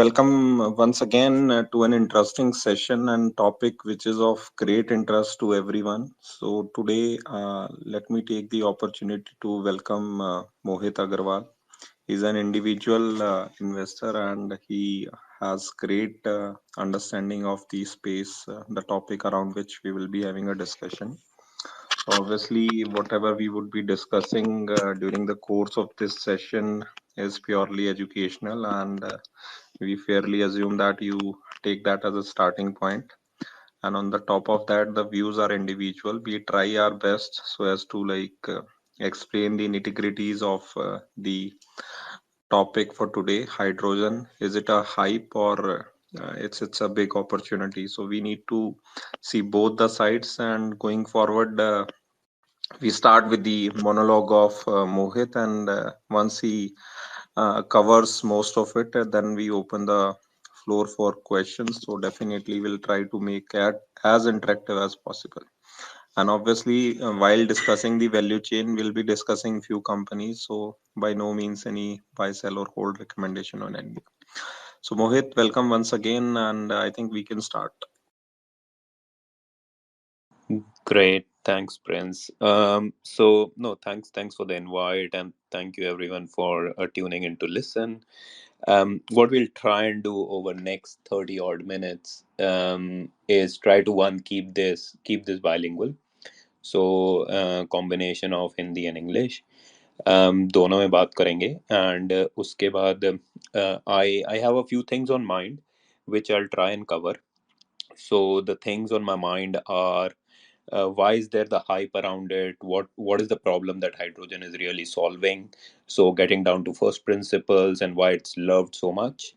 Welcome once again to an interesting session and topic which is of great interest to everyone. So, today, let me take the opportunity to welcome Mohit Agrawal. He's an individual investor and he has great understanding of the space, the topic around which we will be having a discussion. So obviously, whatever we would be discussing during the course of this session is purely educational, and we fairly assume that you take that as a starting point. And on the top of that, the views are individual. We try our best so as to explain the nitty-gritties of the topic for today. Hydrogen, is it a hype or it's a big opportunity? So we need to see both the sides, and going forward, we start with the monologue of Mohit, and once he covers most of it, then we open the floor for questions. So definitely we'll try to make it as interactive as possible. And obviously, while discussing the value chain, we'll be discussing few companies. So by no means any buy, sell, or hold recommendation on any. So Mohit, welcome once again, and I think we can start. Great, thanks, Prince. So no, thanks for the invite, and thank you everyone for tuning in to listen. What we'll try and do over next 30 odd minutes is try to one keep this bilingual. So combination of Hindi and English. दोनों में बात करेंगे and उसके बाद I have a few things on mind which I'll try and cover. So the things on my mind are why is there the hype around it, what is the problem that hydrogen is really solving, so getting down to first principles and why it's loved so much.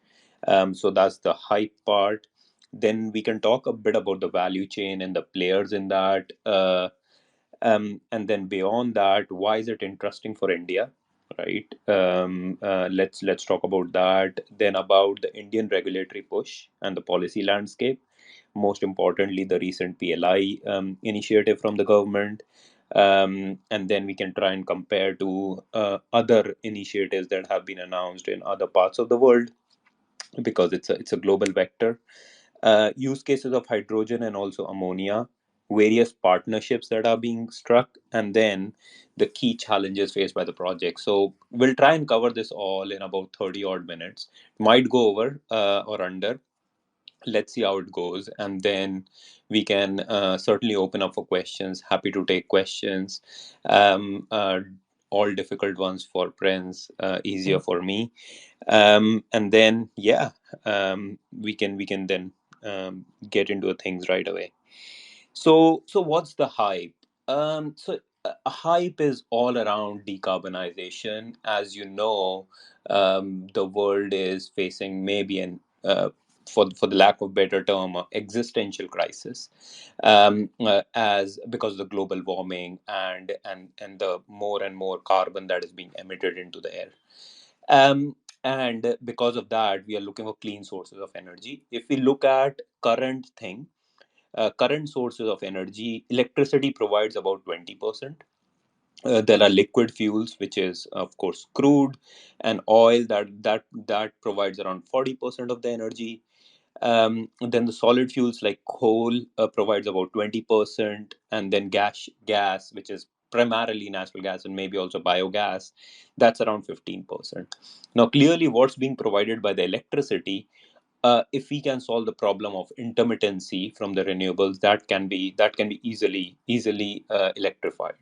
So that's the hype part. Then we can talk a bit about the value chain and the players in that, and then beyond that, why is it interesting for India, right? Let's talk about that. Then about the Indian regulatory push and the policy landscape, most importantly the recent PLI initiative from the government. And then we can try and compare to other initiatives that have been announced in other parts of the world, because it's a global vector. Use cases of hydrogen and also ammonia, various partnerships that are being struck, and then the key challenges faced by the project. So we'll try and cover this all in about 30 odd minutes. Might go over or under. Let's see how it goes, and then we can certainly open up for questions. Happy to take questions. All difficult ones for Prince, easier for me. And then we can then get into things right away. So what's the hype? A hype is all around decarbonization. As you know, the world is facing maybe an for the lack of better term, a existential crisis, as because of the global warming and the more and more carbon that is being emitted into the air. And because of that, we are looking for clean sources of energy. If we look at current sources of energy, electricity provides about 20%. There are liquid fuels, which is of course crude and oil, that provides around 40% of the energy. Then the solid fuels like coal provides about 20%, and then gas, which is primarily natural gas and maybe also biogas, that's around 15%. Now, clearly, what's being provided by the electricity, if we can solve the problem of intermittency from the renewables, that can be easily electrified.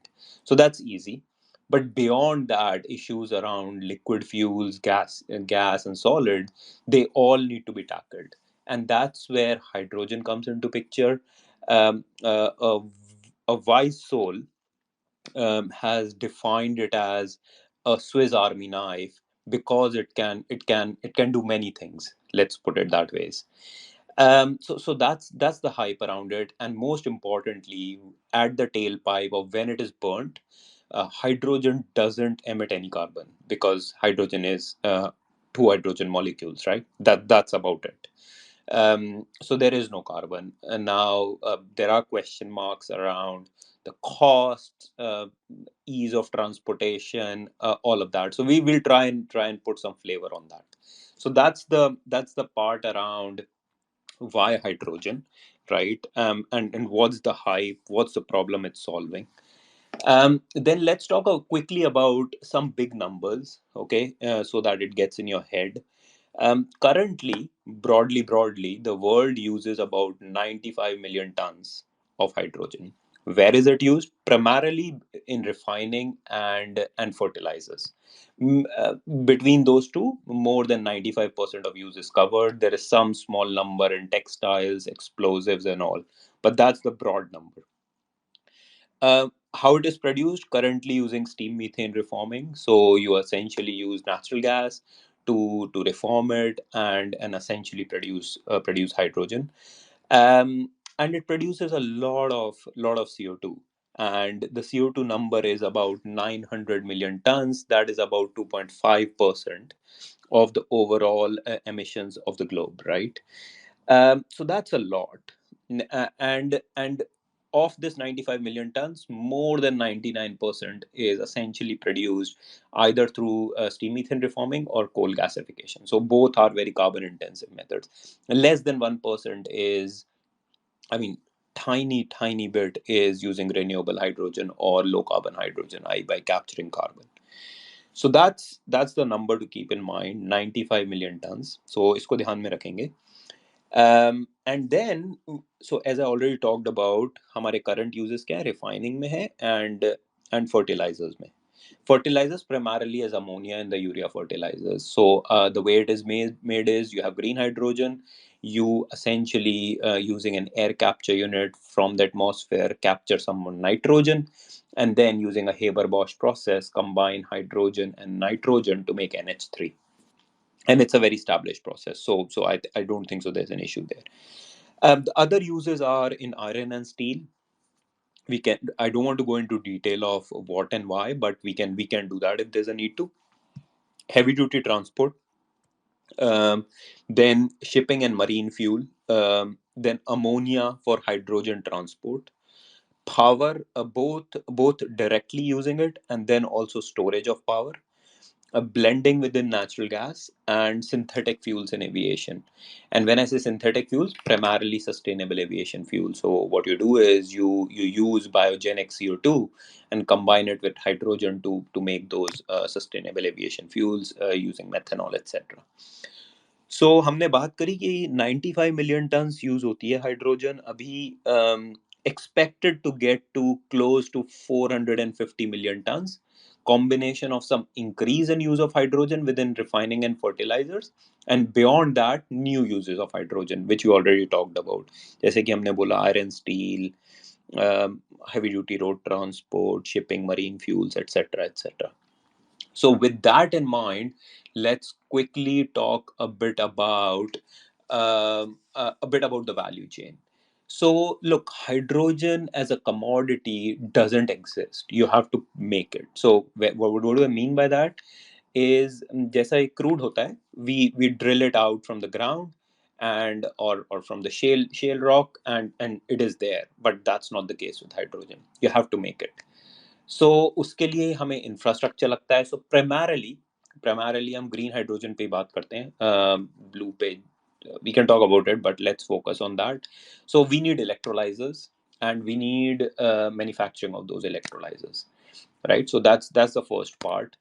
So that's easy. But beyond that, issues around liquid fuels, gas and solid, they all need to be tackled, and that's where hydrogen comes into picture. A wise soul has defined it as a Swiss Army knife, because it can do many things. Let's put it that way. So that's the hype around it, and most importantly, at the tailpipe of when it is burnt, hydrogen doesn't emit any carbon, because hydrogen is two hydrogen molecules, right? That's about it. So there is no carbon. And now there are question marks around the cost, ease of transportation, all of that. So we will try and put some flavor on that. So that's the part around why hydrogen, right? And what's the hype, what's the problem it's solving. Then let's talk quickly about some big numbers, okay, so that it gets in your head. Currently, broadly, the world uses about 95 million tons of hydrogen. Where is it used? Primarily in refining and fertilizers. Between those two, more than 95% of use is covered. There is some small number in textiles, explosives, and all, but that's the broad number. How it is produced currently using steam methane reforming. So you essentially use natural gas to reform it and essentially produce hydrogen. And it produces a lot of CO2. And the CO2 number is about 900 million tons. That is about 2.5% of the overall emissions of the globe, right? So that's a lot. And of this 95 million tons, more than 99% is essentially produced either through steam methane reforming or coal gasification. So both are very carbon intensive methods. Less than 1% is, I mean, tiny bit is using renewable hydrogen or low carbon hydrogen, by capturing carbon. So that's the number to keep in mind, 95 million tons. So इसको ध्यान में रखेंगे. And then, so as I already talked about, हमारे current uses क्या है, refining में है and fertilizers में. Fertilizers primarily as ammonia and the urea fertilizers. So the way it is made is you have green hydrogen. You essentially, using an air capture unit from the atmosphere, capture some nitrogen, and then using a Haber-Bosch process, combine hydrogen and nitrogen to make NH3. And it's a very established process. So I don't think so there's an issue there. The other uses are in iron and steel. I don't want to go into detail of what and why, but we can do that if there's a need to. Heavy duty transport, then shipping and marine fuel, then ammonia for hydrogen transport, power, both directly using it and then also storage of power, a blending within natural gas, and synthetic fuels in aviation. And when I say synthetic fuels, primarily sustainable aviation fuel. So what you do is you use biogenic CO2 and combine it with hydrogen to make those sustainable aviation fuels, using methanol, etc. सो हमने बात करी कि 95 million turns use होती है hydrogen अभी. Expected to get to close to 450 million tons, combination of some increase in use of hydrogen within refining and fertilizers, and beyond that new uses of hydrogen which you already talked about, जैसे कि हमने बोला iron steel, heavy duty road transport, shipping, marine fuels, etc, etc. So, with that in mind, let's quickly talk a bit about the value chain. So, look, hydrogen as a commodity doesn't exist. You have to make it. So, what do I mean by that? Is जैसा एक crude होता है, we drill it out from the ground and or from the shale rock, and it is there. But that's not the case with hydrogen. You have to make it. सो उसके लिए हमें infrastructure लगता है. सो primarily हम green hydrogen पे बात करते हैं, ब्लू पे we can talk about it, but let's focus on that. So we need electrolyzers and we need manufacturing of those electrolyzers, right? So that's the first part.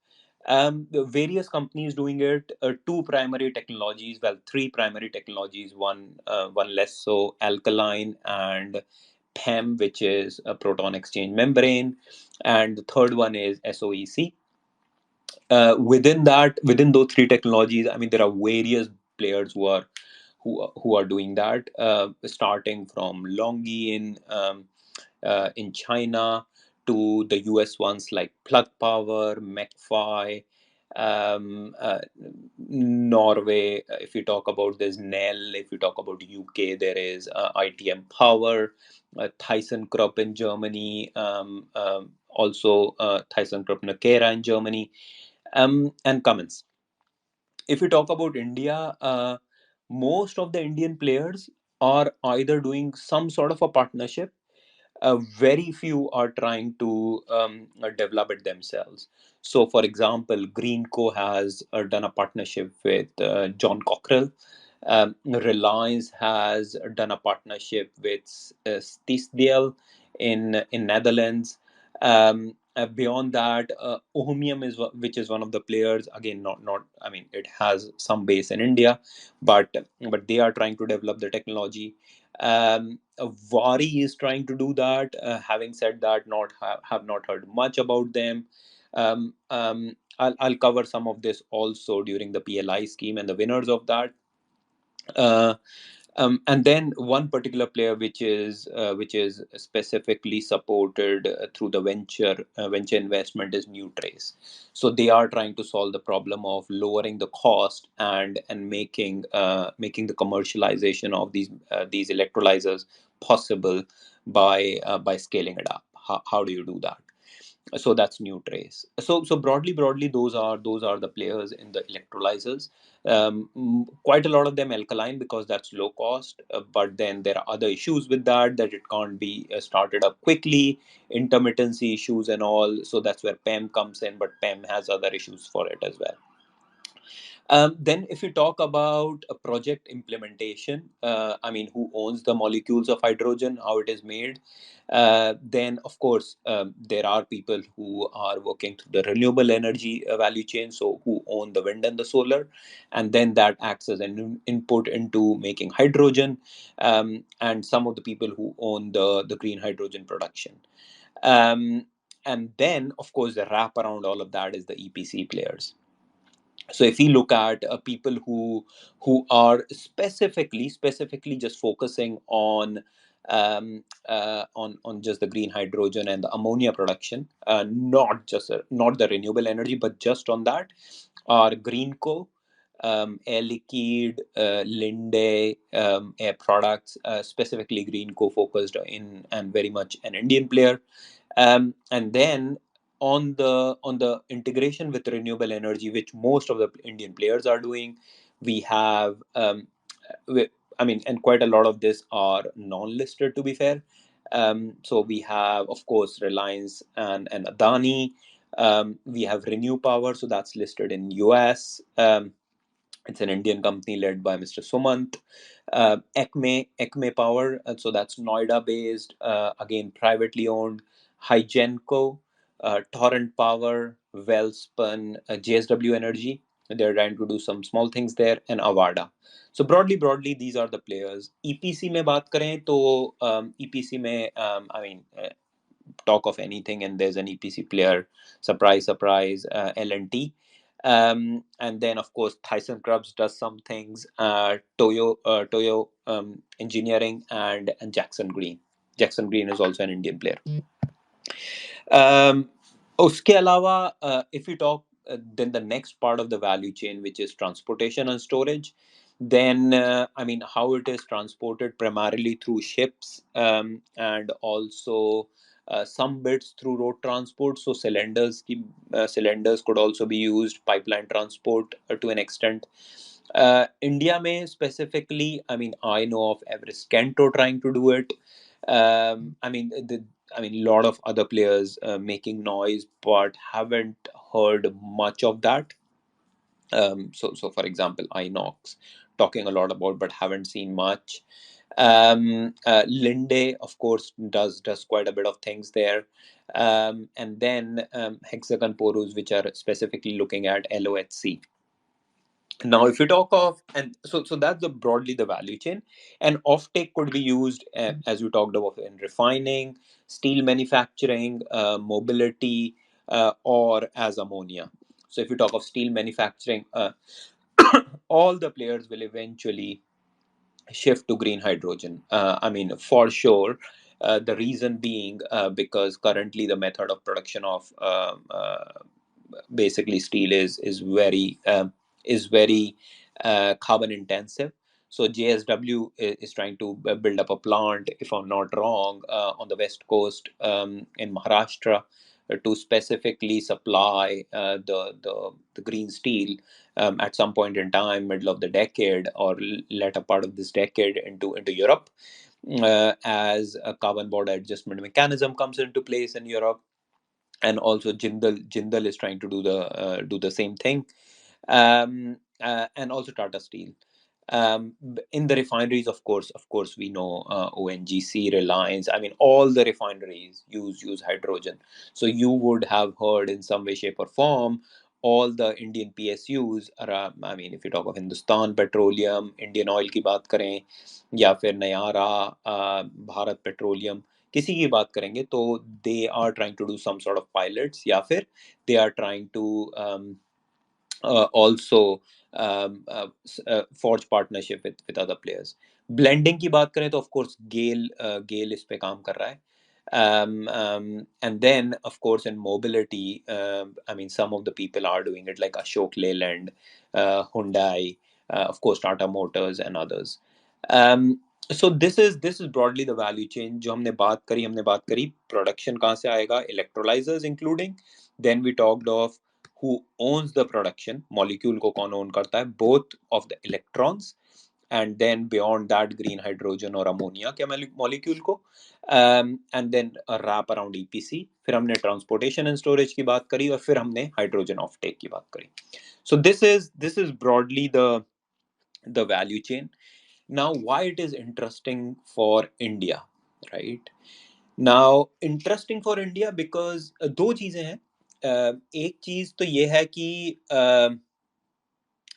The various companies doing it, two primary technologies, well, three primary technologies, one less so, alkaline and PEM, which is a proton exchange membrane, and the third one is SOEC. Within those three technologies, I mean, there are various players who are doing that, starting from Longi in China to the US ones like Plug Power, McPhy, Norway. If you talk about this Nell, if you talk about UK, there is ITM Power, ThyssenKrupp in Germany, also ThyssenKrupp Nucera in Germany, and Cummins. If we talk about India, most of the Indian players are either doing some sort of a partnership, very few are trying to develop it themselves. So, for example, Greenco has done a partnership with John Cockrell. Reliance has done a partnership with Stisdale in Netherlands. Beyond that, Ohmium which is one of the players. Again, not. I mean, it has some base in India, but they are trying to develop the technology. Vari is trying to do that. Having said that, not have not heard much about them. I'll cover some of this also during the PLI scheme and the winners of that. Uh, and then one particular player which is specifically supported through the venture investment is New Trace. So they are trying to solve the problem of lowering the cost and making the commercialization of these electrolyzers possible by scaling it up. How do you do that? So that's New Trace. So broadly those are the players in the electrolyzers. Quite a lot of them alkaline because that's low cost, but then there are other issues with that it can't be started up quickly, intermittency issues and all. So that's where PEM comes in, but PEM has other issues for it as well. Then, if you talk about a project implementation, I mean, who owns the molecules of hydrogen, how it is made, then of course there are people who are working through the renewable energy value chain, so who own the wind and the solar, and then that acts as an input into making hydrogen, and some of the people who own the green hydrogen production. Um, and then, of course, the wrap around all of that is the EPC players. So if we look at people who are specifically just focusing on just the green hydrogen and the ammonia production, not the renewable energy, but just on that, are Greenco, Air Liquide, Linde, Air Products, specifically Greenco focused in and very much an Indian player. And then on the integration with renewable energy, which most of the Indian players are doing, we have I mean, and quite a lot of this are non-listed, to be fair. So we have, of course, Reliance and Adani. We have Renew Power, so that's listed in US. It's an Indian company led by Mr. Sumant. Acme Power, so that's Noida based, again privately owned. Hygenco, Torrent Power, Wellspun, JSW Energy. They're trying to do some small things there, and Avada. So broadly, these are the players. EPC में बात करें तो EPC में I mean talk of anything and there's an EPC player, surprise, L&T. And then of course Tyson Krups does some things, Toyo Engineering, and Jackson Green is also an Indian player. um, उसके अलावा if you talk then the next part of the value chain, which is transportation and storage, then I mean, how it is transported primarily through ships, and also some bits through road transport. So cylinders could also be used, pipeline transport to an extent. India may specifically, I mean, I know of Everest Kento trying to do it. I mean, a lot of other players making noise, but haven't heard much of that. So for example, Inox talking a lot about, but haven't seen much. Linde, of course, does quite a bit of things there. And then Hexagon Porus, which are specifically looking at LOHC. Now, if you talk of, and so that's broadly the value chain, and offtake could be used, as you talked about, in refining, steel manufacturing, mobility, or as ammonia. So if you talk of steel manufacturing, all the players will eventually shift to green hydrogen. I mean, for sure. The reason being because currently the method of production of basically steel is very carbon intensive. So JSW is trying to build up a plant, if I'm not wrong, on the west coast, in Maharashtra, to specifically supply the green steel at some point in time, middle of the decade or latter part of this decade, into Europe. as a carbon border adjustment mechanism comes into place in Europe, and also Jindal is trying to do the same thing, and also Tata Steel. In the refineries, of course, we know ONGC, Reliance. I mean, all the refineries use hydrogen. So you would have heard in some way, shape, or form all the Indian PSUs. I mean, if you talk of Hindustan Petroleum, Indian Oil की बात करें, या फिर Nayara, Bharat petroleum, किसी की बात करेंगे तो they are trying to do some sort of pilots, या फिर they are trying to also forge partnership with other players. Blending की बात करें तो of course गेल इस पे काम कर रहा है. And then of course in mobility, I mean some of the people are doing it like Ashok Leyland, Hyundai, of course Tata Motors and others. So this is broadly the value chain. जो हमने बात करी production कहाँ से आएगा, electrolyzers including. Then we talked of who owns the production, molecule को कौन own करता है, both of the electrons, and then beyond that green hydrogen और ammonia के molecule को, and then a wrap around EPC. फिर हमने transportation and storage की बात करी, और फिर हमने hydrogen offtake की बात करी. So this is broadly the value chain. Now why it is interesting for India, right? Now interesting for India because दो चीजें हैं. एक चीज तो ये है कि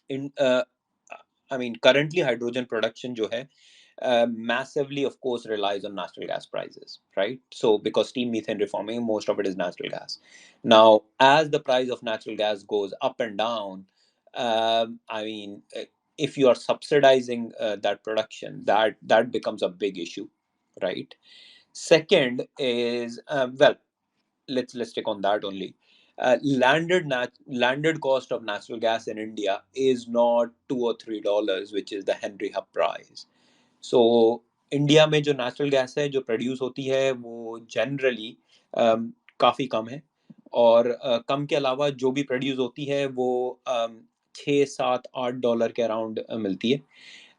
in I mean currently hydrogen production जो है massively of course relies on natural gas prices, right? So because steam methane reforming, most of it is natural gas. Now as the price of natural gas goes up and down, I mean if you are subsidizing that production, that becomes a big issue, right? Second is well, let's stick on that only. Landed cost of natural gas in India is not $2 or $3, which is the Henry Hub price. So India में जो natural gas है जो produce होती है वो generally काफ़ी कम है, और कम के अलावा जो भी प्रोड्यूस होती है वो 6 7 8 डॉलर के अराउंड मिलती है.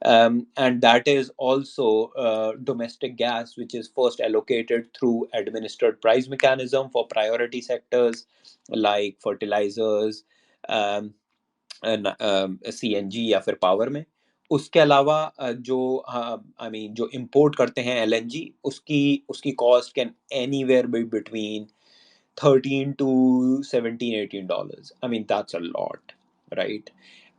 And that is also domestic gas, which is first allocated through administered price mechanism for priority sectors like fertilizers, um, CNG या फिर पावर में. उसके अलावा जो आई मीन जो इंपोर्ट करते हैं LNG, उसकी उसकी cost can anywhere be between 13 to 17 $18. I mean that's a lot, right?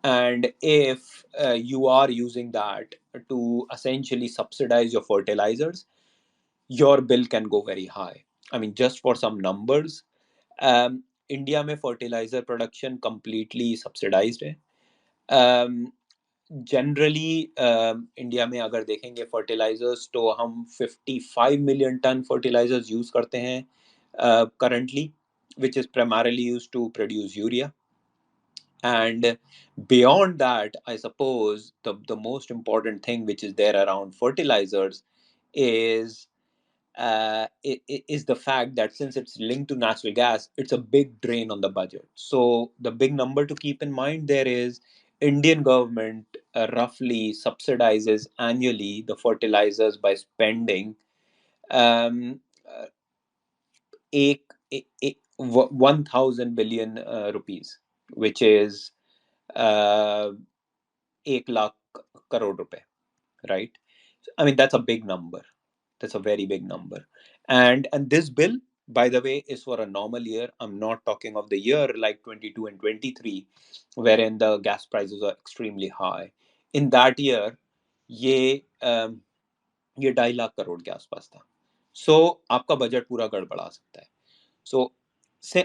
And if you are using that to essentially subsidize your fertilizers, your bill can go very high. I mean, just for some numbers, India में fertilizer production completely subsidized है. Generally India में अगर देखेंगे fertilisers तो हम 55 million ton fertilisers use करते हैं currently, which is primarily used to produce urea. And beyond that, I suppose the most important thing which is there around fertilizers is is the fact that since it's linked to natural gas, it's a big drain on the budget. So the big number to keep in mind there is Indian government roughly subsidizes annually the fertilizers by spending um, uh, 1,000 billion rupees, which is uh, 1 lakh crore rupees, right? I mean, that's a big number. That's a very big number. And this bill, by the way, is for a normal year. I'm not talking of the year like 22 and 23, wherein the gas prices are extremely high. In that year, ये ये 2.5 लाख करोड़ के आसपास था. So आपका budget पूरा गड़बड़ा सकता है. So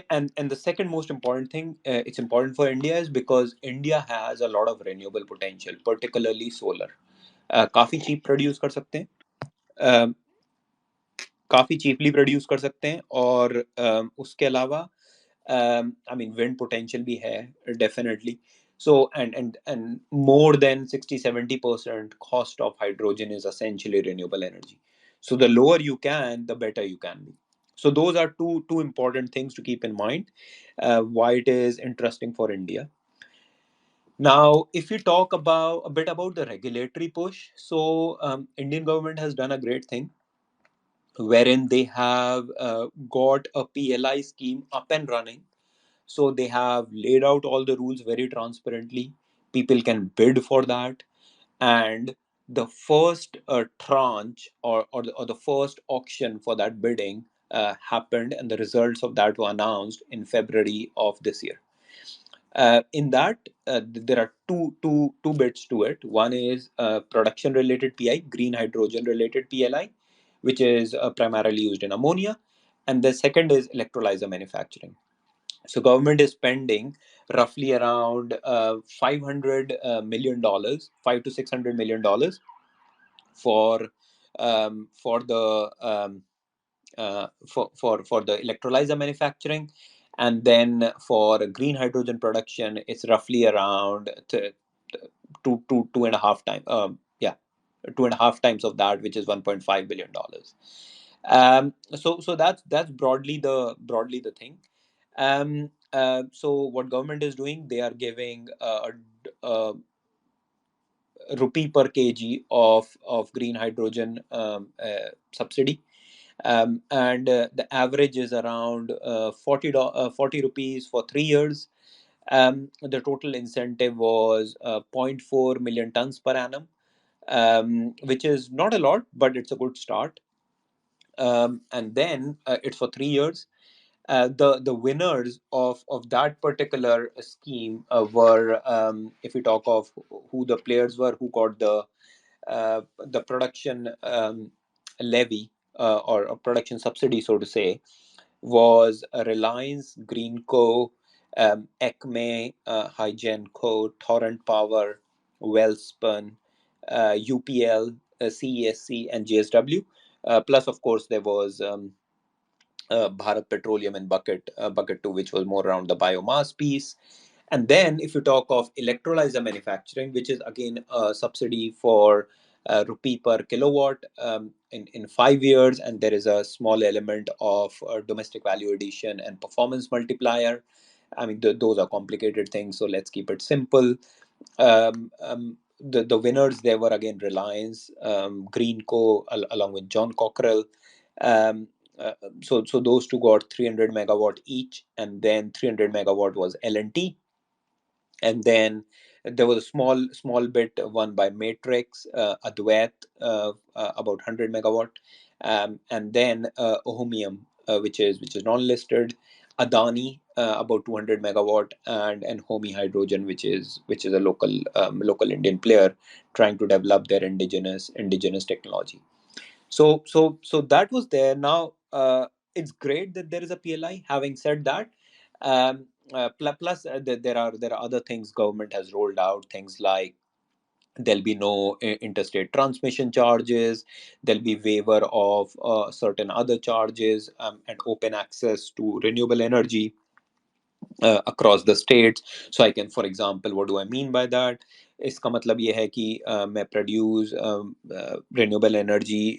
and the second most important thing, it's important for India is because India has a lot of renewable potential, particularly solar. काफी cheap produce कर सकते हैं, काफ़ी चीपली प्रोड्यूस कर सकते हैं, और उसके अलावा आई मीन विंड पोटेंशियल भी है definitely. So and more than 60-70% cost of hydrogen is essentially renewable energy. So the lower you can, the better you can be. So those are two important things to keep in mind, why it is interesting for India. Now, if we talk about a bit about the regulatory push, so Indian government has done a great thing wherein they have got a PLI scheme up and running. So they have laid out all the rules very transparently. People can bid for that, and the first tranche or the first auction for that bidding happened, and the results of that were announced in February of this year. In that, there are two bits to it. One is production related PI, green hydrogen related PLI, which is primarily used in ammonia, and the second is electrolyzer manufacturing. So government is spending roughly around $500 million, $500 to $600 million for for the electrolyzer manufacturing, and then for green hydrogen production, it's roughly around two and a half time. Yeah, two and a half times of that, which is $1.5 billion. So that's broadly the thing. So what government is doing, they are giving a rupee per kg of green hydrogen subsidy, and the average is around 40 rupees for 3 years. The total incentive was zero point 0.4 million tons per annum, which is not a lot, but it's a good start. And then it's for 3 years. The winners of that particular scheme were, if we talk of who the players were who got the production levy, or a production subsidy, so to say, was Reliance, Greenco, Acme, Hygenco, Torrent Power, Wellspun, UPL, CESC, and JSW. Plus, of course, there was Bharat Petroleum and Bucket 2, which was more around the biomass piece. And then, if you talk of electrolyzer manufacturing, which is again a subsidy for rupee per kilowatt in 5 years, and there is a small element of domestic value addition and performance multiplier. I mean, those are complicated things, so let's keep it simple. The winners there were again Reliance, Greenco, along with John Cockrell. Um, so those two got 300 megawatt each, and then 300 megawatt was L&T, and then there was a small bit won by Matrix, Advait, about 100 megawatt, and then Ohmium, which is non-listed, Adani, about 200 megawatt, and Homi Hydrogen, which is a local Indian player trying to develop their indigenous technology. So that was there. Now it's great that there is a PLI. Having said that, plus there are other things government has rolled out. Things like there'll be no interstate transmission charges, there'll be waiver of certain other charges, and open access to renewable energy across the states. So I can, for example, what do I mean by that? इसका मतलब ये है कि मैं produce renewable energy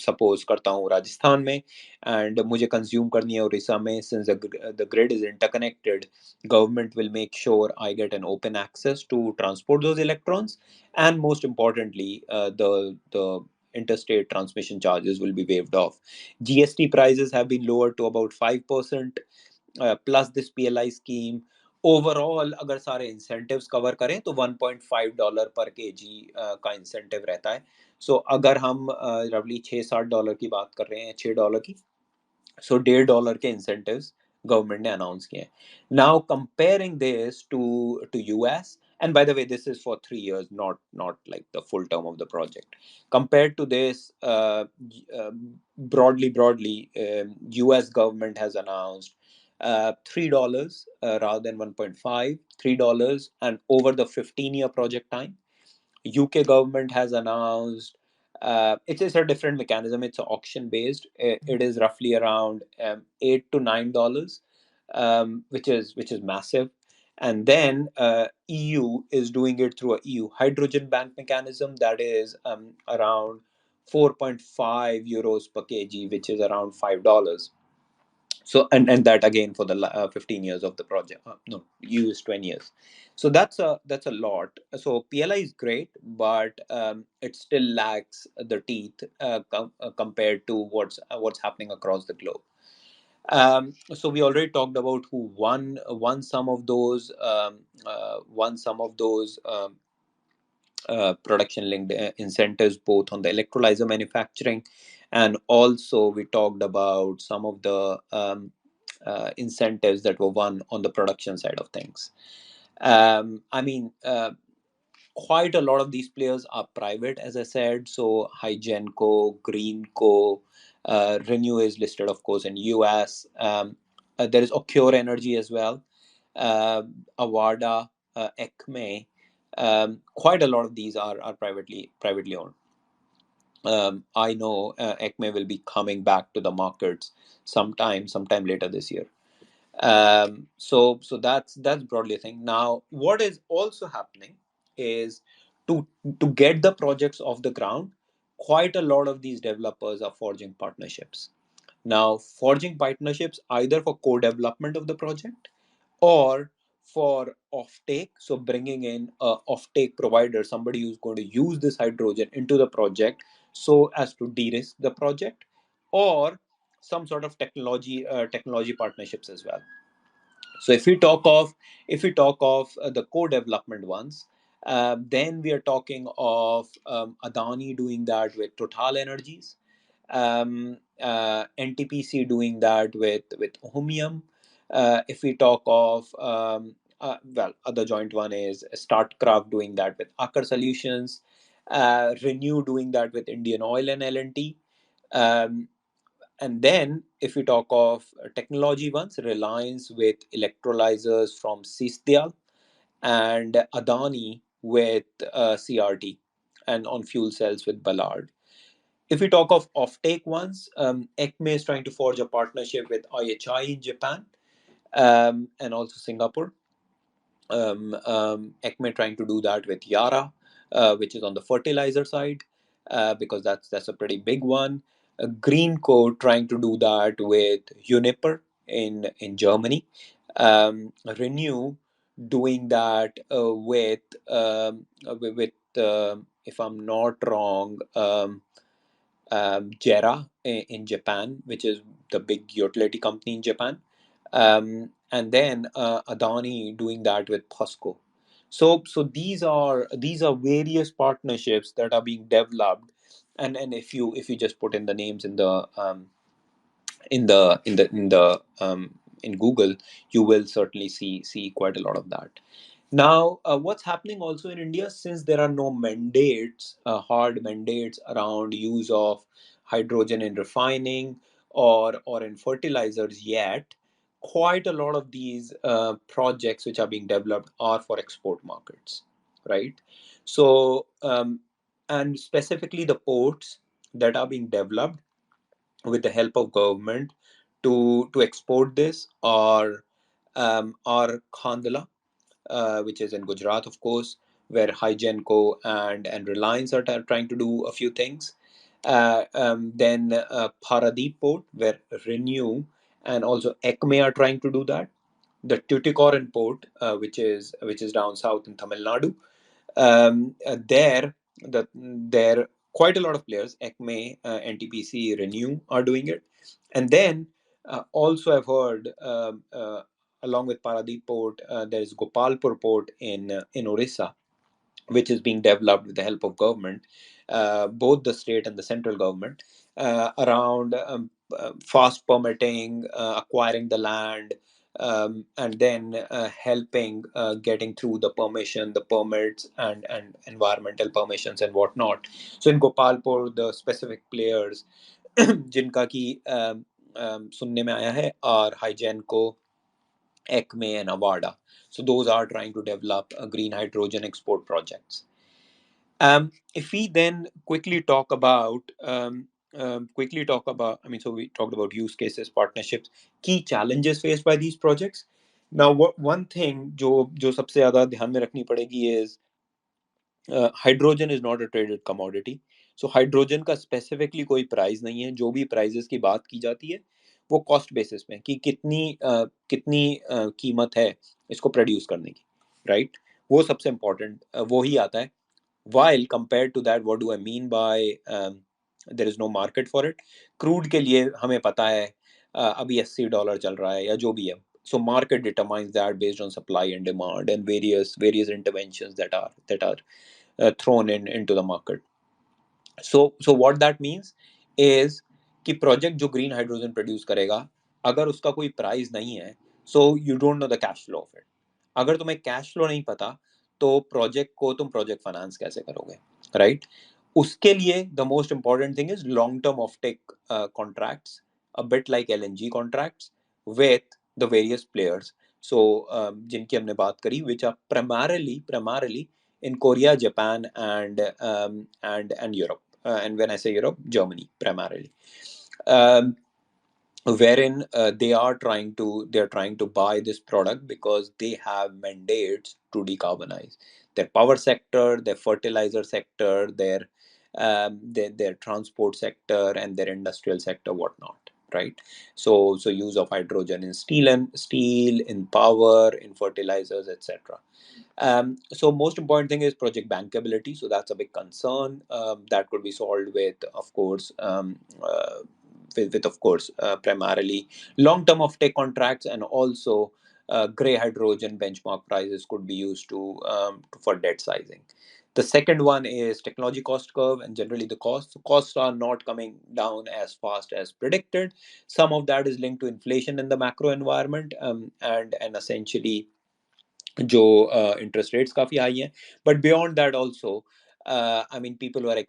suppose करता हूँ राजस्थान में, and मुझे कंज्यूम करनी है उड़ीसा में. Since the grid is interconnected, government will make sure I get an open access to transport those electrons, and most importantly, the interstate transmission charges will be waived off. GST prices have been lowered to about 5%, plus this PLI scheme. Overall अगर सारे incentives cover करें तो $1.5 पर KG का incentive रहता है. सो अगर हम रवली $6-7 की बात कर रहे हैं, $6 की, सो $1.5 के इंसेंटिव्स गवर्नमेंट ने अनाउंस किए हैं. Now comparing this to US, and by the way, this is for 3 years, not like the full term of the project. Compared to this, uh, broadly, US government has announced $3 rather than 1.5, $3, and over the 15-year project time. UK government has announced, it's a different mechanism. It's auction based. It is roughly around $8 to $9, which is massive. And then EU is doing it through a EU hydrogen bank mechanism that is around 4.5 euros per kg, which is around $5. So and that again for the 15 years of the project, no, you use 20 years. So that's a lot. So PLI is great, but it still lacks the teeth compared to what's happening across the globe. So we already talked about who won some of those production linked incentives, both on the electrolyzer manufacturing, and also we talked about some of the incentives that were won on the production side of things. I mean, quite a lot of these players are private, as I said. So Hygenco, Greenco, Renew is listed, of course, in US. There is Occure Energy as well, Avada, ECME. Quite a lot of these are privately owned. I know ECME will be coming back to the markets sometime later this year. So that's broadly a thing. Now what is also happening is, to get the projects off the ground, quite a lot of these developers are forging partnerships. Now, forging partnerships either for co-development of the project or for offtake, so bringing in a offtake provider, somebody who's going to use this hydrogen into the project so as to de-risk the project, or some sort of technology partnerships as well. So if we talk of the co-development ones, then we are talking of Adani doing that with Total Energies, NTPC doing that with Ohmium. If we talk of other joint one is Startcraft doing that with Aker Solutions, Renew doing that with Indian Oil and L&T. Um, and then, if we talk of technology ones, Reliance with electrolyzers from Sisdyal, and Adani with CRT, and on fuel cells with Ballard. If we talk of offtake ones, ECME is trying to forge a partnership with IHI in Japan, and also Singapore. ECME trying to do that with Yara, which is on the fertilizer side, because that's a pretty big one. Greenco trying to do that with Uniper in Germany. Renew doing that if I'm not wrong, JERA in Japan, which is the big utility company in Japan, and then Adani doing that with POSCO. So these are various partnerships that are being developed, and if you just put in the names in Google, you will certainly see quite a lot of that. Now, what's happening also in India, since there are no mandates, hard mandates around use of hydrogen in refining or in fertilizers yet, quite a lot of these projects which are being developed are for export markets, right? So, and specifically the ports that are being developed with the help of government to export this are Khandala, which is in Gujarat, of course, where Hygenco and Reliance are trying to do a few things. Then Paradip Port, where Renew and also ECME are trying to do that. The Tuticorin Port, which is down south in Tamil Nadu, there there quite a lot of players, ECME, NTPC, Renew are doing it. And then also I've heard, along with Paradip Port, there is Gopalpur Port in Orissa, which is being developed with the help of government, both the state and the central government, around fast permitting, acquiring the land, and then helping getting through the permits, and environmental permissions and whatnot. So in Gopalpur, the specific players जिनका की सुनने में आया है are Hygenco, ECME, and Avada. So those are trying to develop green hydrogen export projects. If we then quickly talk about, I mean, so we talked about use cases, partnerships, key challenges faced by these projects. Now, one thing जो सबसे ज़्यादा ध्यान में रखनी पड़ेगी is hydrogen is not a traded commodity. So hydrogen का specifically कोई price नहीं है. जो भी प्राइजेस की बात की जाती है वो कॉस्ट बेसिस पे कि कितनी कीमत है इसको प्रोड्यूस करने की, राइट? वो सबसे इम्पोर्टेंट वो ही आता है. While compared to that, what do I mean by there is no market for it? Crude के लिए हमें पता है अभी $80 चल रहा है या जो भी है. So market determines that based on supply and demand and various interventions that are thrown into the market. So what that means is कि प्रोजेक्ट जो ग्रीन हाइड्रोजन प्रोड्यूस करेगा, अगर उसका कोई प्राइस नहीं है, so you don't know the cash flow of it. अगर तुम्हें कैश फ्लो नहीं पता, तो प्रोजेक्ट को तुम प्रोजेक्ट फाइनेंस कैसे करोगे, राइट? उसके लिए the most important thing is long term off take contracts, a bit like LNG contracts with the various players. So जिनकी हमने बात करी, which are primarily in Korea, Japan, and Europe. And when I say Europe, Germany primarily. Um, Wherein they are trying to buy this product because they have mandates to decarbonize their power sector, their fertilizer sector, their transport sector, and their industrial sector, whatnot, right? So use of hydrogen in steel, in power, in fertilizers, etc. So most important thing is project bankability. So that's a big concern that could be solved with, of course, with of course, primarily long-term offtake contracts, and also gray hydrogen benchmark prices could be used for debt sizing. The second one is technology cost curve, and generally the costs are not coming down as fast as predicted. Some of that is linked to inflation in the macro environment, and essentially जो interest rates काफ़ी high हैं. But beyond that also, I mean people were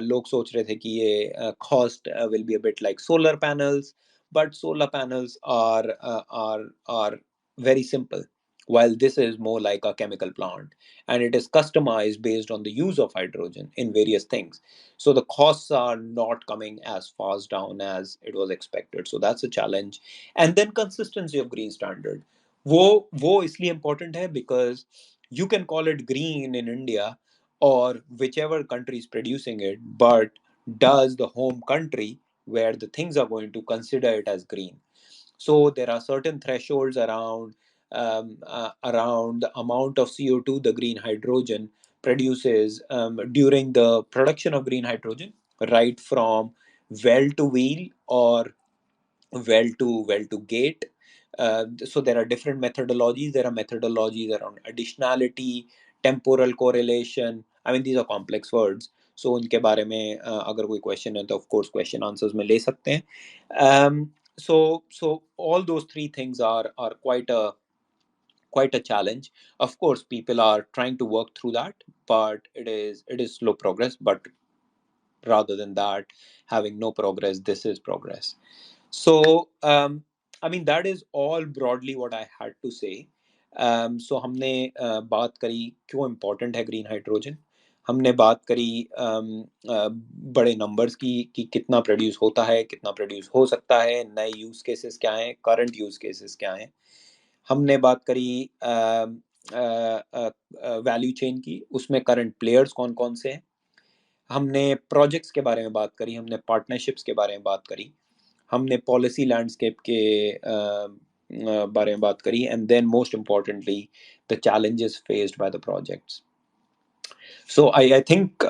लोग सोच रहे थे कि ये cost will be a bit like solar panels, but solar panels are very simple, while this is more like a chemical plant, and it is customized based on the use of hydrogen in various things. So the costs are not coming as fast down as it was expected, so that's a challenge. And then consistency of green standard, वो इसलिए important है because you can call it green in India or whichever country is producing it, but does the home country where the things are going to consider it as green? So there are certain thresholds around the amount of CO2 the green hydrogen produces during the production of green hydrogen, right from well to wheel or well to gate. So there are different methodologies. There are methodologies around additionality, temporal correlation. I mean, these are complex words. So उनके बारे में अगर कोई question है तो of course question answers में ले सकते हैं. So all those three things are quite a challenge. Of course, people are trying to work through that, but it is slow progress. But rather than that, having no progress, this is progress. So I mean that is all broadly what I had to say. So हमने बात करी क्यों important है green hydrogen. हमने बात करी बड़े numbers की कि कितना प्रोड्यूस होता है, कितना प्रोड्यूस हो सकता है, नए यूज़ केसेस क्या हैं, करंट यूज़ केसेस क्या हैं. हमने बात करी वैल्यू चेन की, उसमें करंट प्लेयर्स कौन कौन से हैं. हमने प्रोजेक्ट्स के बारे में बात करी, हमने पार्टनरशिप्स के बारे में बात करी, हमने पॉलिसी लैंडस्केप के बारे में बात करी, and then most importantly the challenges faced by the projects. So I think,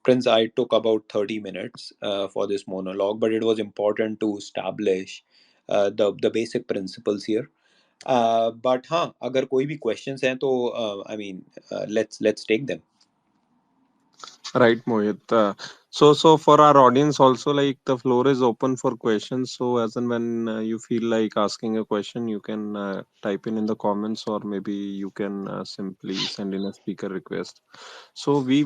Prince, I took about 30 minutes for this monologue, but it was important to establish the basic principles here. But हाँ, अगर कोई भी questions हैं तो I mean let's take them. Right, Mohit. So for our audience also, like the floor is open for questions. So as and when you feel like asking a question, you can type in the comments, or maybe you can simply send in a speaker request. So we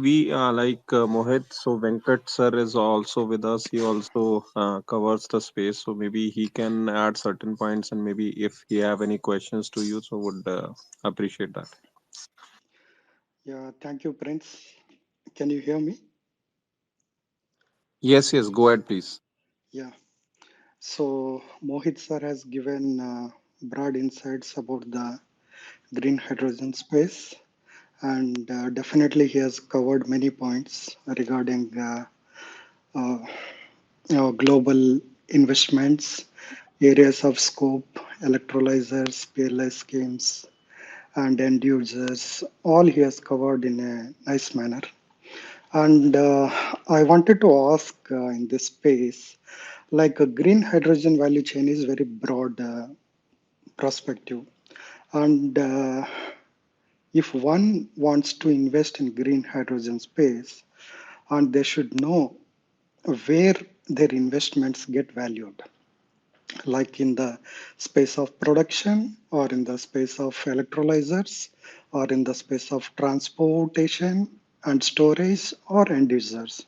like Mohit. So Venkat sir is also with us. He also covers the space. So maybe he can add certain points, and maybe if he have any questions to you, so would appreciate that. Yeah, thank you, Prince. Can you hear me? Yes, go ahead, please. Yeah. So Mohit sir has given broad insights about the green hydrogen space, and definitely he has covered many points regarding uh, global investments areas of scope, electrolyzers, PLI schemes, and end users. All he has covered in a nice manner. And I wanted to ask in this space, like a green hydrogen value chain is very broad perspective. And if one wants to invest in green hydrogen space, and they should know where their investments get valued, like in the space of production or in the space of electrolyzers or in the space of transportation and storage or end users.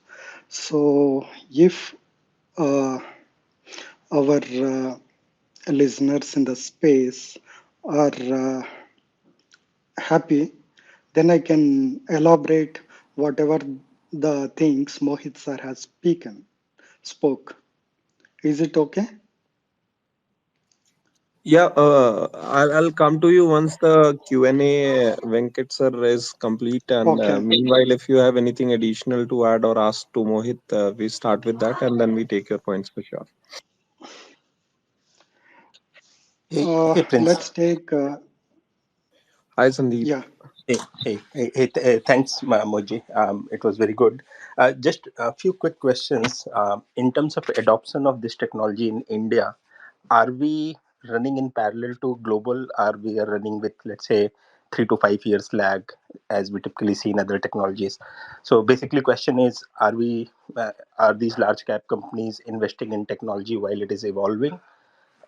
So if uh, our listeners in the space are happy, then I can elaborate whatever the things Mohit sir has spoke. Is it okay? Yeah, I'll come to you once the Q&A, Venkat sir, is complete. And Okay. meanwhile, if you have anything additional to add or ask to Mohit, we start with that and then we take your points for sure. Hey, Prince. Let's take, Hi, Sandeep. yeah, Thanks, Moji. It was very good. Just a few quick questions. In terms of adoption of this technology in India, are we running in parallel to global? Are we are running with, let's say, 3 to 5 years lag, as we typically see in other technologies? So basically, question is, are these large cap companies investing in technology while it is evolving,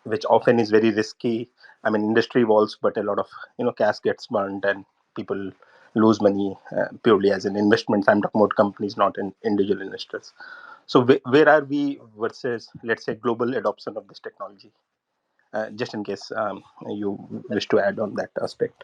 which often is very risky? I mean, industry evolves, but a lot of cash gets burnt and people lose money purely as an investment. I'm talking about companies, not in individual investors. So where are we versus, let's say, global adoption of this technology? Just in case you wish to add on that aspect.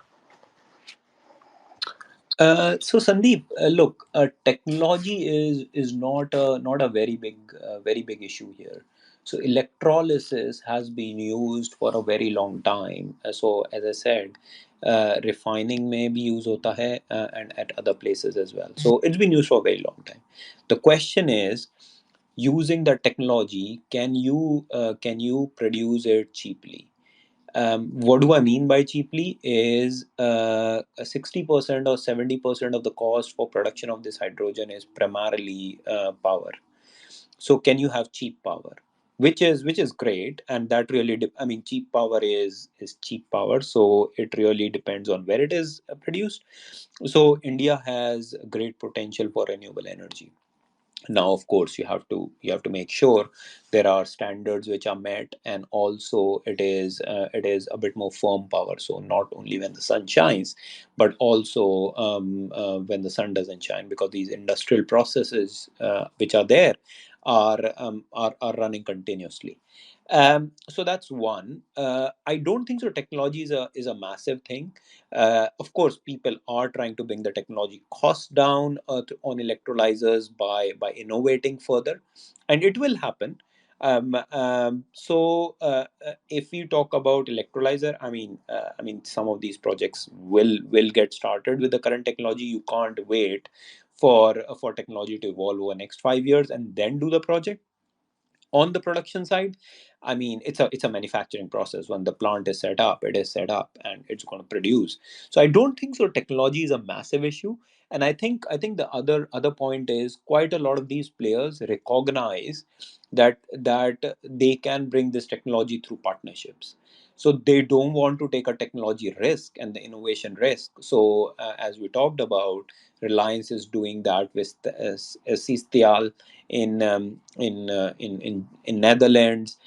So Sandeep, look, technology is not a very big issue here. So electrolysis has been used for a very long time. So as I said, refining may be used hota hai, and at other places as well. So it's been used for a very long time. The question is, using the technology, can you produce it cheaply? What do I mean by cheaply is 60% or 70% of the cost for production of this hydrogen is primarily power. So can you have cheap power? Which is great, and that really I mean, cheap power is cheap power, so it really depends on where it is produced. So India has great potential for renewable energy. Now of course you have to make sure there are standards which are met, and also it is a bit more firm power, so not only when the sun shines, but also when the sun doesn't shine, because these industrial processes which are there are running continuously. So that's one. I don't think so technology is a massive thing. Of course, people are trying to bring the technology costs down on electrolyzers by innovating further, and it will happen. If we talk about electrolyzer, I mean, some of these projects will get started with the current technology. You can't wait for technology to evolve over next 5 years and then do the project. On the production side, I mean, it's a manufacturing process. When the plant is set up, it is set up and it's going to produce. So I don't think so technology is a massive issue. And I think the other point is, quite a lot of these players recognize that they can bring this technology through partnerships. So they don't want to take a technology risk and the innovation risk. So as we talked about, Reliance is doing that with Stial in Netherlands.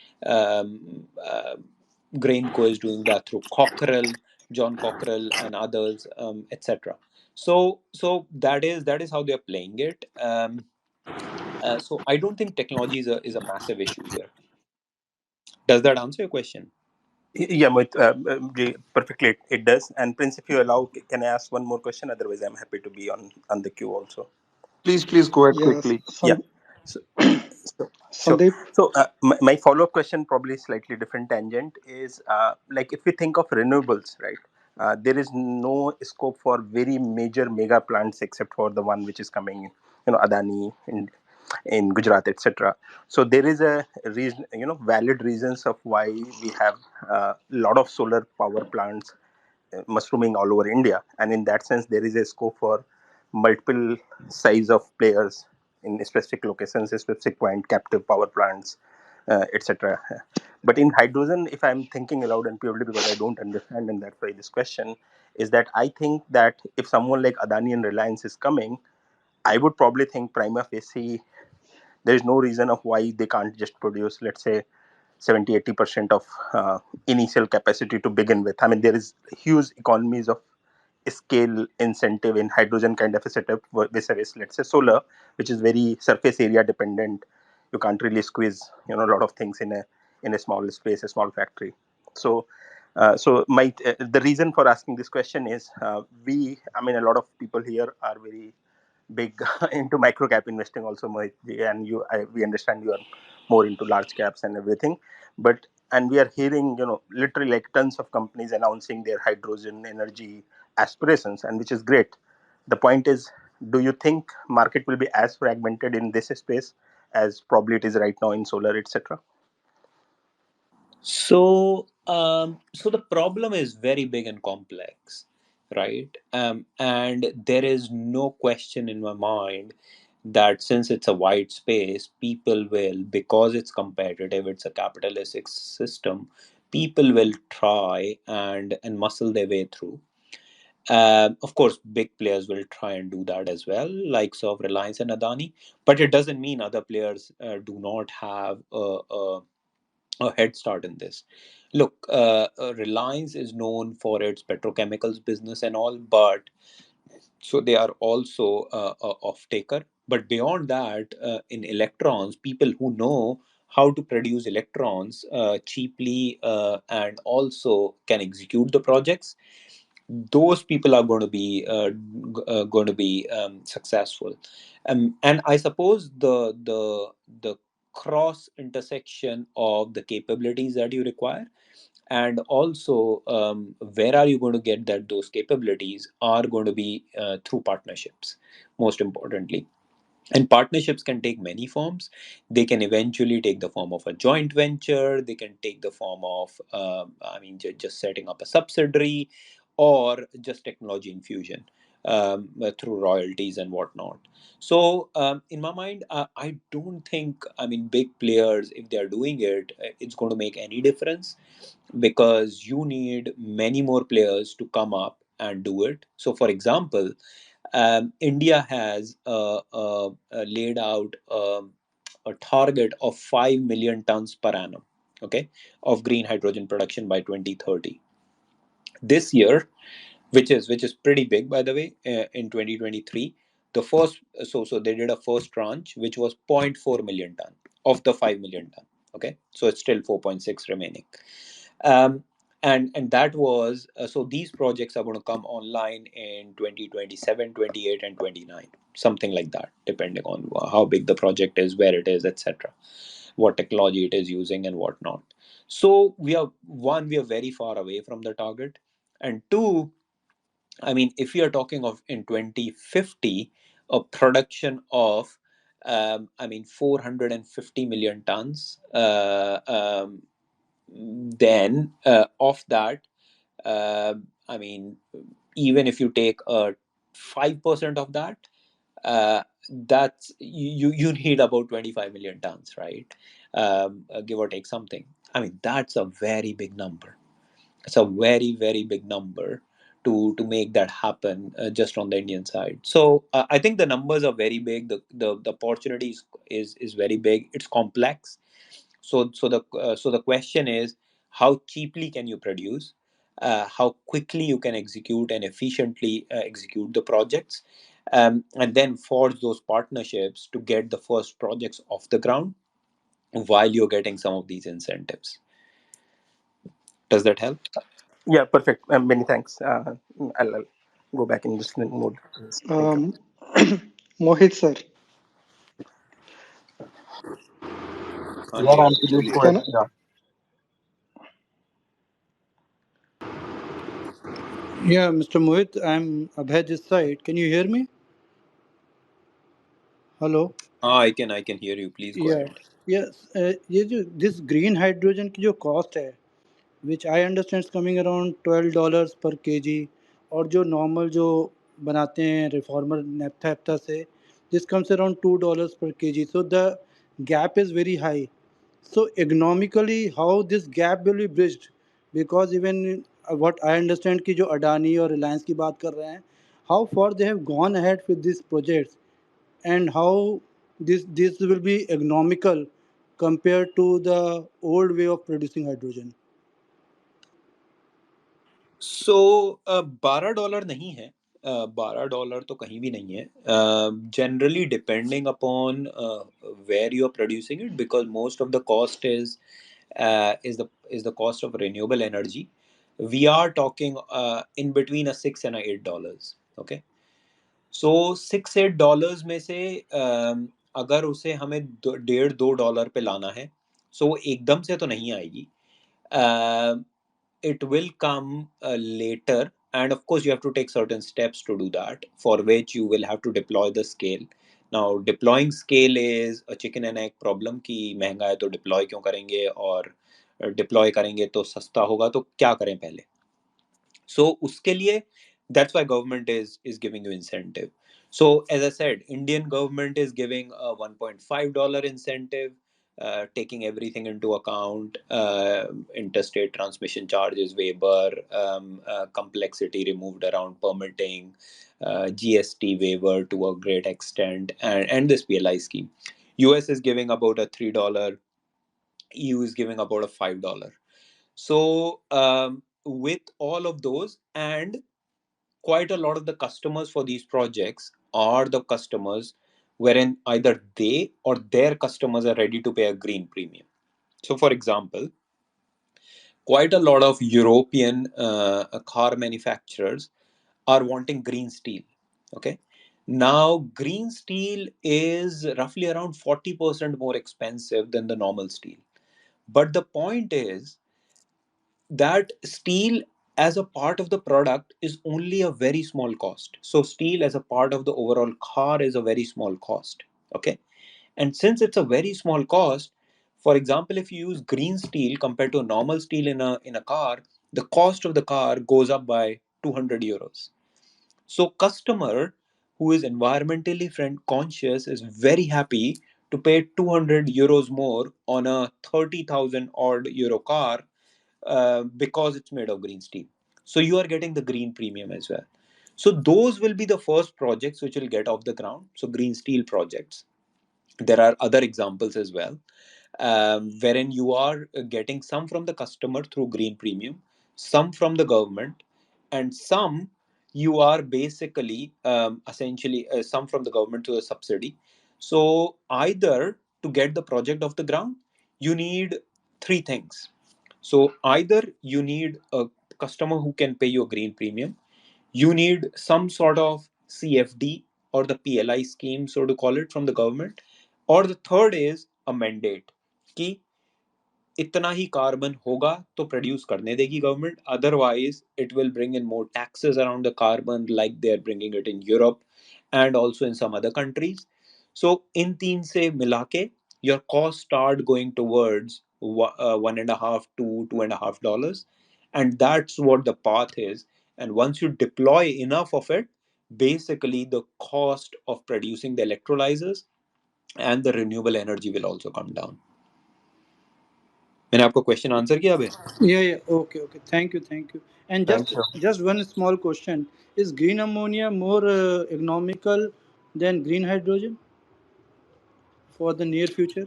Grainco is doing that through Cockerell, John Cockerell, and others, etc. So that is how they're playing it. So I don't think technology is a massive issue here. Does that answer your question? Yeah, Mohit, perfectly. It does. And Prince, if you allow, can I ask one more question? Otherwise, I'm happy to be on the queue also. Please go ahead yes, quickly. Yeah. So, so sure. Sandeep. So my follow-up question, probably slightly different tangent, is like, if we think of renewables, right? There is no scope for very major mega plants except for the one which is coming, Adani. in Gujarat, etc. So there is a reason, valid reasons of why we have a lot of solar power plants mushrooming all over India, and in that sense, there is a scope for multiple size of players in specific locations, a specific point, captive power plants, etc. But in hydrogen, if I'm thinking aloud and purely because I don't understand, and that's why this question is that I think that if someone like Adani and Reliance is coming, I would probably think prima facie there is no reason of why they can't just produce, let's say, 70-80% of initial capacity to begin with. I mean, there is huge economies of scale incentive in hydrogen kind of a setup vis-a-vis, let's say, solar, which is very surface area dependent. You can't really squeeze a lot of things in a small space, a small factory. So the reason for asking this question is a lot of people here are very big into micro cap investing also, Mohit, and we understand you are more into large caps and everything. But and we are hearing literally like tons of companies announcing their hydrogen energy aspirations, and which is great. The point is, do you think market will be as fragmented in this space as probably it is right now in solar, etc.? So the problem is very big and complex, right? And there is no question in my mind that since it's a wide space, people will, because it's competitive, it's a capitalistic system, people will try and muscle their way through. Of course, big players will try and do that as well, like of Reliance and Adani, but it doesn't mean other players do not have a head start in this. Look, Reliance is known for its petrochemicals business and all, but so they are also a off taker. But beyond that, in electrons, people who know how to produce electrons cheaply and also can execute the projects, those people are going to be successful. And I suppose the cross intersection of the capabilities that you require, and also where are you going to get that those capabilities are going to be through partnerships, most importantly. And partnerships can take many forms. They can eventually take the form of a joint venture, they can take the form of just setting up a subsidiary, or just technology infusion through royalties and whatnot. So in my mind, I don't think, big players, if they are doing it, it's going to make any difference, because you need many more players to come up and do it. So for example, India has laid out a target of 5 million tons per annum, okay, of green hydrogen production by 2030. This year, which is pretty big, by the way, in 2023, the first so they did a first tranche which was 0.4 million ton of the 5 million ton. Okay, so it's still 4.6 remaining. Um, and and that was so these projects are going to come online in 2027, 28, and 29, something like that, depending on how big the project is, where it is, etc., what technology it is using and whatnot. So we are very far away from the target. And two, if you are talking of in 2050 a production of 450 million tons, then of that, uh, I mean, even if you take 5% of that, that's you need about 25 million tons, right? Give or take something. That's a very big number. It's a very, very big number to make that happen just on the Indian side. So I think the numbers are very big. The opportunity is very big. It's complex. So the question is, how cheaply can you produce? How quickly you can execute and efficiently execute the projects, and then forge those partnerships to get the first projects off the ground while you're getting some of these incentives. Does that help? Yeah, perfect. Many thanks. I'll go back in listening mode. Thank you. Um, Mohit sir, Can't Yeah, hear I'm you please clearly. go ahead. can Yeah. Yeah, Mr. Mohit, I'm Abhay this side. Can you hear me? Hello. I can hear you. Please go या ahead. Yes ये जो this green hydrogen की जो cost है विच I understand coming around $12 पर KG, और जो normal जो बनाते हैं रिफॉर्मर नेफ्था एफ्था से this comes around $2 per kg, so the gap is very high. So economically how this gap will be bridged, because even what I understand कि जो अडानी और रिलायंस की बात कर रहे हैं, how far they have gone ahead with these projects, and how this will be economical compared to the old way of producing hydrogen. सो $12 नहीं है, $12 तो कहीं भी नहीं है, generally depending upon where you are producing it, because most of the cost is the cost of renewable energy. We are talking in between a $6 and $8. Okay, so $6-8 में से अगर उसे हमें 1.5-2 डॉलर पे लाना है, सो वो एकदम से तो नहीं आएगी. It will come later, and of course you have to take certain steps to do that, for which you will have to deploy the scale. Now deploying scale is a chicken and egg problem कि महंगा है तो deploy क्यों करेंगे, और deploy करेंगे तो सस्ता होगा तो क्या करें पहले. So उसके लिए, that's why government is giving you incentive. So as I said, Indian government is giving a $1.5 incentive, taking everything into account, interstate transmission charges waiver, complexity removed around permitting, GST waiver to a great extent, and this PLI scheme. US is giving about a $3, EU is giving about a $5. So with all of those, and quite a lot of the customers for these projects are the customers wherein either they or their customers are ready to pay a green premium. So for example, quite a lot of European car manufacturers are wanting green steel. Okay, now green steel is roughly around 40% more expensive than the normal steel, but the point is that steel as a part of the product is only a very small cost. So steel as a part of the overall car is a very small cost. Okay, and since it's a very small cost, for example, if you use green steel compared to a normal steel in a car, the cost of the car goes up by 200 euros. So customer who is environmentally friend conscious is very happy to pay 200 euros more on a 30,000 odd euro car, because it's made of green steel. So you are getting the green premium as well. So those will be the first projects which will get off the ground. So green steel projects. There are other examples as well, wherein you are getting some from the customer through green premium, some from the government, and some you are basically essentially some from the government to a subsidy. So either to get the project off the ground, you need three things. So either you need a customer who can pay you a green premium, you need some sort of CFD or the PLI scheme, so to call it, from the government, or the third is a mandate कि इतना ही carbon होगा तो produce करने देगी government, otherwise it will bring in more taxes around the carbon like they are bringing it in Europe and also in some other countries. So in तीन से मिला के your cost start going towards 1.5 to $2.5, and that's what the path is. And once you deploy enough of it, basically the cost of producing the electrolyzers and the renewable energy will also come down. मैंने आपको question answer किया अभी. Yeah, okay, thank you. And Thank you. just one small question: is green ammonia more economical than green hydrogen for the near future?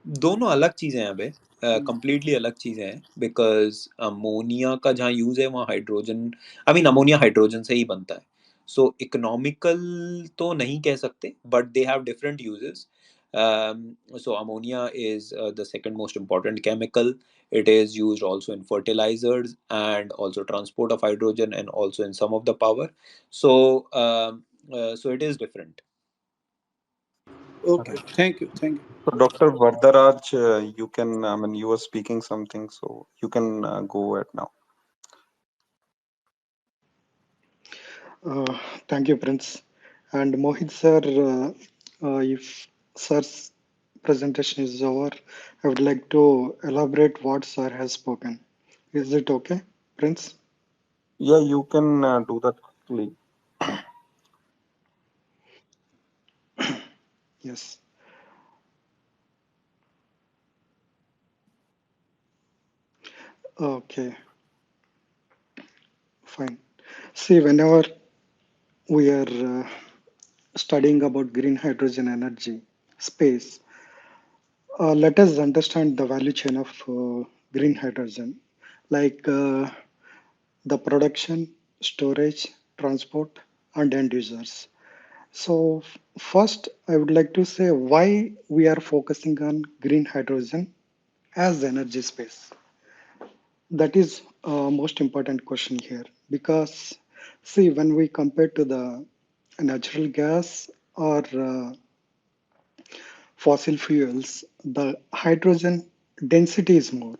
दोनों अलग चीजें हैं अबे, completely अलग चीजें हैं, बिकॉज अमोनिया का जहाँ यूज है वहाँ hydrogen, I mean ammonia hydrogen से ही बनता है. सो इकोनॉमिकल तो नहीं कह सकते, but they have different uses. So ammonia is the second most important chemical. It is used also in fertilizers and also transport of hydrogen and also in some of the power. So so it is different. Okay, Right. thank you. So, Dr. Vardharaj, you can, I mean, you were speaking something, so you can go ahead now. Uh, Thank you, Prince. And Mohit sir If Sir's presentation is over, I would like to elaborate what Sir has spoken. Is it okay, Prince? Yeah, you can do that quickly. Yes. Okay, fine. See, whenever we are studying about green hydrogen energy space, let us understand the value chain of green hydrogen, like the production, storage, transport, and end users. So, first, I would like to say why we are focusing on green hydrogen as energy space. That is most important question here because, see, when we compare to the natural gas or fossil fuels, the hydrogen density is more.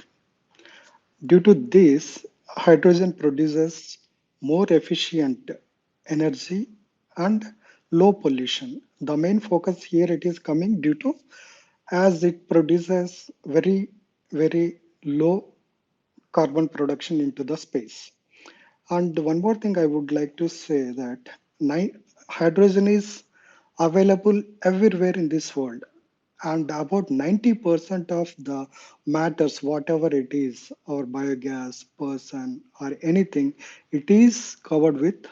Due to this, hydrogen produces more efficient energy and low pollution. The main focus here it is coming due to as it produces very low carbon production into the space. And one more thing I would like to say that hydrogen is available everywhere in this world. And about 90% of the matters, whatever it is, or biogas, person, or anything, it is covered with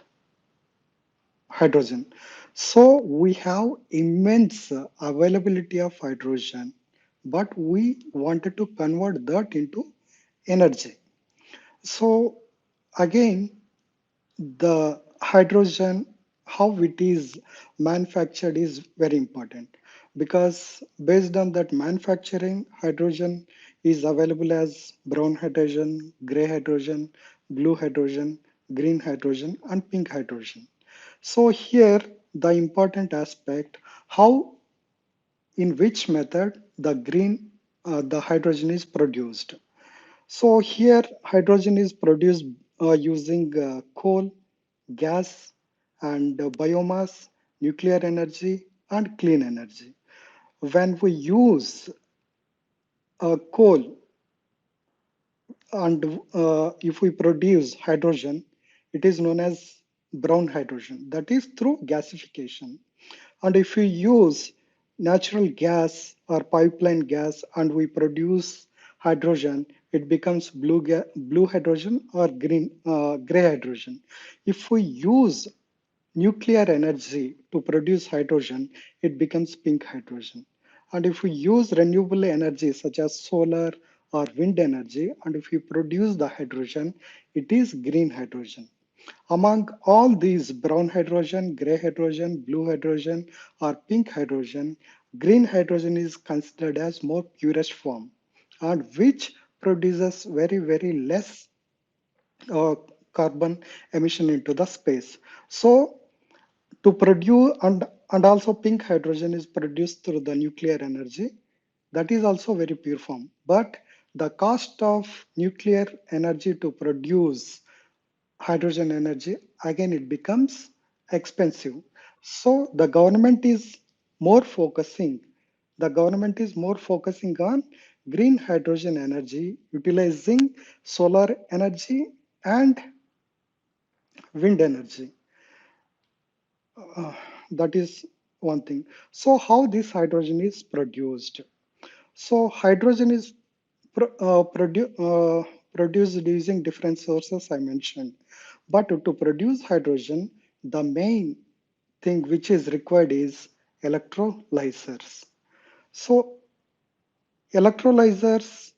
hydrogen. So we have immense availability of hydrogen, but we wanted to convert that into energy. So again, the hydrogen, how it is manufactured is very important because based on that manufacturing, hydrogen is available as brown hydrogen, gray hydrogen, blue hydrogen, green hydrogen, and pink hydrogen. So here the important aspect, how in which method the hydrogen is produced. So here hydrogen is produced using coal, gas, and biomass, nuclear energy, and clean energy. When we use coal and if we produce hydrogen, it is known as brown hydrogen. That is through gasification. And if we use natural gas or pipeline gas and we produce hydrogen, it becomes blue hydrogen or gray hydrogen. If we use nuclear energy to produce hydrogen, it becomes pink hydrogen. And if we use renewable energy such as solar or wind energy, and if we produce the hydrogen, it is green hydrogen. Among all these brown hydrogen, gray hydrogen, blue hydrogen, or pink hydrogen, green hydrogen is considered as more purest form and which produces very less uh, carbon emission into the space. So to produce and also pink hydrogen is produced through the nuclear energy that is also very pure form, but the cost of nuclear energy to produce hydrogen energy again it becomes expensive. So the government is more focusing on green hydrogen energy utilizing solar energy and wind energy. Uh, that is one thing. So how this hydrogen is produced? So hydrogen is produced using different sources I mentioned. But to produce hydrogen, the main thing which is required is electrolyzers. So electrolyzers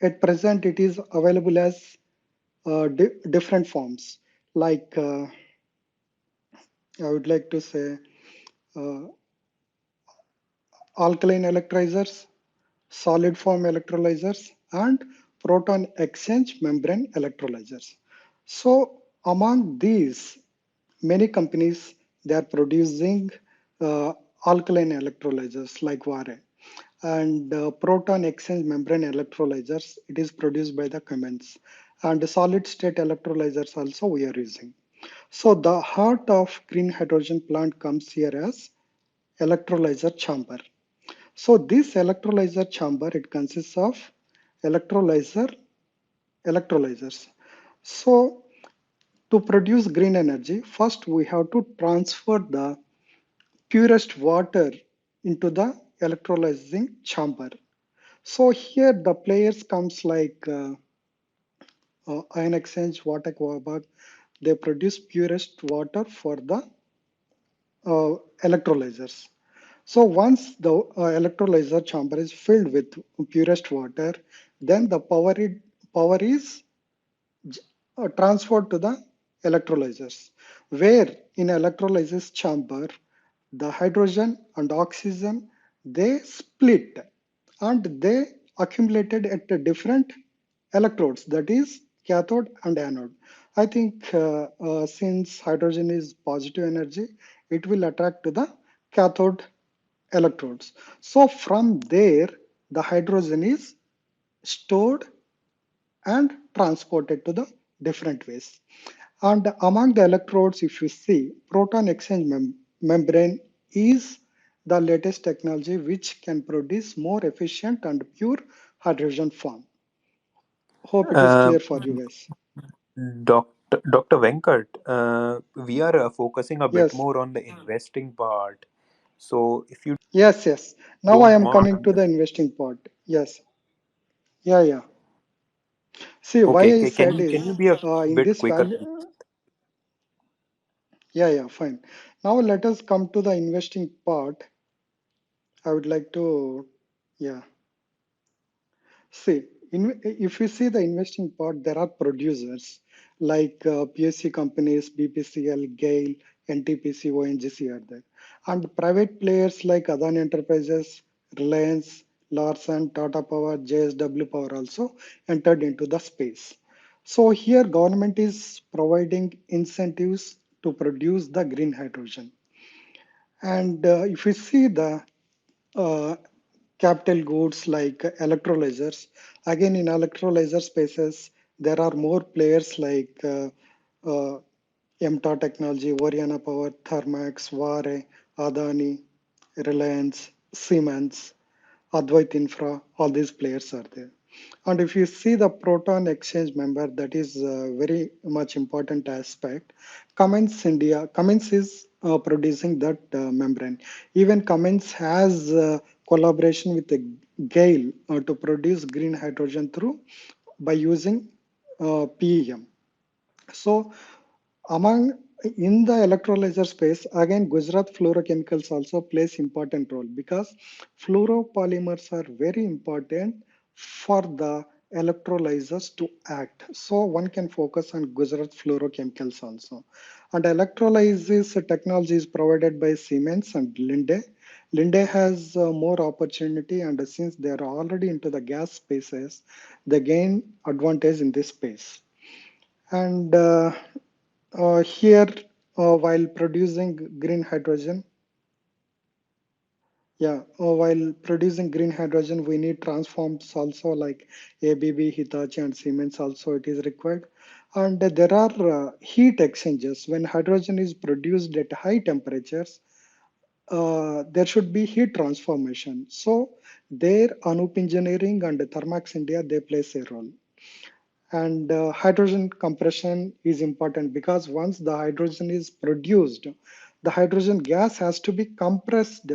at present it is available as different forms. Like I would like to say uh, alkaline electrolyzers, solid form electrolyzers, and proton exchange membrane electrolyzers. So among these, many companies they are producing uh, alkaline electrolyzers like Vare and proton exchange membrane electrolyzers. It is produced by the Cummins and solid state electrolyzers also we are using. So the heart of green hydrogen plant comes here as electrolyzer chamber. So this electrolyzer chamber, it consists of electrolyzer electrolyzers. So to produce green energy, first we have to transfer the purest water into the electrolyzing chamber. So here the players comes like ion exchange, water Aquabag. They produce purest water for the electrolyzers. So once the electrolyzer chamber is filled with purest water, then the power is transferred to the electrolyzers, where in electrolysis chamber, the hydrogen and oxygen, they split and they accumulated at the different electrodes, that is cathode and anode. I think since hydrogen is positive energy, it will attract to the cathode electrodes. So from there, the hydrogen is stored and transported to the different ways. And among the electrodes, if you see, proton exchange membrane is the latest technology which can produce more efficient and pure hydrogen form. Hope it is Um, clear for you guys. Dr. Venkat, we are focusing a bit Yes, more on the investing part. So, if you yes. Now I don't am coming to mind, the investing part. Yes, yeah. See, why okay, I can said can you is be a in bit this quicker, value, please? fine. Now let us come to the investing part. I would like to, yeah. See, if you see the investing part, there are producers like PSC companies, BPCL, GAIL, NTPC, ONGC are there. And private players like Adani Enterprises, Reliance, Larsen, Tata Power, JSW Power also entered into the space. So here government is providing incentives to produce the green hydrogen. And if you see the uh, capital goods like electrolyzers. Again, in electrolyzer spaces, there are more players like MTA Technology, Oriana Power, Thermax, Vare, Adani, Reliance, Siemens, Advait Infra, all these players are there. And if you see the proton exchange member, that is a very much important aspect. Cummins is producing that membrane. Even Cummins has collaboration with the GAIL to produce green hydrogen through by using PEM. So among in the electrolyzer space, again, Gujarat fluorochemicals also plays important role because fluoropolymers are very important for the electrolyzers to act. So one can focus on Gujarat fluorochemicals also. And electrolysis technology is provided by Siemens and Linde. Linde has more opportunity, and since they are already into the gas spaces, they gain advantage in this space. And here, while producing green hydrogen, while producing green hydrogen, we need transforms also like ABB, Hitachi, and Siemens. Also, it is required. And there are heat exchangers. When hydrogen is produced at high temperatures, there should be heat transformation. So, there Anup Engineering and Thermax India they plays a role. And hydrogen compression is important because once the hydrogen is produced, the hydrogen gas has to be compressed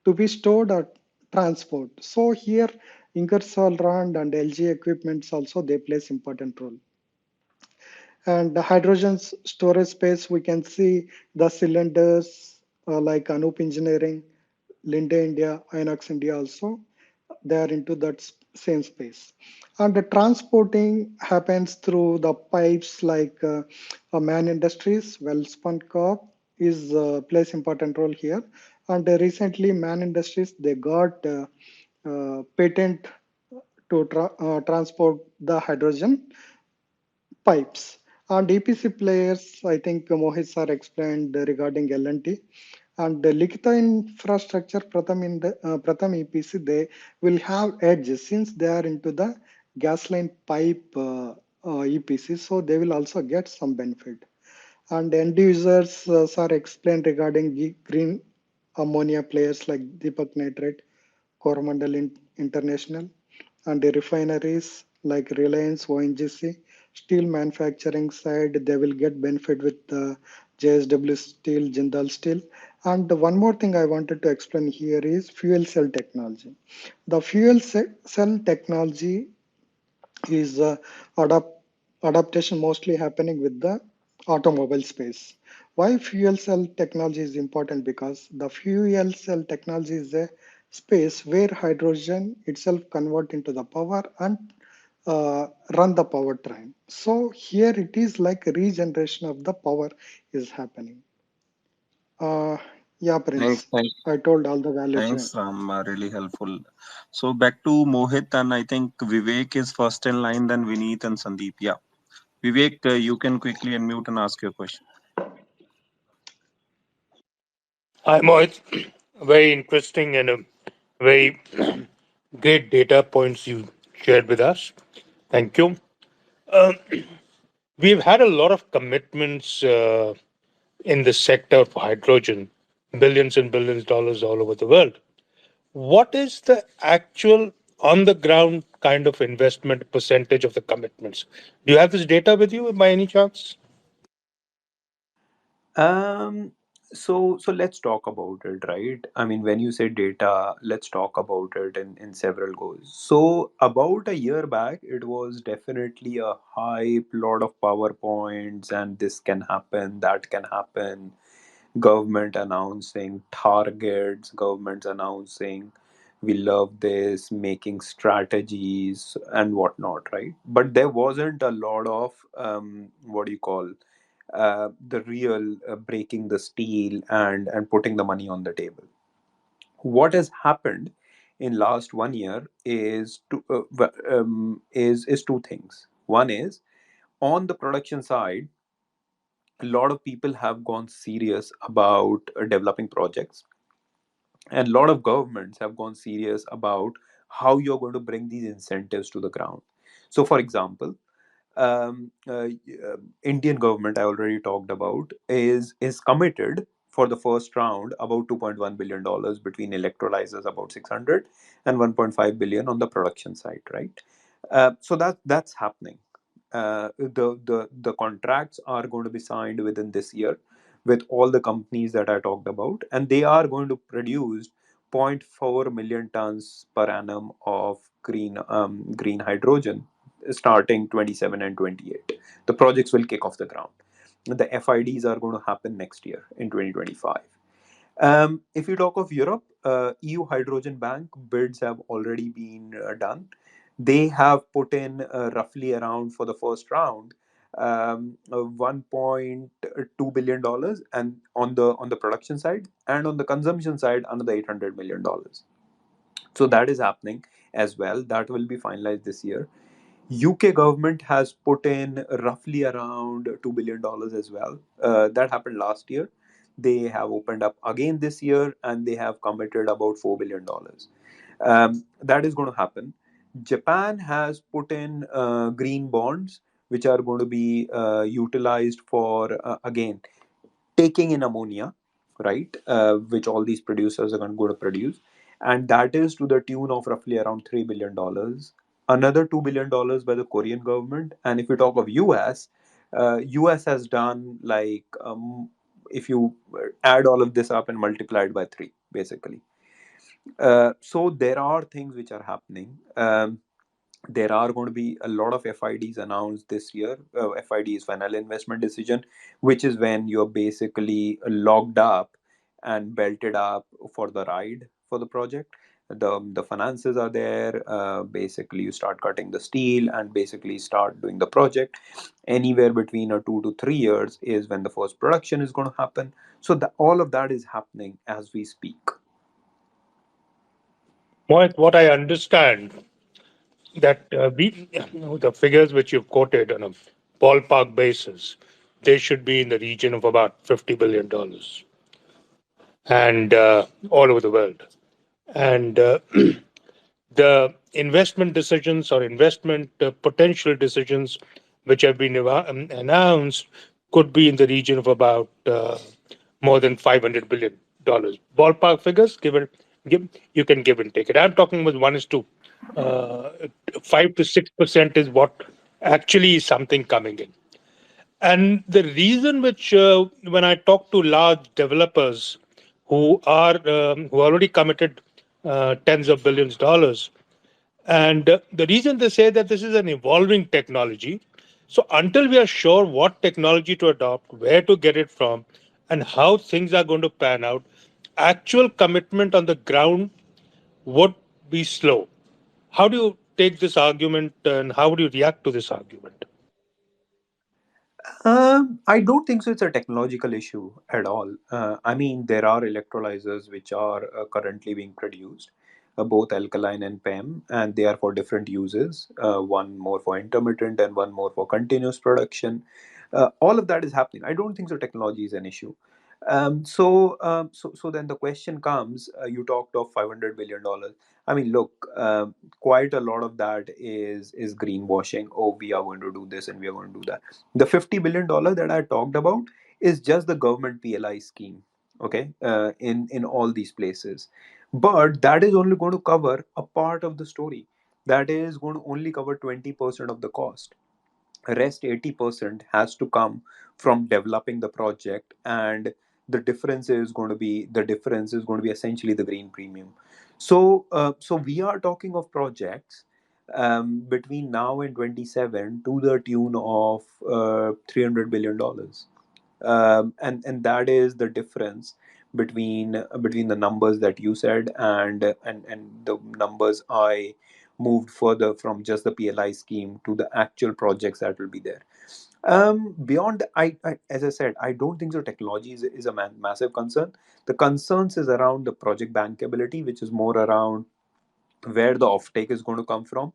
to be stored or transport. So here Ingersoll Rand and LG equipments also they plays important role. And the hydrogen storage space, we can see the cylinders like Anup Engineering, Linde India, Inox India also, they are into that same space. And the transporting happens through the pipes like Man Industries, Welspun Corp is plays important role here. And recently Man Industries, they got patent to transport the hydrogen pipes. And EPC players, I think Mohit sir explained regarding L&T. And the Likita infrastructure, Pratham EPC, they will have edges since they are into the gas line pipe EPC, so they will also get some benefit. And end users, sir explained regarding green ammonia players like Deepak Nitrate, Coromandel International, and the refineries like Reliance, ONGC. Steel manufacturing side, they will get benefit with the JSW Steel, Jindal Steel. And one more thing I wanted to explain here is fuel cell technology. The cell technology is adapt, adaptation mostly happening with the automobile space. Why fuel cell technology is important? Because the fuel cell technology is a space where hydrogen itself convert into the power and run the powertrain. So here it is like a regeneration of the power is happening. Uh, yeah, Thanks, Prince. thanks, I told all the valuable. thanks, Ram. Really helpful. So back to Mohit, and I think Vivek is first in line, then Vineet and Sandeep. Yeah, Vivek, you can quickly unmute and ask your question. Hi, Mohit. Very interesting and a very great data points you shared with us. Thank you. Um, we've had a lot of commitments in the sector of hydrogen, billions and billions of dollars all over the world. What is the actual on the ground kind of investment percentage of the commitments? Do you have this data with you by any chance? Um, so let's talk about it, right? I mean, when you say data, let's talk about it in several goes. So about a year back, it was definitely a hype, lot of PowerPoints, and this can happen, that can happen. Government announcing targets, governments announcing we love this, making strategies and whatnot, right? But there wasn't a lot of what do you call the real breaking the steel and putting the money on the table. What has happened in last 1 year is two things. One is on the production side, a lot of people have gone serious about developing projects, and a lot of governments have gone serious about how you're going to bring these incentives to the ground. So for example, um, uh, Indian government I already talked about is committed for the first round about $2.1 billion between electrolyzers about 600 and 1.5 billion on the production side, right? So that's happening. The contracts are going to be signed within this year with all the companies that I talked about, and they are going to produce zero point 0.4 million tons per annum of green hydrogen starting 27 and 28. The projects will kick off the ground. The FIDs are going to happen next year in 2025. If you talk of Europe, EU Hydrogen Bank bids have already been done. They have put in roughly around for the first round $1.2 billion, and on the production side, and on the consumption side another $800 million. So that is happening as well. That will be finalized this year. UK government has put in roughly around $2 billion as well. That happened last year. They have opened up again this year, and they have committed about $4 billion. That is going to happen. Japan has put in green bonds, which are going to be utilized for again taking in ammonia, right? Which all these producers are going to produce, and that is to the tune of roughly around $3 billion. Another $2 billion by the Korean government, and if you talk of US, US has done like if you add all of this up and multiply it by three, basically. So there are things which are happening. There are going to be a lot of FIDs announced this year. FID is final investment decision, which is when you're basically locked up and belted up for the ride for the project. The finances are there. Basically, you start cutting the steel and basically start doing the project. Anywhere between 2 to 3 years is when the first production is going to happen. So all of that is happening as we speak. Mohit, what I understand that the figures which you've quoted on a ballpark basis, they should be in the region of about $50 billion, and all over the world. And the investment decisions or investment potential decisions which have been announced could be in the region of about more than 500 billion. Ballpark figures, you can give and take it. I'm talking with 1:2. 5 to 6% is what actually is something coming in. And the reason which, when I talk to large developers who already committed tens of billions dollars, and the reason they say that this is an evolving technology, so until we are sure what technology to adopt, where to get it from, and how things are going to pan out, actual commitment on the ground would be slow. How do you take this argument and how would you react to this argument? I don't think so. It's a technological issue at all. I mean, there are electrolyzers which are currently being produced, both alkaline and PEM, and they are for different uses. One more for intermittent and one more for continuous production. All of that is happening. I don't think so. Technology is an issue. So then the question comes. You talked of $500 billion. I mean, look, quite a lot of that is greenwashing. Oh, we are going to do this and we are going to do that. The $50 billion that I talked about is just the government PLI scheme, okay, in all these places. But that is only going to cover a part of the story. That is going to only cover 20% of the cost. Rest 80% has to come from developing the project, and the difference is going to be essentially the green premium. So we are talking of projects between now and 27 to the tune of $300 billion, and that is the difference between the numbers that you said and the numbers I moved further from just the PLI scheme to the actual projects that will be there. Beyond, as I said, I don't think so. Technology is a massive concern. The concerns is around the project bankability, which is more around where the offtake is going to come from,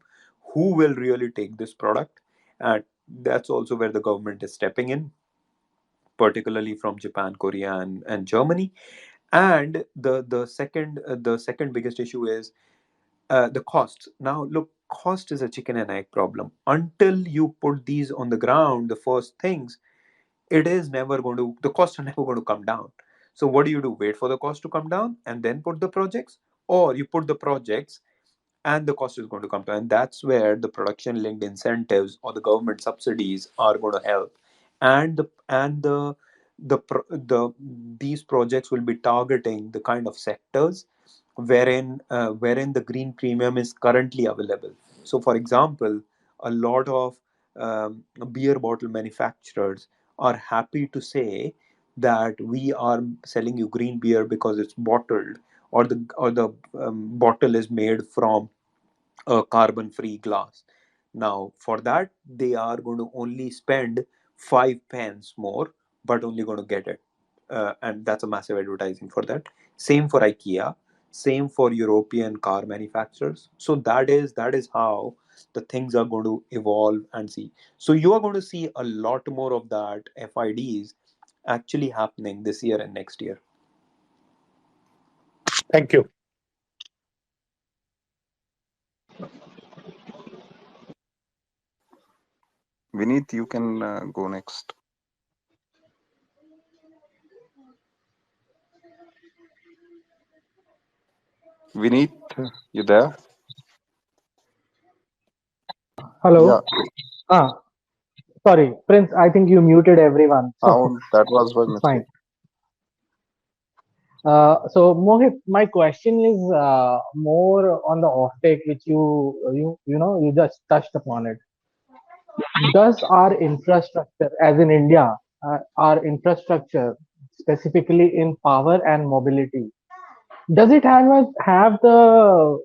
who will really take this product, and that's also where the government is stepping in, particularly from Japan, Korea, and Germany. And the second biggest issue is the costs. Now, look, cost is a chicken and egg problem. Until you put these on the ground, the first things, the costs are never going to come down. So what do? Wait for the cost to come down and then put the projects, or you put the projects and the cost is going to come down. And that's where the production linked incentives or the government subsidies are going to help. And the these projects will be targeting the kind of sectors wherein the green premium is currently available. So for example, a lot of beer bottle manufacturers are happy to say that we are selling you green beer because it's bottled, or the bottle is made from a carbon free glass. Now, for that, they are going to only spend 5 pence more, but only going to get it. And that's a massive advertising for that. Same for IKEA, same for European car manufacturers. So that is how the things are going to evolve and see. So you are going to see a lot more of that FIDs actually happening this year and next year. Thank you. Vineet, you can go next. Vineet, you there? Hello. Yeah. Ah, sorry, Prince. I think you muted everyone, so That was by it's mistake. fine. So Mohit, my question is more on the offtake, which you just touched upon it. Does our infrastructure, as in India, our infrastructure specifically in power and mobility, does it have the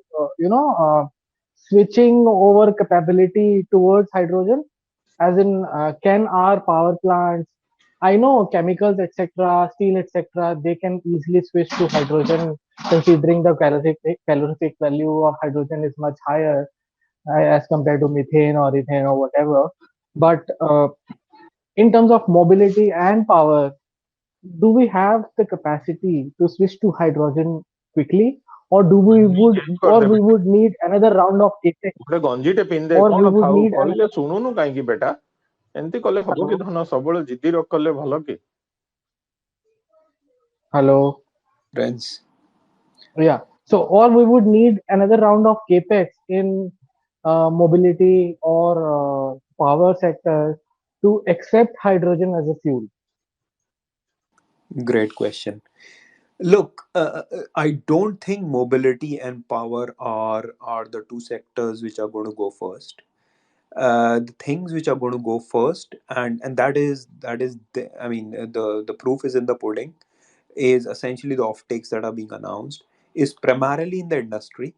switching over capability towards hydrogen? As in, can our power plants, I know chemicals, etc., steel, etc., they can easily switch to hydrogen, considering the calorific value of hydrogen is much higher as compared to methane or ethane or whatever. But in terms of mobility and power, do we have the capacity to switch to hydrogen quickly, or change କରିଦେ we ବେଟା would need another round of capex, ଗୋଟେ ଗଞ୍ଜିଟେ ପିନ୍ଧେ or we କଣ would ଖାଉ need କହିଲେ another? ଶୁଣୁନୁ କାହିଁକି ବେଟା ଏମିତି କଲେ ହବ କି Hello, ଧନ ସବୁବେଳେ ଜିଦି କଲେ ଭଲ କି hello. Prince. Yeah. So, or we would need another round of capex in mobility or power sector to accept hydrogen as a fuel. Great question. Look, I don't think mobility and power are the two sectors which are going to go first. The things which are going to go first, and that is I mean, the proof is in the pudding. Is essentially the offtakes that are being announced is primarily in the industry.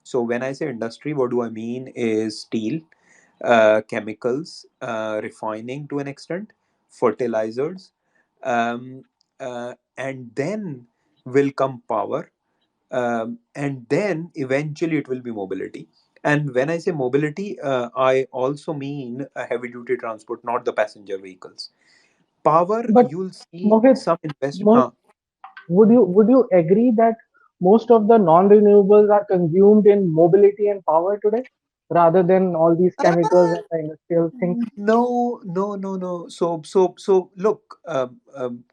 So when I say industry, what do I mean? Is steel, chemicals, refining to an extent, fertilizers, um, and then will come power, and then eventually it will be mobility. And when I say mobility, I also mean a heavy duty transport, not the passenger vehicles. Power, But you'll see Mohit, some investment. Mohit, would you agree that most of the non-renewables are consumed in mobility and power today, rather than all these chemicals and the industrial things? No, no, no, no. So, look,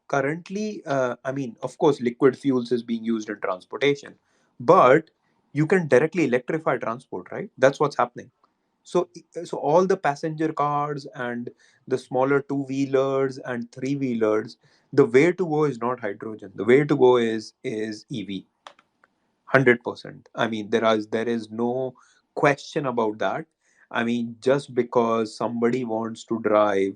currently, I mean, of course, liquid fuels is being used in transportation, but you can directly electrify transport, right? That's what's happening. So all the passenger cars and the smaller two-wheelers and three-wheelers, the way to go is not hydrogen. The way to go is EV. 100%. I mean, there is no question about that. I mean, just because somebody wants to drive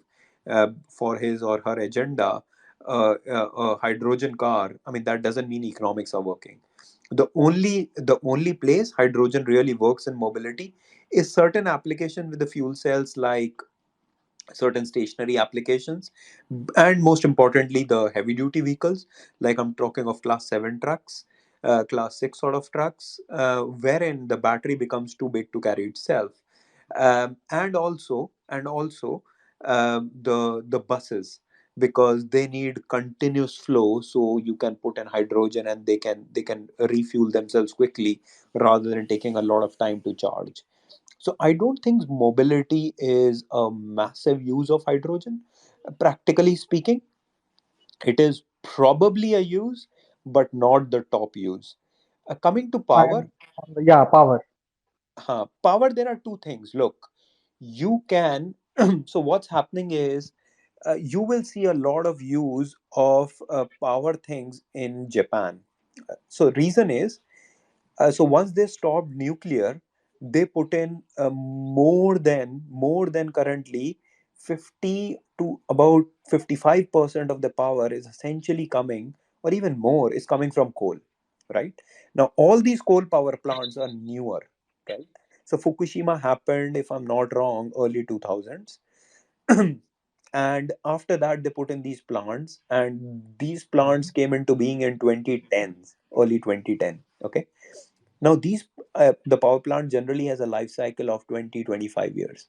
for his or her agenda a hydrogen car, I mean, that doesn't mean economics are working. The only place hydrogen really works in mobility is certain application with the fuel cells, like certain stationary applications, and most importantly the heavy duty vehicles, like I'm talking of class 7 trucks, class 6 sort of trucks, wherein the battery becomes too big to carry itself, and also the buses, because they need continuous flow, so you can put in hydrogen and they can refuel themselves quickly rather than taking a lot of time to charge. So I don't think mobility is a massive use of hydrogen. Practically speaking, it is probably a use, but not the top use. Coming to power, And yeah, power. power, there are two things. Look, you can. So what's happening is, you will see a lot of use of power things in Japan. So reason is, so once they stopped nuclear, they put in more than currently 50 to about 55% of the power is essentially coming, or even more, is coming from coal, right? Now all these coal power plants are newer, right? So Fukushima happened, if I'm not wrong, early 2000s. And after that they put in these plants, and these plants came into being in 2010s, early 2010. Okay. Now, the power plant generally has a life cycle of 20-25 years.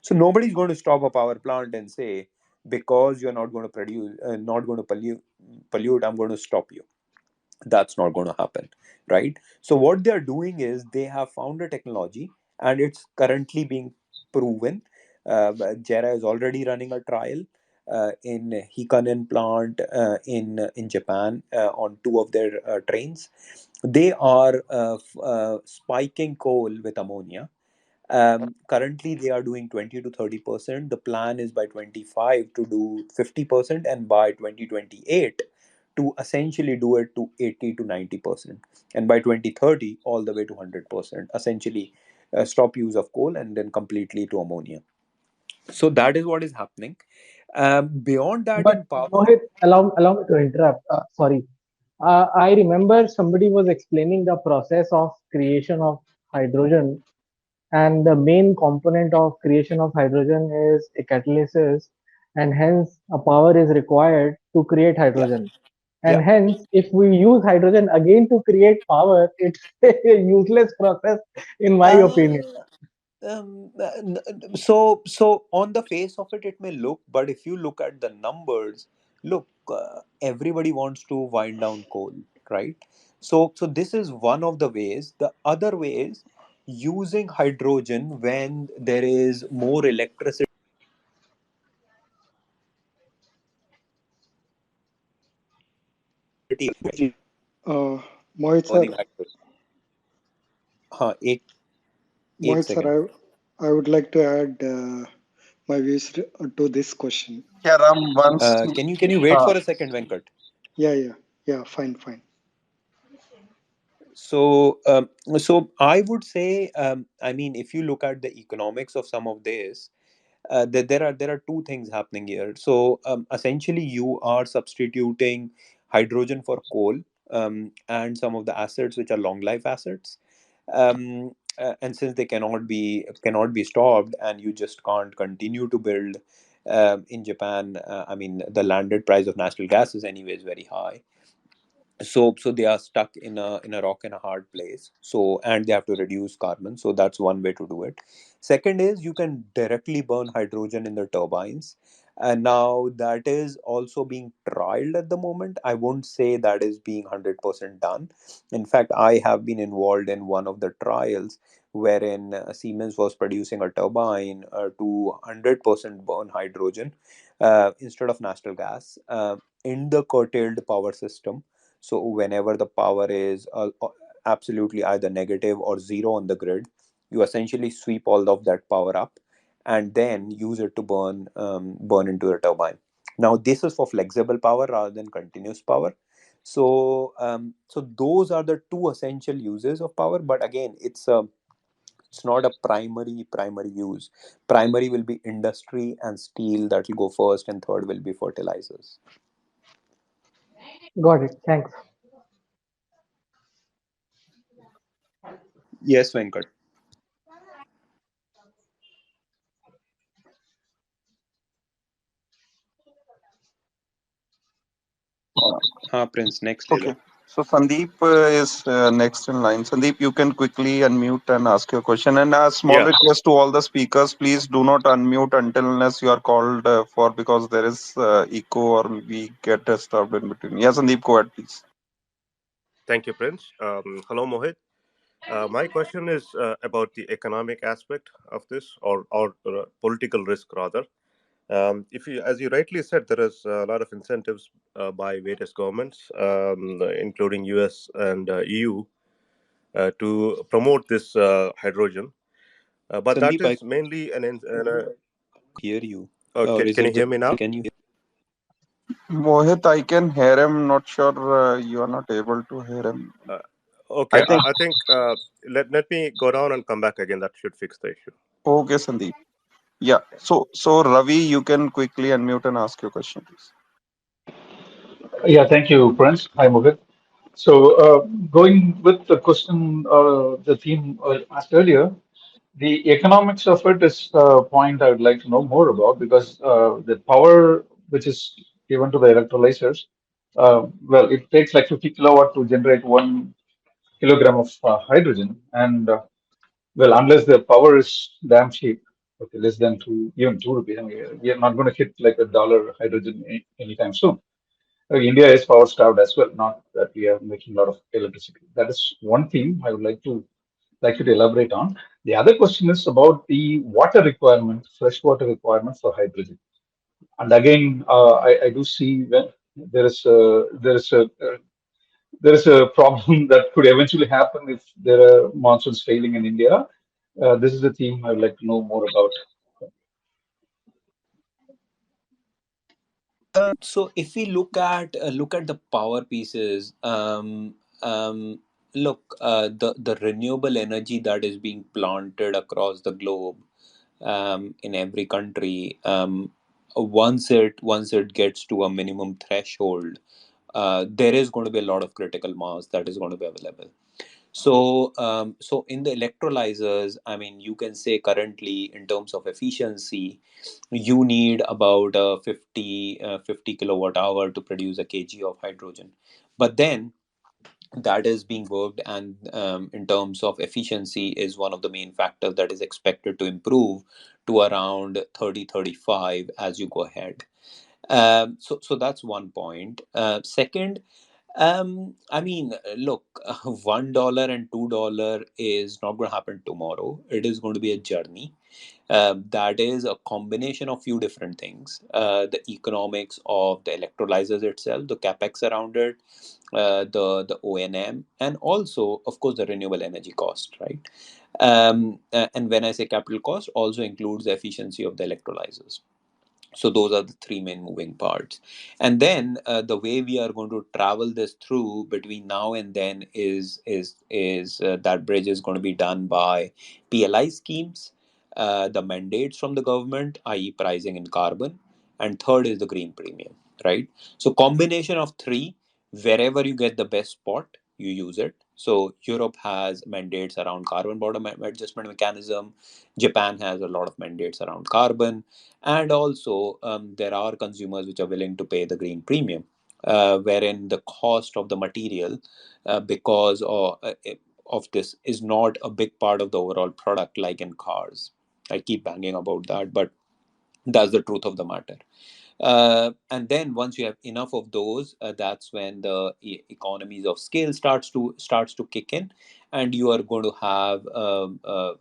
So nobody's going to stop a power plant and say, because you're not going to produce, not going to pollute, I'm going to stop you. That's not going to happen, right? So what they are doing is they have found a technology, and it's currently being proven. Jera is already running a trial in Hikanen plant in Japan, on two of their trains. They are spiking coal with ammonia. Currently, they are doing 20 to 30%. The plan is by 25 to do 50%, and by 2028 to essentially do it to 80 to 90%, and by 2030 all the way to 100%. Essentially, stop use of coal and then completely to ammonia. So that is what is happening. Beyond that, But in power, Mohit, allow me to interrupt. Sorry. I remember somebody was explaining the process of creation of hydrogen, and the main component of creation of hydrogen is a catalysis, and hence a power is required to create yeah, hydrogen. And yeah. hence, if we use hydrogen again to create power, it's a useless process, in my Uh, opinion. so on the face of it may look, but if you look at the numbers, look, everybody wants to wind down coal, right? So this is one of the ways. The other way is using hydrogen when there is more electricity Uh, Mohit sir, burning hydrogen. Eight Mohit sir, seconds. I would like to add my views to this question. Yeah, Ram, once. Can you wait for a second, Venkat? Yeah, yeah, yeah. Fine, fine. So I would say, I mean, if you look at the economics of some of this, there are two things happening here. So essentially, you are substituting hydrogen for coal, and some of the assets which are long life assets. And since they cannot be stopped, and you just can't continue to build in Japan, I mean, the landed price of natural gas is anyways very high. So they are stuck in a rock and a hard place, so and they have to reduce carbon. So that's one way to do it. Second is you can directly burn hydrogen in the turbines, and now that is also being trialed at the moment. I won't say that is being 100% done. In fact, I have been involved in one of the trials wherein Siemens was producing a turbine to 100% burn hydrogen instead of natural gas in the curtailed power system. So whenever the power is absolutely either negative or zero on the grid, you essentially sweep all of that power up and then use it to burn into the turbine. Now this is for flexible power rather than continuous power. So those are the two essential uses of power. But again, it's not a primary use. Primary will be industry and steel, that will go first, and third will be fertilizers. Got it. Thanks. Yes, Venkat. Prince, next ले लो. Okay. So Sandeep is next in line. Sandeep, you can quickly unmute and ask your question. And a small Yeah. request to all the speakers, please do not unmute until unless you are called for, because there is echo or we get disturbed in between. Yeah, Sandeep, go ahead, please. Thank you, Prince. Hello, Mohit. My question is about the economic aspect of this, or political risk rather. If you, as you rightly said, there is a lot of incentives by various governments, including US and EU, to promote this hydrogen. But that Sandeep, I is mainly hear you. okay. Or is Can you it hear just me now? can you? Mohit, I can hear him. Not sure you are not able to hear him. Uh, I okay, think. I think let me go down and come back again. That should fix the issue. Okay, Sandeep. Yeah. So Ravi, you can quickly unmute and ask your question, please. Yeah, thank you, Prince. Hi, Mohit. So, going with the question, the theme asked earlier, the economics of it is the point I would like to know more about because the power which is given to the electrolyzers, well, it takes like 50 kilowatt to generate 1 kilogram of hydrogen, and well, unless the power is damn cheap, okay, less than two, even 2 rupees, I mean, we are not going to hit like $1 hydrogen anytime soon. India is power starved as well, not that we are making a lot of electricity. That is one thing I would like you to elaborate on. The other question is about the water requirement, fresh water requirement for hydrogen. And again, I do see when there is a, there is a there is a problem that could eventually happen if there are monsoons failing in India. This is a theme I would like to know more about. So if we look at the power pieces, look, the renewable energy that is being planted across the globe, in every country, once it gets to a minimum threshold, there is going to be a lot of critical mass that is going to be available. So in the electrolyzers, I mean, you can say currently in terms of efficiency, you need about 50 kilowatt hour to produce a kg of hydrogen. But then that is being worked, and in terms of efficiency is one of the main factors that is expected to improve to around 30-35 as you go ahead. So that's one point. Second, I mean, look, $1 and $2 is not going to happen tomorrow. It is going to be a journey. That is a combination of few different things: the economics of the electrolyzers itself, the capex around it, the O&M, and also, of course, the renewable energy cost, right? And when I say capital cost, also includes the efficiency of the electrolyzers. So those are the three main moving parts. And then the way we are going to travel this through between now and then is that bridge is going to be done by PLI schemes, the mandates from the government, i.e. pricing in carbon, and third is the green premium, right? So combination of three. Wherever you get the best spot, you use it. So Europe has mandates around carbon bottom adjustment mechanism. Japan has a lot of mandates around carbon, and also there are consumers which are willing to pay the green premium, wherein the cost of the material, because of this, is not a big part of the overall product like in cars. I keep banging about that, but that's the truth of the matter. And then once you have enough of those, that's when the economies of scale starts to kick in, and you are going to have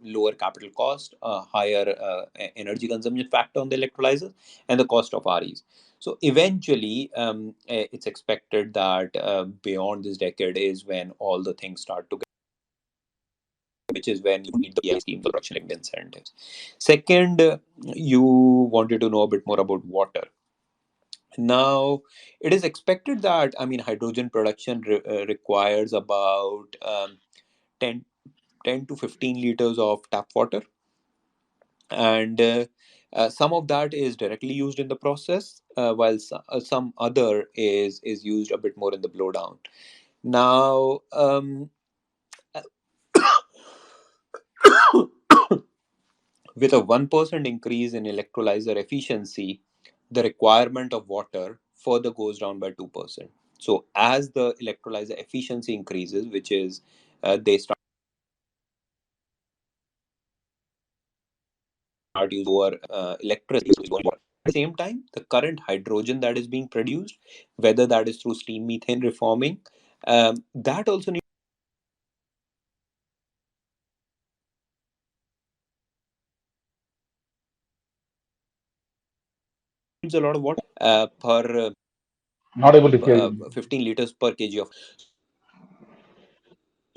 lower capital cost, higher energy consumption factor on the electrolyzers, and the cost of REs. So eventually, it's expected that beyond this decade is when all the things start to, which is when you need the PI schemes or production linked incentives. Second, you wanted to know a bit more about water. Now, it is expected that, I mean, hydrogen production requires about 10, 10 to 15 liters of tap water, and some of that is directly used in the process, while some other is used a bit more in the blowdown. Now, with a 1% increase in electrolyzer efficiency, the requirement of water further goes down by 2%. So, as the electrolyzer efficiency increases, which is they start using lower electricity is going water. At the same time, the current hydrogen that is being produced, whether that is through steam methane reforming, that also needs a lot of water per Not able to hear you. 15 liters per kg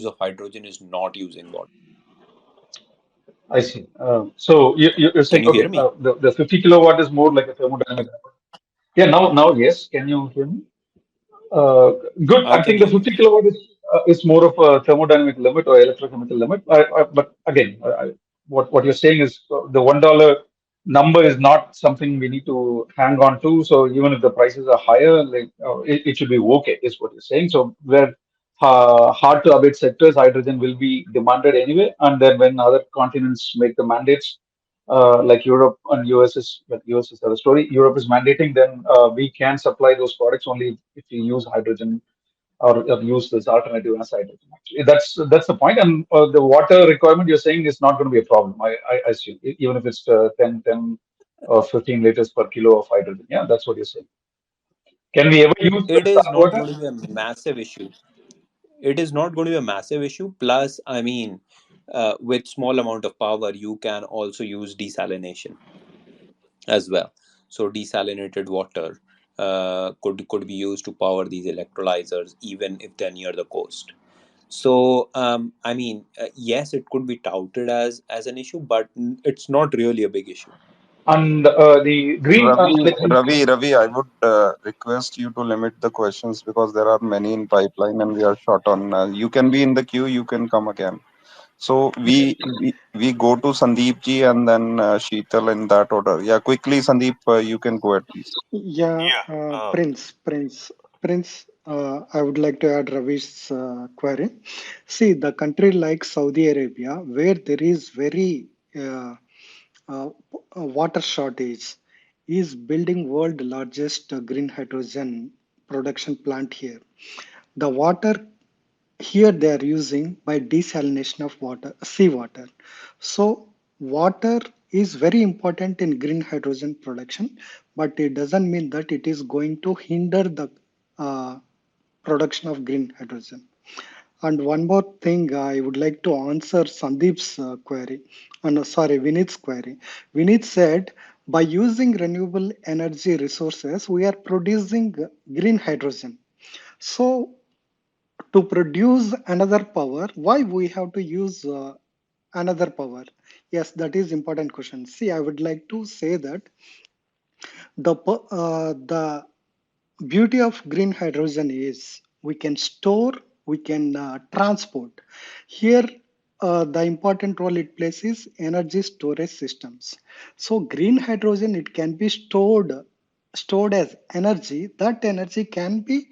of hydrogen is not using water. I see. So you're Can saying, you okay, hear me? the 50 kilowatt is more like a thermodynamic. Yeah, now, yes. Can you hear me? Uh, Good. I I can think the hear you. 50 kilowatt is more of a thermodynamic limit or electrochemical limit. But again, what you're saying is the $1 number is not something we need to hang on to. So even if the prices are higher, like it should be okay, is what you're saying. So where hard to abate sectors, hydrogen will be demanded anyway. And then when other continents make the mandates, like Europe and US is, but US is another story. Europe is mandating, then we can supply those products only if we use hydrogen or use this alternative as hydrogen. Actually, that's the point. And the water requirement you're saying is not going to be a problem. I assume, even if it's 10 or 15 liters per kilo of hydrogen. Yeah, that's what you're saying. Can we ever use the It is salt not water? going to be a massive issue. It is not going to be a massive issue. Plus, I mean, with small amount of power, you can also use desalination as well. So desalinated water could be used to power these electrolyzers, even if they're near the coast. So, I mean, yes, it could be touted as an issue, but it's not really a big issue. And the green, Ravi, I would request you to limit the questions because there are many in pipeline and we are short on. You can be in the queue, you can come again. So we go to Sandeep ji and then Sheetal in that order. Yeah, quickly, Sandeep, you can go ahead, please. Yeah, Prince. I would like to add Ravi's query. See, the country like Saudi Arabia, where there is very uh, uh, water shortage, is building world largest green hydrogen production plant here. The water here they are using by desalination of water, seawater. So water is very important in green hydrogen production, but it doesn't mean that it is going to hinder the uh, production of green hydrogen. And one more thing, I would like to answer Sandeep's query. Sorry, Vinith's query. Vinith said, by using renewable energy resources, we are producing green hydrogen. So, to produce another power, why we have to use another power? Yes, that is important question. See, I would like to say that the beauty of green hydrogen is we can store, we can transport. Here, the important role it plays is energy storage systems. So green hydrogen, it can be stored as energy. That energy can be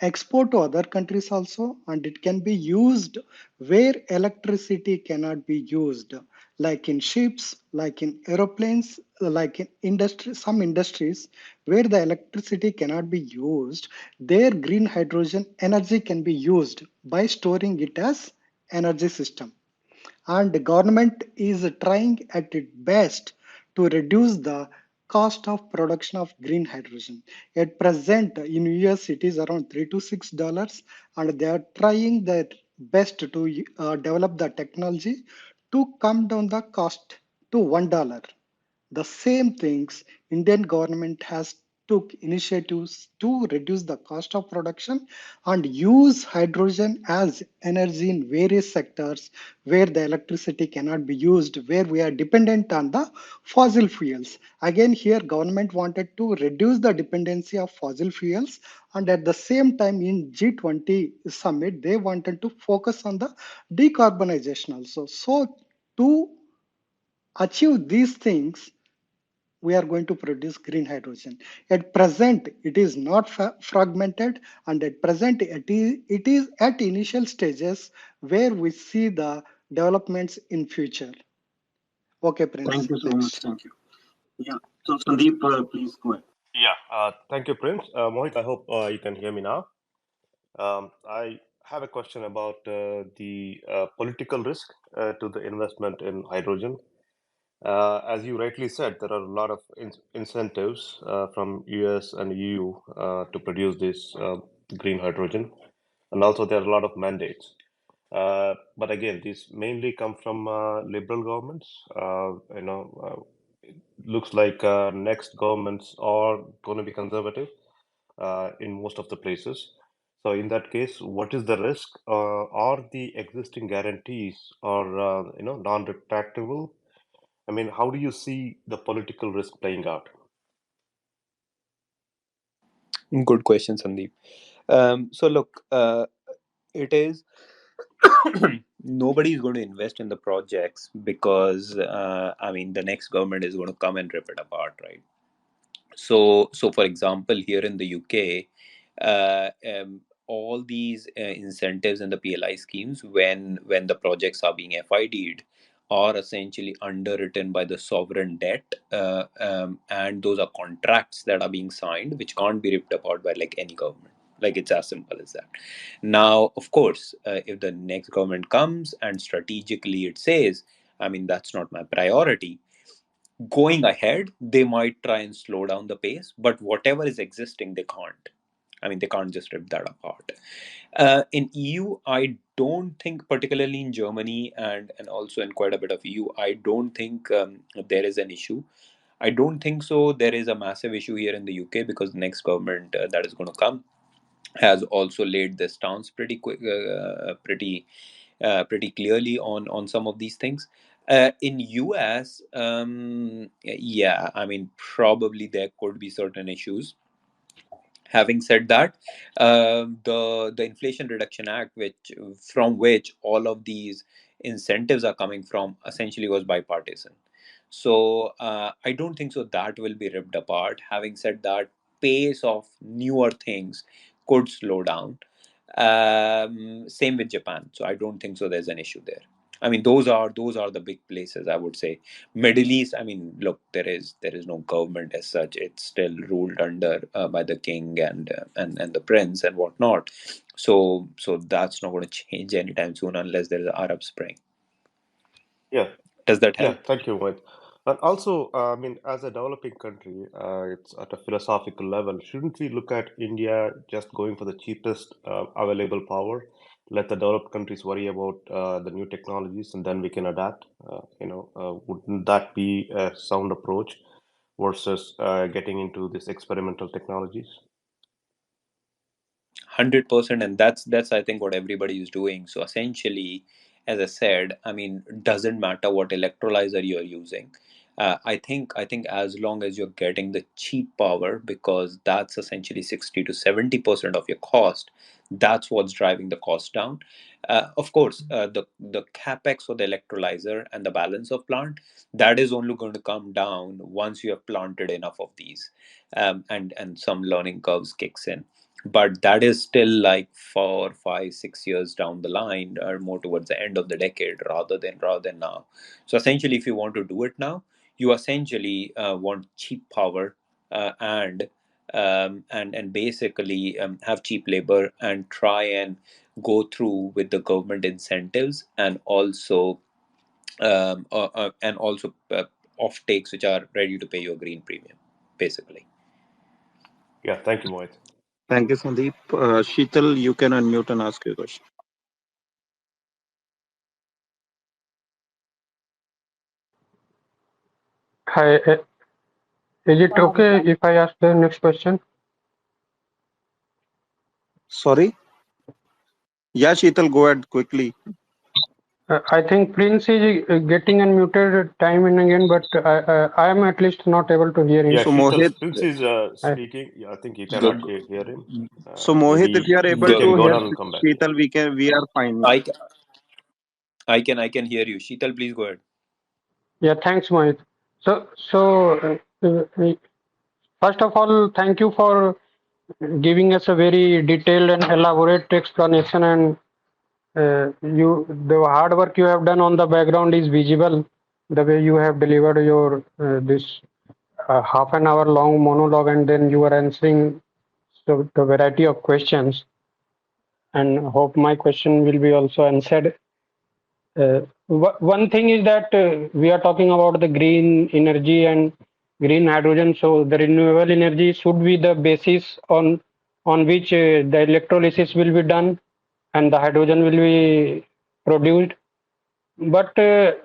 export to other countries also, and it can be used where electricity cannot be used, like in ships, like in aeroplanes, like in industry, some industries where the electricity cannot be used, their green hydrogen energy can be used by storing it as energy system. And the government is trying at its best to reduce the cost of production of green hydrogen. At present, in US, it is around $3 to $6, and they are trying their best to develop the technology to come down the cost to $1. The same things Indian government has took initiatives to reduce the cost of production and use hydrogen as energy in various sectors where the electricity cannot be used, where we are dependent on the fossil fuels. Again, here government wanted to reduce the dependency of fossil fuels, and at the same time in G20 summit they wanted to focus on the decarbonization also. So to achieve these things, we are going to produce green hydrogen. At present, it is not fragmented, and at present, it is at initial stages where we see the developments in future. Okay, Thank Prince, you so much. next. Thank you. Yeah. So Sandeep, please go ahead. Yeah, thank you, Prince. Mohit, I hope you can hear me now. I have a question about the political risk to the investment in hydrogen. As you rightly said, there are a lot of incentives from US and EU to produce this green hydrogen, and also there are a lot of mandates. But again, these mainly come from liberal governments. It looks like next governments are going to be conservative in most of the places. So in that case, what is the risk? Are the existing guarantees are non-retractable? I mean, how do you see the political risk playing out? Good question, Sandeep. So look, it is nobody is going to invest in the projects because I mean the next government is going to come and rip it apart, right? So for example, here in the UK, all these incentives and the PLI schemes, when the projects are being FID'd, are essentially underwritten by the sovereign debt, and those are contracts that are being signed, which can't be ripped apart by like any government. Like it's as simple as that. Now, of course, if the next government comes and strategically it says, I mean, that's not my priority, going ahead, they might try and slow down the pace, but whatever is existing, they can't. I mean, they can't just rip that apart. In EU, I don't think, particularly in Germany and also in quite a bit of EU, I don't think there is an issue. I don't think so. There is a massive issue here in the UK because the next government that is going to come has also laid the stance pretty quick, pretty clearly on some of these things. In US, yeah, I mean, probably there could be certain issues. Having said that, the Inflation Reduction Act, which all of these incentives are coming from, essentially was bipartisan. So I don't think so that will be ripped apart. Having said that, pace of newer things could slow down. Same with Japan. So I don't think so. There's an issue there. I mean, those are the big places, I would say. Middle East. I mean, look, there is no government as such. It's still ruled under by the king and the prince and whatnot. So that's not going to change anytime soon unless there is an Arab Spring. Yeah, Does that yeah. help? Thank you, Mohit. And also, I mean, as a developing country, it's at a philosophical level. Shouldn't we look at India just going for the cheapest available power? Let the developed countries worry about the new technologies, and then we can adapt. Wouldn't that be a sound approach versus getting into these experimental technologies? 100%, and that's I think what everybody is doing. So essentially, as I said, I mean, doesn't matter what electrolyzer you're using. I think as long as you're getting the cheap power, because that's essentially 60 to 70% of your cost, that's what's driving the cost down. Of course, the capex for the electrolyzer and the balance of plant, that is only going to come down once you have planted enough of these, and some learning curves kicks in, but that is still like 4, 5, 6 years down the line, or more towards the end of the decade, rather than now. So essentially, if you want to do it now, you essentially want cheap power, and basically have cheap labor, and try and go through with the government incentives, and also off takes which are ready to pay your green premium, basically. Yeah, thank you, Mohit. Thank you, Sandeep. Sheetal, you can unmute and ask your question. Hi, is it okay if I ask the next question? Sorry? Yeah, Sheetal, go ahead quickly. I think Prince is getting unmuted time and again, but I am at least not able to hear him. Yeah, So Sheetal Mohit, Prince is I, speaking. Yeah, I think you Go, cannot hear him. so Mohit, if you Maybe are able he go, can to go hear down and come back. Sheetal, we are fine. I, I can hear you. Sheetal, please go ahead. yeah, thanks, Mohit. So, first of all, thank you for giving us a very detailed and elaborate explanation, and the hard work you have done on the background is visible. The way you have delivered your this half an hour long monologue, and then you are answering the variety of questions, and hope my question will be also answered. One thing is that we are talking about the green energy and green hydrogen. So the renewable energy should be the basis on which the electrolysis will be done and the hydrogen will be produced. But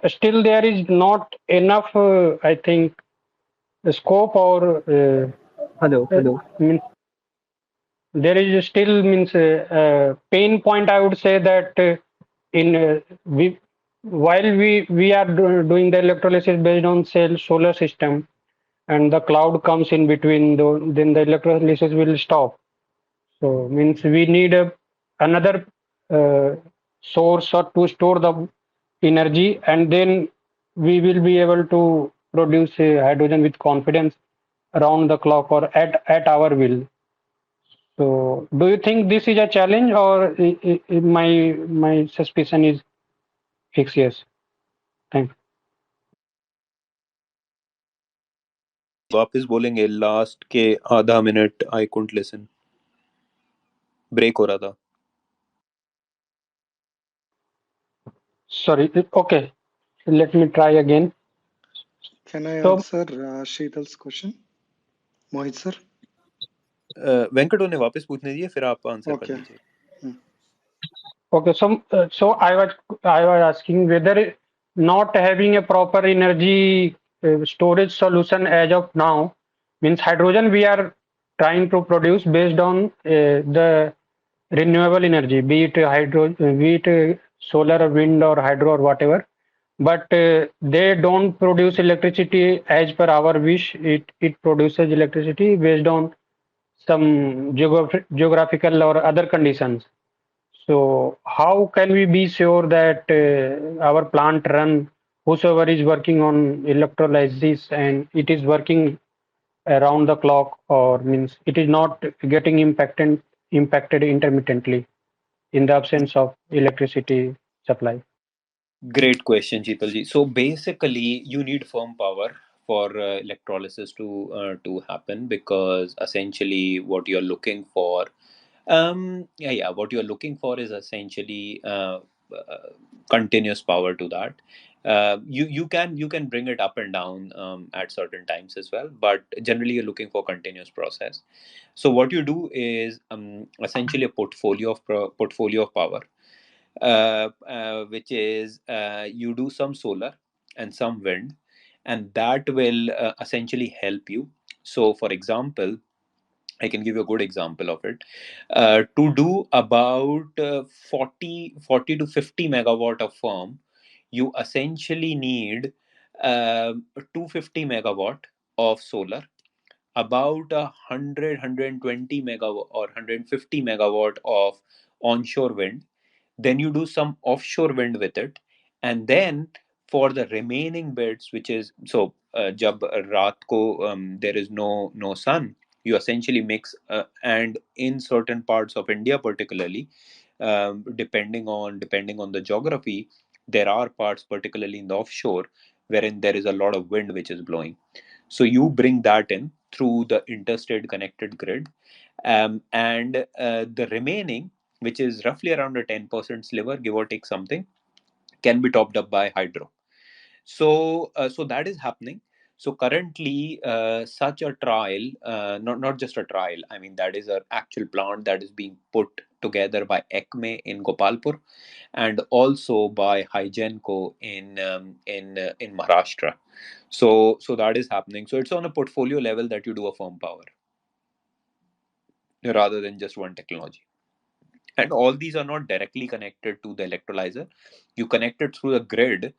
still, there is not enough, I think, scope or Hello, hello. means there is still means pain point. I would say that in we while we are doing the electrolysis based on cell solar system, and the cloud comes in between, then the electrolysis will stop. So means we need another uh, source or to store the energy, and then we will be able to produce hydrogen with confidence around the clock or at our will. So, do you think this is a challenge, or my suspicion is fixed? Yes. Thank. वापस बोलेंगे last के आधा minute I couldn't listen break हो रहा था Sorry. Okay. Let me try again. Can I So, answer Sheetal's question, Mohit sir? Venkat ने वापस पूछने दिए फिर आप आंसर कर Okay. दीजिए Hmm. okay. So I was asking whether not having a proper energy storage solution as of now means hydrogen we are trying to produce based on the renewable energy, be it solar or wind or hydro or whatever. But they don't produce electricity as per our wish. It produces electricity based on some geographical or other conditions. So how can we be sure that our plant run, whosoever is working on electrolysis, and it is working around the clock, or means it is not getting impacted intermittently in the absence of electricity supply? Great question, Chital ji. So basically, you need firm power for electrolysis to happen, because essentially what you're looking for, what you're looking for is essentially continuous power to that. You can bring it up and down at certain times as well, but generally you're looking for continuous process. So what you do is essentially a portfolio of power, which is you do some solar and some wind, and that will essentially help you. So for example, I can give you a good example of it. To do about 40 to 50 megawatt of firm, you essentially need 250 megawatt of solar, about 120 megawatt or 150 megawatt of onshore wind. Then you do some offshore wind with it, and then for the remaining bits, which is so jab raat ko there is no sun, you essentially mix, and in certain parts of India particularly, depending on the geography, there are parts particularly in the offshore wherein there is a lot of wind which is blowing. So you bring that in through the interstate connected grid, and the remaining, which is roughly around a 10% sliver, give or take something, can be topped up by hydro. So that is happening. So currently, such a trial, not just a trial, I mean that is an actual plant that is being put together by ECME in Gopalpur, and also by Hygenco in Maharashtra. So that is happening. So it's on a portfolio level that you do a firm power rather than just one technology. And all these are not directly connected to the electrolyzer. You connect it through the grid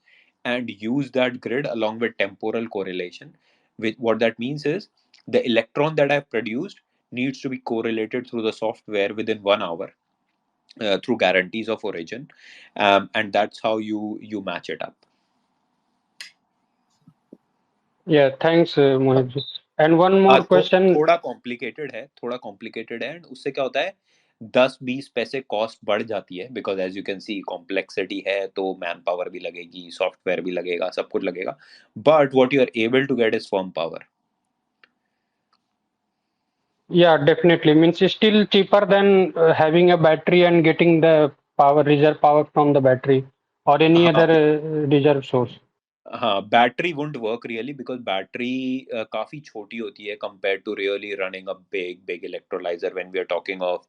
and use that grid along with temporal correlation. With what that means is the electron that I've produced needs to be correlated through the software within 1 hour, through guarantees of origin, and that's how you match it up. Yeah, thanks, Mohit ji. And one more question. थोड़ा complicated है and उससे क्या होता है, 10-20 पैसे cost बढ़ जाती है, because as you can see complexity है, तो मैन पावर भी लगेगी, सॉफ्टवेयर भी लगेगा, सब कुछ लगेगा, but what you are able to get is firm power. Yeah, definitely. Means it's still cheaper than having a battery and getting the power, reserve power from the battery or any हाँ, other reserve source. हाँ, battery won't work really because battery काफी छोटी होती है compared to really running a big electrolyzer when we are talking of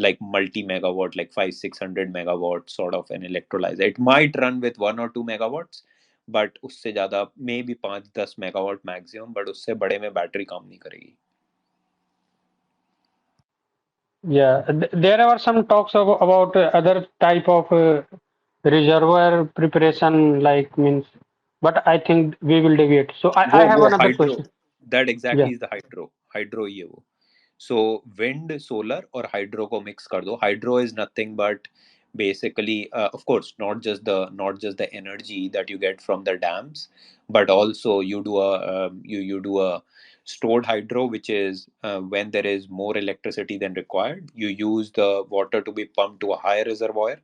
like multi megawatt, like 500-600 megawatt sort of an electrolyzer. It might run with 1 or 2 megawatts, but उससे ज्यादा maybe 5-10 megawatt maximum, but उससे बड़े में battery काम नहीं करेगी. Yeah, there are some talks about other type of reservoir preparation, like means, but I think we will deviate. So I have वो another hydro, question. That Yeah. Exactly is the hydro ही है वो. So wind, solar और hydro को mix कर दो. Hydro is nothing but basically, of course, not just the energy that you get from the dams, but also you do a you do a stored hydro, which is when there is more electricity than required, you use the water to be pumped to a higher reservoir,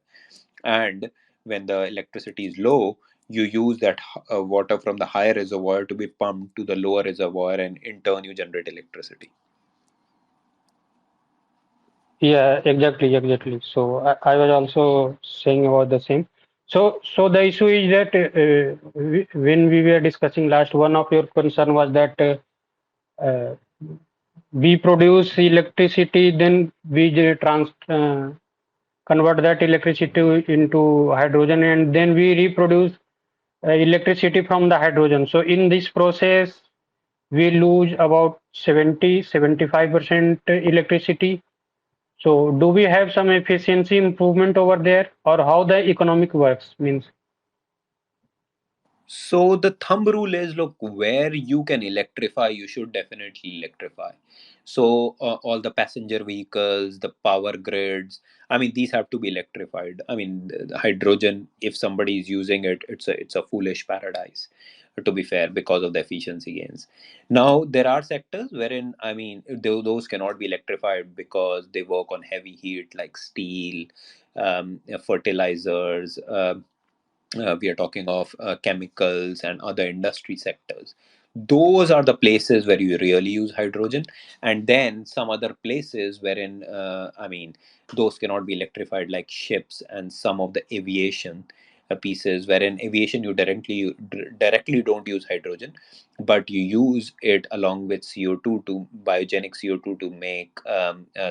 and when the electricity is low, you use that water from the higher reservoir to be pumped to the lower reservoir, and in turn you generate electricity. Yeah, exactly. So I was also saying about the same. So the issue is that when we were discussing last, one of your concern was that we produce electricity, then we convert that electricity into hydrogen, and then we reproduce electricity from the hydrogen. So in this process, we lose about 70-75% electricity. So do we have some efficiency improvement over there, or how the economic works means? So the thumb rule is, look, where you can electrify, you should definitely electrify. So all the passenger vehicles, the power grids, I mean, these have to be electrified. I mean, the hydrogen, if somebody is using it, it's a foolish paradise, to be fair, because of the efficiency gains. Now there are sectors wherein, I mean, those cannot be electrified because they work on heavy heat, like steel, fertilizers. We are talking of chemicals and other industry sectors. Those are the places where you really use hydrogen, and then some other places wherein, I mean, those cannot be electrified, like ships and some of the aviation. pieces, where in aviation you directly don't use hydrogen, but you use it along with CO2 to biogenic CO2 to make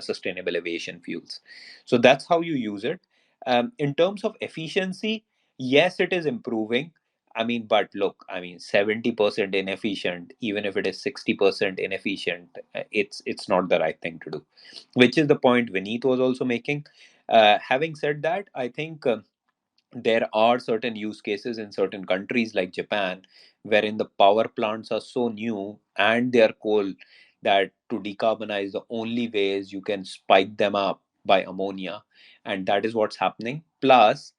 sustainable aviation fuels. So that's how you use it. In terms of efficiency, yes, it is improving. I mean, but look, I mean, 70% inefficient, even if it is 60% inefficient, it's not the right thing to do, which is the point Vineet was also making. Having said that, I think there are certain use cases in certain countries like Japan, wherein the power plants are so new and they are coal, that to decarbonize, the only way is you can spike them up by ammonia, and that is what's happening. Plus,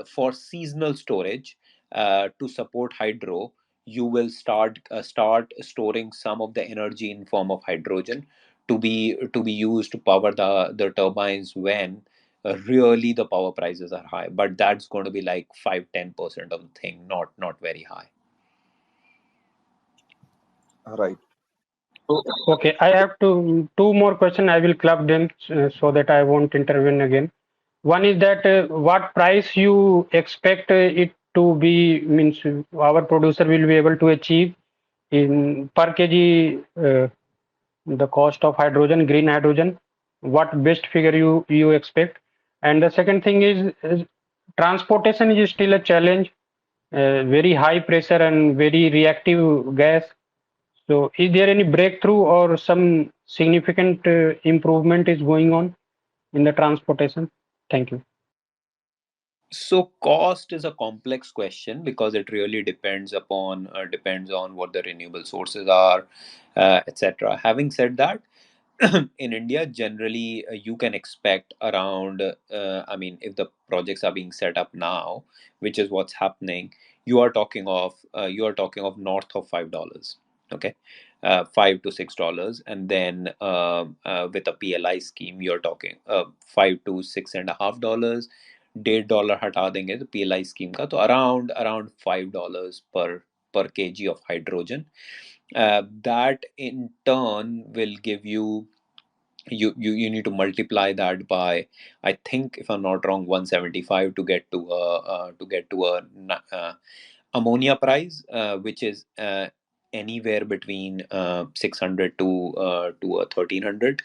for seasonal storage, to support hydro, you will start storing some of the energy in form of hydrogen to be used to power the turbines when really the power prices are high, but that's going to be like 5-10% of the thing, not very high. Right. So, Okay, I have two more questions. I will club them so that I won't intervene again. One is that what price you expect it to be, means our producer will be able to achieve in per kg the cost of hydrogen, green hydrogen. What best figure you expect? And the second thing is transportation is still a challenge. Very high pressure and very reactive gas. So, is there any breakthrough or some significant improvement is going on in the transportation? Thank you. So cost is a complex question because it really depends on what the renewable sources are, etc. Having said that, in India, generally, you can expect around, I mean, if the projects are being set up now, which is what's happening, you are talking of north of $5, okay, $5 to $6, and then with a PLI scheme, you're talking $5 to $6.50. $1.5 हटा देंगे तो PLI scheme का तो around $5 per kg of hydrogen. That in turn will give you need to multiply that by, I think, if I'm not wrong, 175 to get to a ammonia price, which is anywhere between 600 to 1300.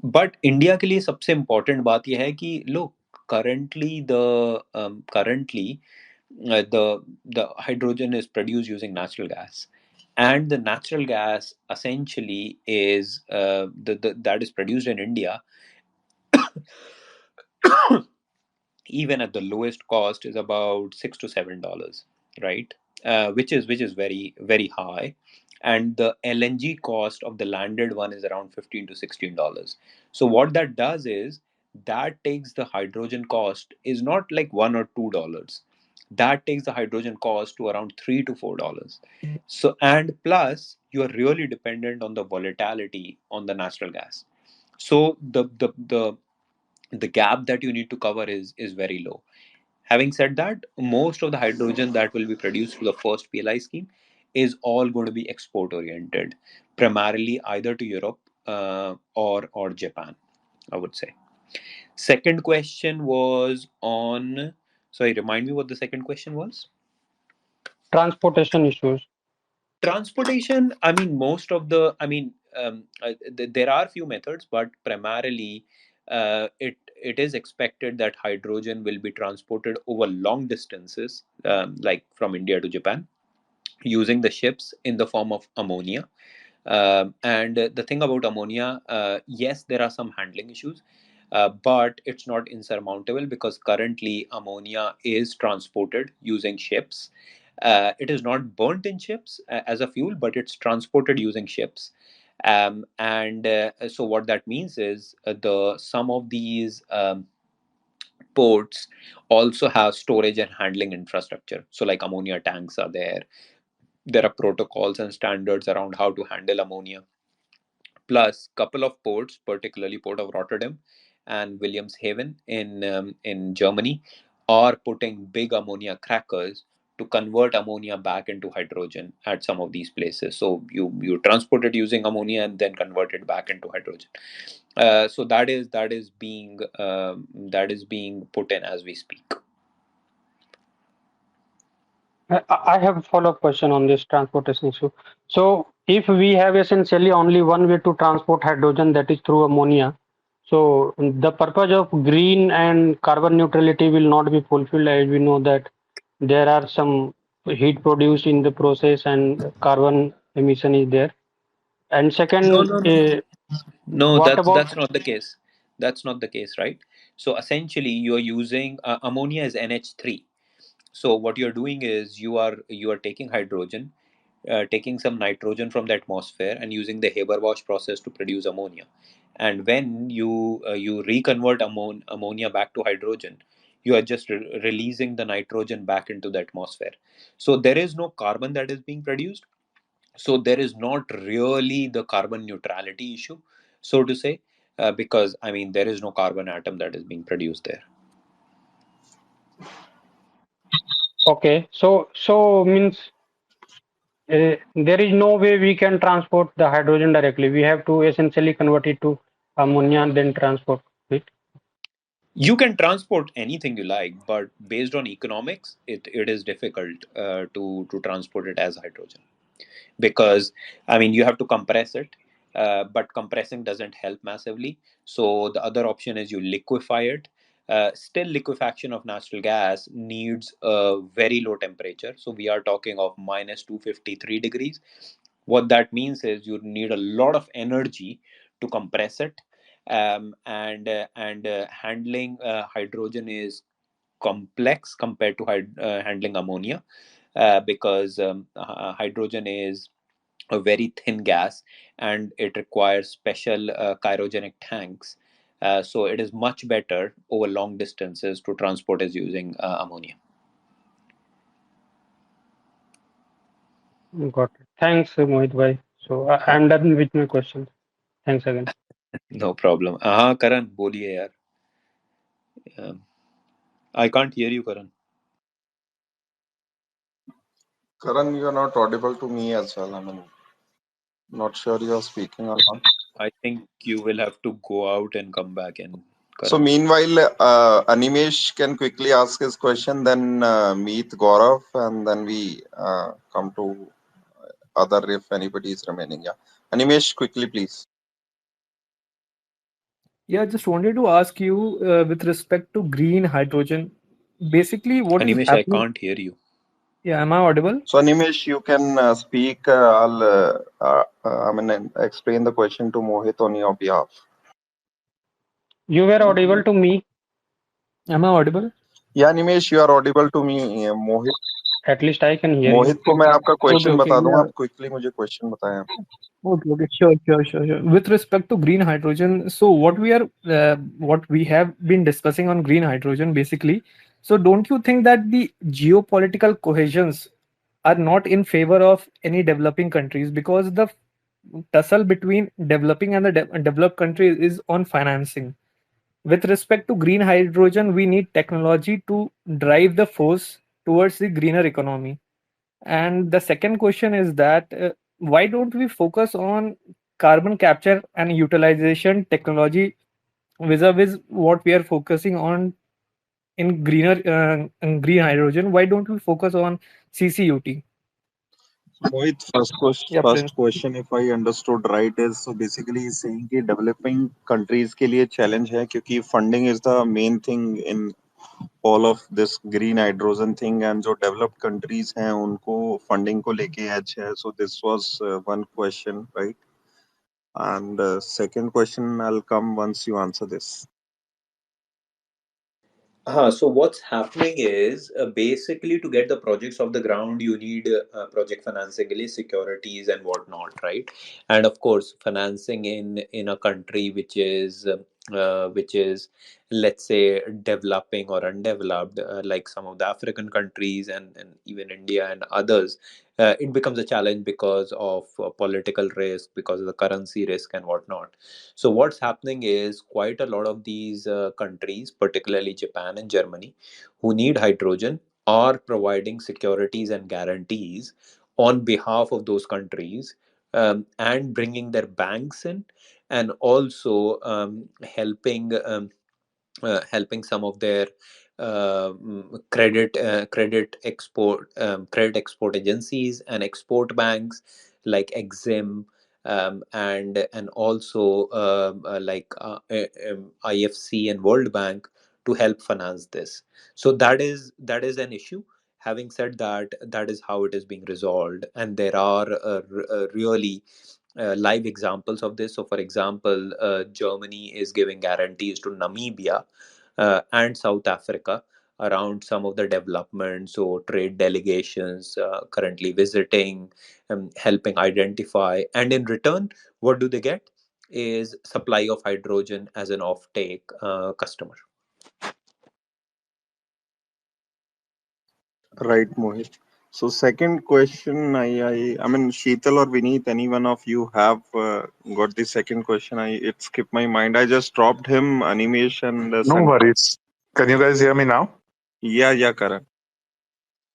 But India के लिए सबसे important बात यह है कि लोग currently the hydrogen is produced using natural gas, and the natural gas essentially is that is produced in India even at the lowest cost is about $6 to $7, right? Which is very very high, and the LNG cost of the landed one is around $15 to $16. So what that does is that takes the hydrogen cost is not like $1 or $2. That takes the hydrogen cost to around $3 to $4. So, and plus you are really dependent on the volatility on the natural gas. So the gap that you need to cover is very low. Having said that, most of the hydrogen that will be produced through the first PLI scheme is all going to be export oriented, primarily either to Europe or Japan, I would say. Second question was on. Sorry, remind me what the second question was. Transportation issues. Transportation, I mean, there are few methods, but primarily it is expected that hydrogen will be transported over long distances, like from India to Japan, using the ships in the form of ammonia. And the thing about ammonia, yes, there are some handling issues, but it's not insurmountable because currently ammonia is transported using ships. It is not burnt in ships as a fuel, but it's transported using ships. And so what that means is the some of these ports also have storage and handling infrastructure. So like ammonia tanks are there. There are protocols and standards around how to handle ammonia. Plus, couple of ports, particularly Port of Rotterdam and Wilhelmshaven in Germany, are putting big ammonia crackers to convert ammonia back into hydrogen at some of these places. So you transport it using ammonia and then convert it back into hydrogen. So that is being put in as we speak. I have a follow-up question on this transportation issue. So, if we have essentially only one way to transport hydrogen, that is through ammonia, so the purpose of green and carbon neutrality will not be fulfilled, as we know that there are some heat produced in the process and carbon emission is there. And No, second, no, no, no. what That's about not the case. That's not the case, right? So essentially, you are using ammonia is NH3. So what you're doing is you are taking hydrogen, taking some nitrogen from the atmosphere, and using the Haber-Bosch process to produce ammonia. And when you reconvert ammonia back to hydrogen, you are just releasing the nitrogen back into the atmosphere. So there is no carbon that is being produced. So there is not really the carbon neutrality issue, so to say, because I mean there is no carbon atom that is being produced there. okay? So means there is no way we can transport the hydrogen directly. We have to essentially convert it to ammonia and then transport it. You can transport anything you like, but based on economics, it is difficult to transport it as hydrogen, because I mean you have to compress it, but compressing doesn't help massively. So the other option is you liquefy it. Still, liquefaction of natural gas needs a very low temperature. So we are talking of minus 253 degrees. What that means is you need a lot of energy to compress it, and handling hydrogen is complex compared to handling ammonia, because hydrogen is a very thin gas and it requires special cryogenic tanks. So it is much better over long distances to transport as using ammonia. Got it. Thanks, Mohit bhai. So I'm done with my questions. Thanks again. No problem. हाँ करण बोलिए यार. I can't hear you, Karan. Karan, you are not audible to me as well. I mean, not sure you are speaking or not. I think you will have to go out and come back in, So Karan. meanwhile, Animesh can quickly ask his question, then meet Gaurav, and then we come to other if anybody is remaining. Yeah, Animesh, quickly, please. Yeah, just wanted to ask you with respect to green hydrogen. Basically, what is Animesh, I happening? can't hear you. Yeah, am I audible? So Animesh, you can speak. I'll, I mean, explain the question to Mohit on your behalf. You were audible to me. Am I audible? Yeah, Animesh, you are audible to me. Mohit, At least I can hear you. मोहित को मैं आपका Okay, question okay, बता दूंगा, yeah. आप quickly मुझे question बताएं आप. Okay, sure. With respect to green hydrogen, so what we have been discussing on green hydrogen, basically. So, don't you think that the geopolitical cohesions are not in favor of any developing countries, because the tussle between developing and the developed countries is on financing? With respect to green hydrogen, we need technology to drive the force towards the greener economy. And the second question is that why don't we focus on carbon capture and utilization technology vis-a-vis what we are focusing on in green hydrogen? Why don't we focus on CCUT? Mohit, Yeah, first Prince. Question if I understood right is, so basically saying कि developing countries के लिए challenge है क्योंकि funding is the main thing in all of this green hydrogen thing, and जो developed countries हैं उनको funding को लेके एज है. So this was one question, right? And second question I will come once you answer this. So what's happening is basically to get the projects off the ground, you need project financing, securities and whatnot, right? And of course, financing in a country which is, let's say, developing or undeveloped, like some of the African countries and even India and others, it becomes a challenge because of political risk, because of the currency risk and whatnot. So what's happening is quite a lot of these countries, particularly Japan and Germany, who need hydrogen, are providing securities and guarantees on behalf of those countries, and bringing their banks in, and also helping some of their credit export agencies and export banks like Exim, and also IFC and World Bank to help finance this. So that is an issue. Having said that, that is how it is being resolved, and there are really live examples of this. So, for example, Germany is giving guarantees to Namibia and South Africa around some of the developments or trade delegations currently visiting, helping identify, and in return, what do they get? Is supply of hydrogen as an offtake customer. Right, Mohit. So second question, I mean, Sheetal or Vineet, any one of you have got the second question? It skipped my mind. I just dropped him Animesh and No worries. Can you guys hear me now? Yeah, Karan.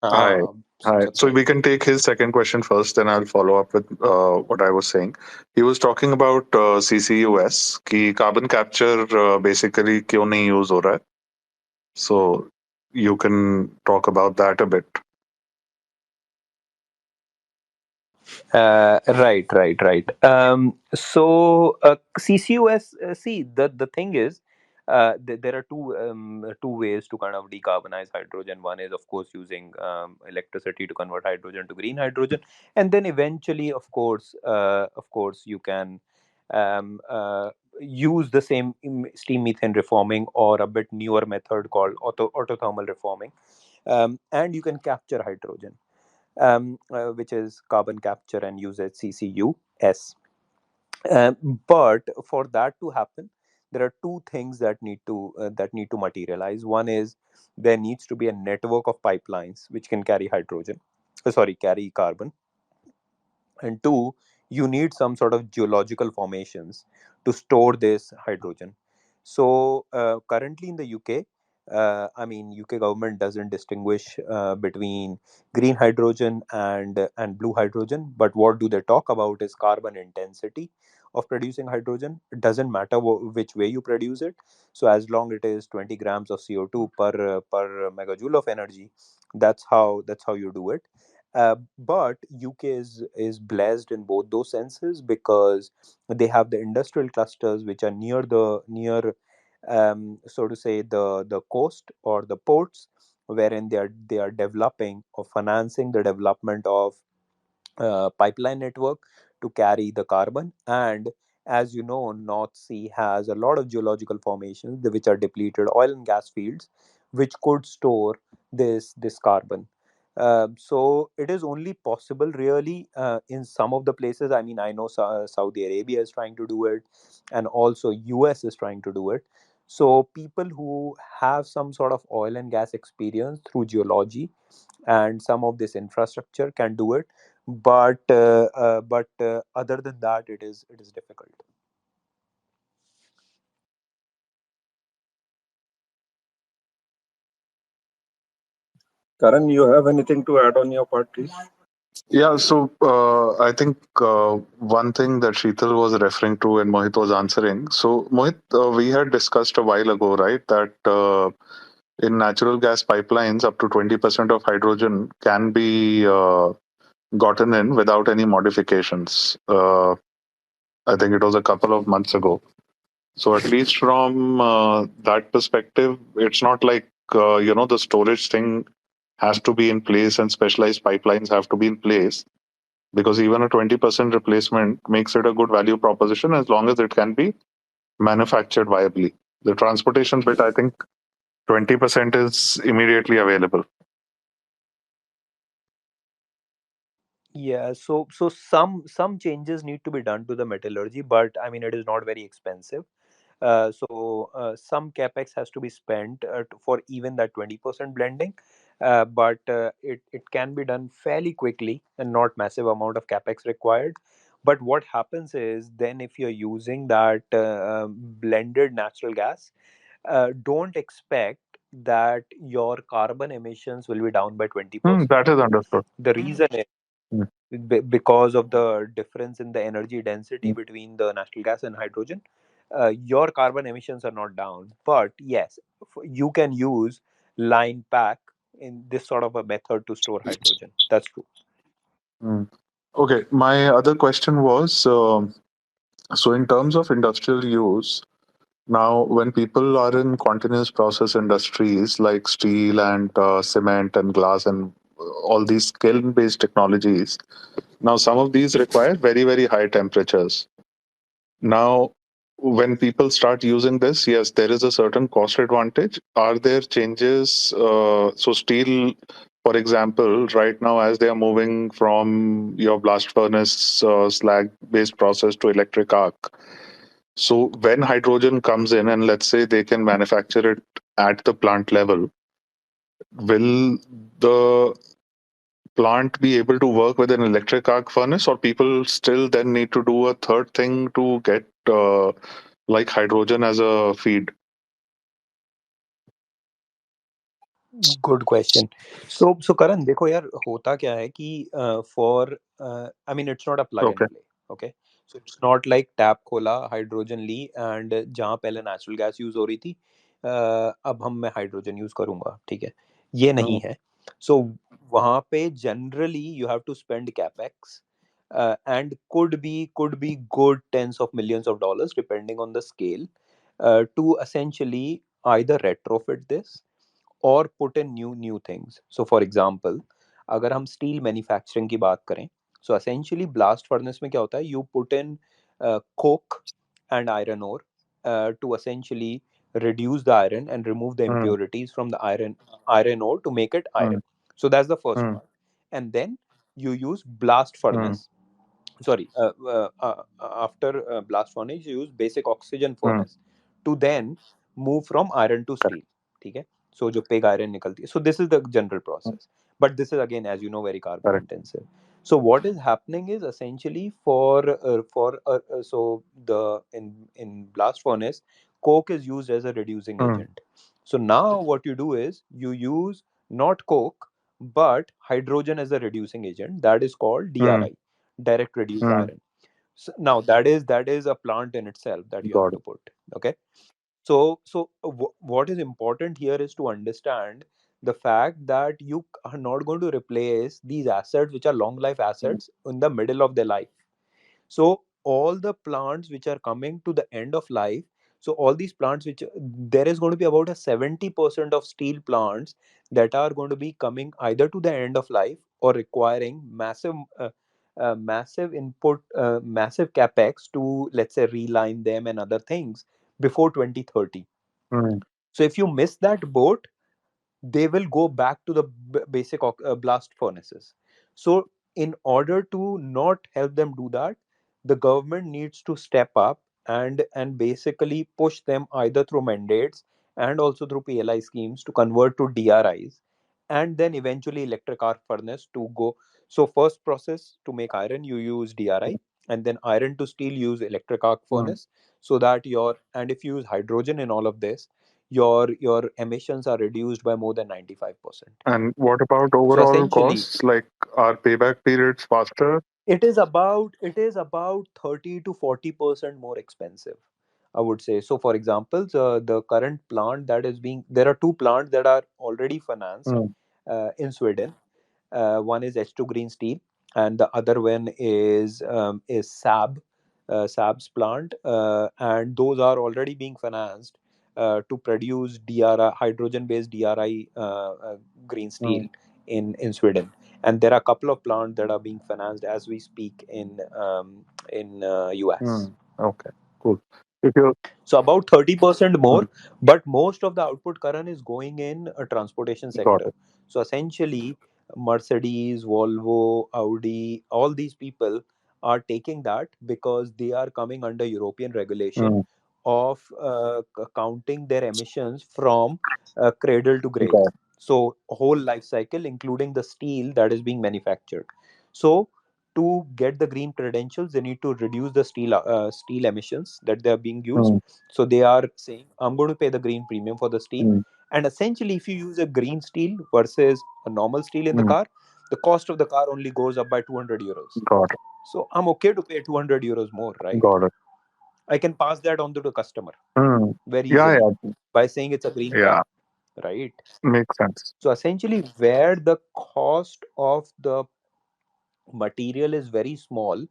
Hi. Hi. So So great. we can take his second question first, then I'll follow up with what I was saying. He was talking about CCUS, कि carbon capture basically क्यों नहीं use हो रहा है. So you can talk about that a bit. Right. CCUS. See, the thing is, there are two ways to kind of decarbonize hydrogen. One is, of course, using electricity to convert hydrogen to green hydrogen, and then eventually, of course, you can um, uh, use the same steam methane reforming or a bit newer method called autothermal reforming, and you can capture hydrogen, which is carbon capture and usage CCUS. But for that to happen, there are two things that need to materialize. One is there needs to be a network of pipelines which can carry carbon, and two, you need some sort of geological formations to store this hydrogen. So currently in the UK, I mean, UK government doesn't distinguish between green hydrogen and blue hydrogen, but what do they talk about is carbon intensity of producing hydrogen. It doesn't matter which way you produce it, so as long it is 20 grams of CO2 per megajoule of energy, that's how you do it. But UK is blessed in both those senses, because they have the industrial clusters which are near, so to say, the coast or the ports, wherein they are developing or financing the development of pipeline network to carry the carbon. And as you know, North Sea has a lot of geological formations which are depleted oil and gas fields, which could store this carbon. So it is only possible really in some of the places. I mean, I know Saudi Arabia is trying to do it, and also US is trying to do it. So people who have some sort of oil and gas experience through geology and some of this infrastructure can do it, but other than that, it is difficult. Karan, you have anything to add on your part, please? Yeah, so I think one thing that Sheetal was referring to and Mohit was answering. So, Mohit, we had discussed a while ago, right, that in natural gas pipelines, up to 20% of hydrogen can be gotten in without any modifications. I think it was a couple of months ago. So, at least from that perspective, it's not like, the storage thing has to be in place and specialized pipelines have to be in place, because even a 20% replacement makes it a good value proposition as long as it can be manufactured viably. The transportation bit, I think 20% is immediately available. Yeah, so some changes need to be done to the metallurgy, but I mean, it is not very expensive. So some capex has to be spent for even that 20% blending, but it can be done fairly quickly and not massive amount of capex required. But what happens is, then if you're using that blended natural gas, don't expect that your carbon emissions will be down by 20%. That is understood. The reason is Mm. because of the difference in the energy density between the natural gas and hydrogen. Your carbon emissions are not down, but yes, you can use line pack in this sort of a method to store hydrogen. That's true. Mm. Okay, my other question was so, in terms of industrial use, now when people are in continuous process industries like steel and cement and glass and all these kiln based technologies, now some of these require very, very high temperatures. Now, when people start using this, yes, there is a certain cost advantage. Are there changes? So, steel, for example, right now, as they are moving from your blast furnace slag based process to electric arc, so when hydrogen comes in, and let's say they can manufacture it at the plant level, will the plant be able to work with an electric arc furnace, or people still then need to do a third thing to get like hydrogen as a feed? Good question. So Karan देखो यार, होता क्या है कि for I mean it's not a plug and Okay. Play. Okay, so it's not like tap खोला, hydrogen ली, and जहाँ पहले नेचुरल गैस यूज हो रही थी अब मैं हाइड्रोजन यूज करूंगा, ठीक है, ये नहीं Mm, है. सो वहाँ पे generally you have to spend capex and could be good tens of millions of dollars depending on the scale to essentially either retrofit this और put in new things. So for example, अगर हम steel manufacturing की बात करें, so essentially blast furnace में क्या होता है, you put in coke and iron ore to essentially reduce the iron and remove the mm, impurities from the iron ore to make it mm, iron. So that's the first mm, part. And then you use blast mm, furnace. Sorry, after blast furnace you use basic oxygen mm. furnace to then move from iron to Correct. steel. ठीक है, so जो pig iron निकलती है, so this is the general Mm, process, but this is again, as you know, very carbon correct. intensive. So what is happening is essentially so the in blast furnace, coke is used as a reducing Mm, agent. So now what you do is you use not coke but hydrogen as a reducing agent, that is called mm, DRI, direct reduced mm. iron. So now that is a plant in itself that you have Got to it. put. Okay, so what is important here is to understand the fact that you are not going to replace these assets which are long life Mm, assets in the middle of their life. So all the plants which are coming to the end of life, so all these plants which there is going to be about a 70% of steel plants that are going to be coming either to the end of life or requiring massive input, massive capex to, let's say, reline them and other things before 2030. mm, So if you miss that boat, they will go back to the basic blast furnaces. So, in order to not help them do that, the government needs to step up and basically push them either through mandates and also through PLI schemes to convert to DRIs, and then eventually electric arc furnace to go. So, first process to make iron, you use DRI, and then iron to steel, use electric arc mm. furnace, so that and if you use hydrogen in all of this, your emissions are reduced by more than 95%. And what about So overall essentially, costs? Like, are payback periods faster? it is about 30 to 40% more expensive, I would say. So for example, the current plant that is being, there are two plants that are already financed Mm, in Sweden. One is H2 Green Steel, and the other one is Saab's plant, and those are already being financed to produce DRI, hydrogen-based DRI green mm, steel in Sweden. And there are a couple of plants that are being financed as we speak in US. mm. Okay, cool. If you So about 30% mm, more, but most of the output current is going in a transportation got sector. it. So essentially, Mercedes, Volvo, Audi, all these people are taking that because they are coming under European regulation Mm, of counting their emissions from cradle to grave. got it. So whole life cycle, including the steel that is being manufactured. So to get the green credentials, they need to reduce the steel emissions that they are being used. Mm, So they are saying, I'm going to pay the green premium for the steel. mm, And essentially, if you use a green steel versus a normal steel in the mm. car, the cost of the car only goes up by 200 euros. Got So I'm okay to pay 200 euros more, it. right? Got it. I can pass that on to the customer Mm. very Yeah, easily yeah, by saying it's a green car. yeah. right? Makes sense. So essentially, where the cost of the material is very small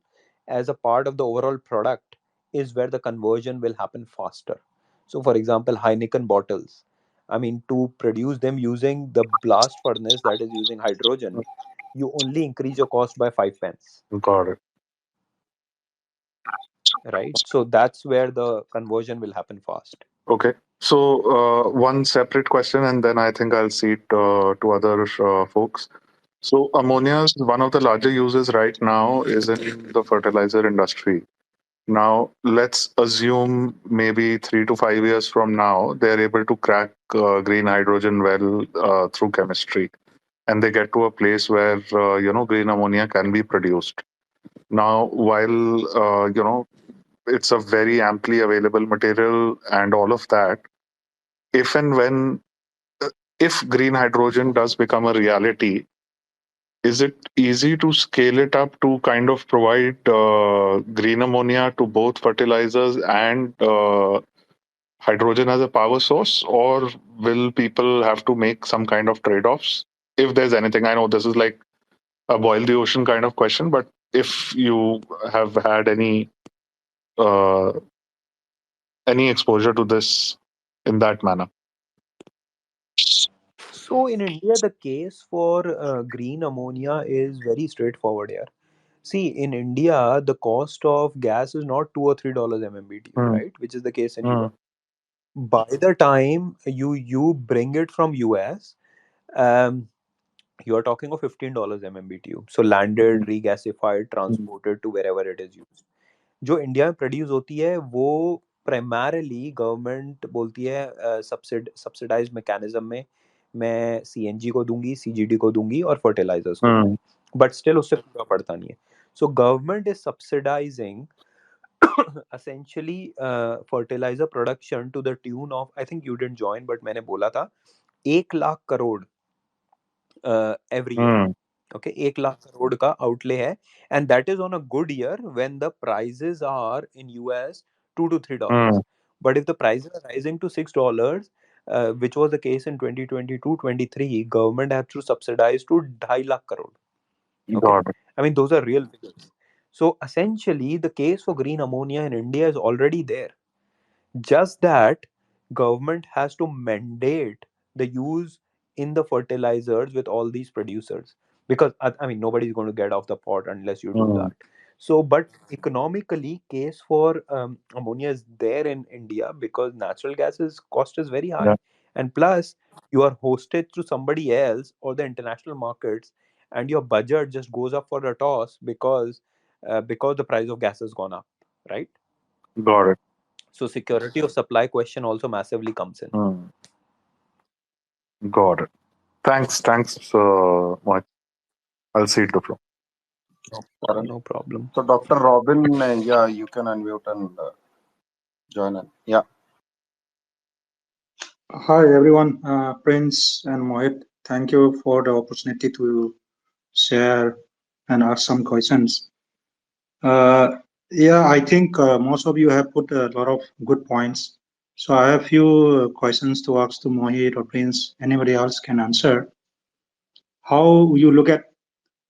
as a part of the overall product is where the conversion will happen faster. So for example, Heineken bottles, I mean, to produce them using the blast furnace that is using hydrogen, you only increase your cost by 5 pence, Got it. right? So that's where the conversion will happen fast. Okay. So, one separate question, and then I think I'll see it to other folks. So, ammonia's one of the larger uses right now is in the fertilizer industry. Now, let's assume maybe 3 to 5 years from now, they're able to crack green hydrogen well through chemistry, and they get to a place where green ammonia can be produced. Now, while it's a very amply available material and all of that, if and when if green hydrogen does become a reality, is it easy to scale it up to kind of provide green ammonia to both fertilizers and hydrogen as a power source, or will people have to make some kind of trade-offs? If there's anything, I know this is like a boil the ocean kind of question, but if you have had uh, any exposure to this in that manner. So in India, the case for green ammonia is very straightforward here. See, in India, the cost of gas is not $2 or $3 MMBTU, Hmm. right? Which is the case in Hmm. US. By the time you bring it from US, um, you are talking of $15 MMBTU. So landed, regasified, Hmm. transported to wherever it is used. जो India में produce होती है वो primarily government बोलती है subsidise mechanism में मैं CNG को दूंगी, सीजीडी को दूंगी और फर्टिलाइजर्स को Hmm. दूंगी, बट स्टिल उससे पूरा पड़ता नहीं है. So government is subsidising essentially fertilizer production to the tune of, I think you didn't join but मैंने बोला था 1 lakh crore every year. Hmm. Okay, 1 lakh crore का outlay है, and that is on a good year when the prices are in US $2 to $3. Hmm. But if the prices are rising to $6, which was the case in 2022-23, government had to subsidize to 2.5 lakh crore. Okay, Got it. I mean those are real figures. So essentially, the case for green ammonia in India is already there. Just that government has to mandate the use in the fertilizers with all these producers, because I mean nobody's going to get off the pot unless you do Hmm. that. So but economically case for ammonia is there in India because natural gas's cost is very Yeah. high, and plus you are hosted to somebody else or the international markets, and your budget just goes up for a toss because the price of gas has gone up, right? Got it. So security of supply question also massively comes in. Hmm. Got it. Thanks. Thanks, Mohit. I'll see it to flow. Karan. No problem. So, Dr. Robin, yeah, you can unmute and join in. Yeah. Hi everyone, Prince and Mohit. Thank you for the opportunity to share and ask some questions. Uh, yeah, I think most of you have put a lot of good points. So I have few questions to ask to Mohit or Prince. Anybody else can answer. How you look at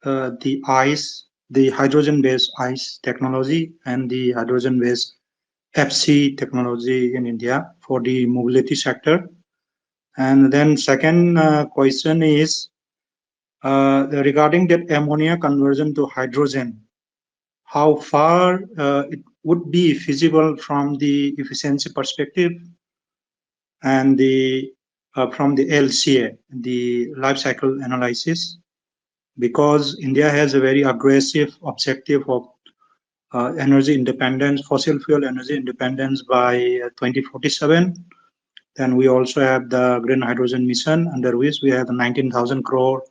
the ICE, the hydrogen-based ICE technology and the hydrogen-based FC technology in India for the mobility sector? And then second question is regarding that ammonia conversion to hydrogen, how far it would be feasible from the efficiency perspective and the from the LCA, the life cycle analysis, because India has a very aggressive objective of energy independence, fossil fuel energy independence by 2047. Then we also have the green hydrogen mission, under which we have the 19,000 crore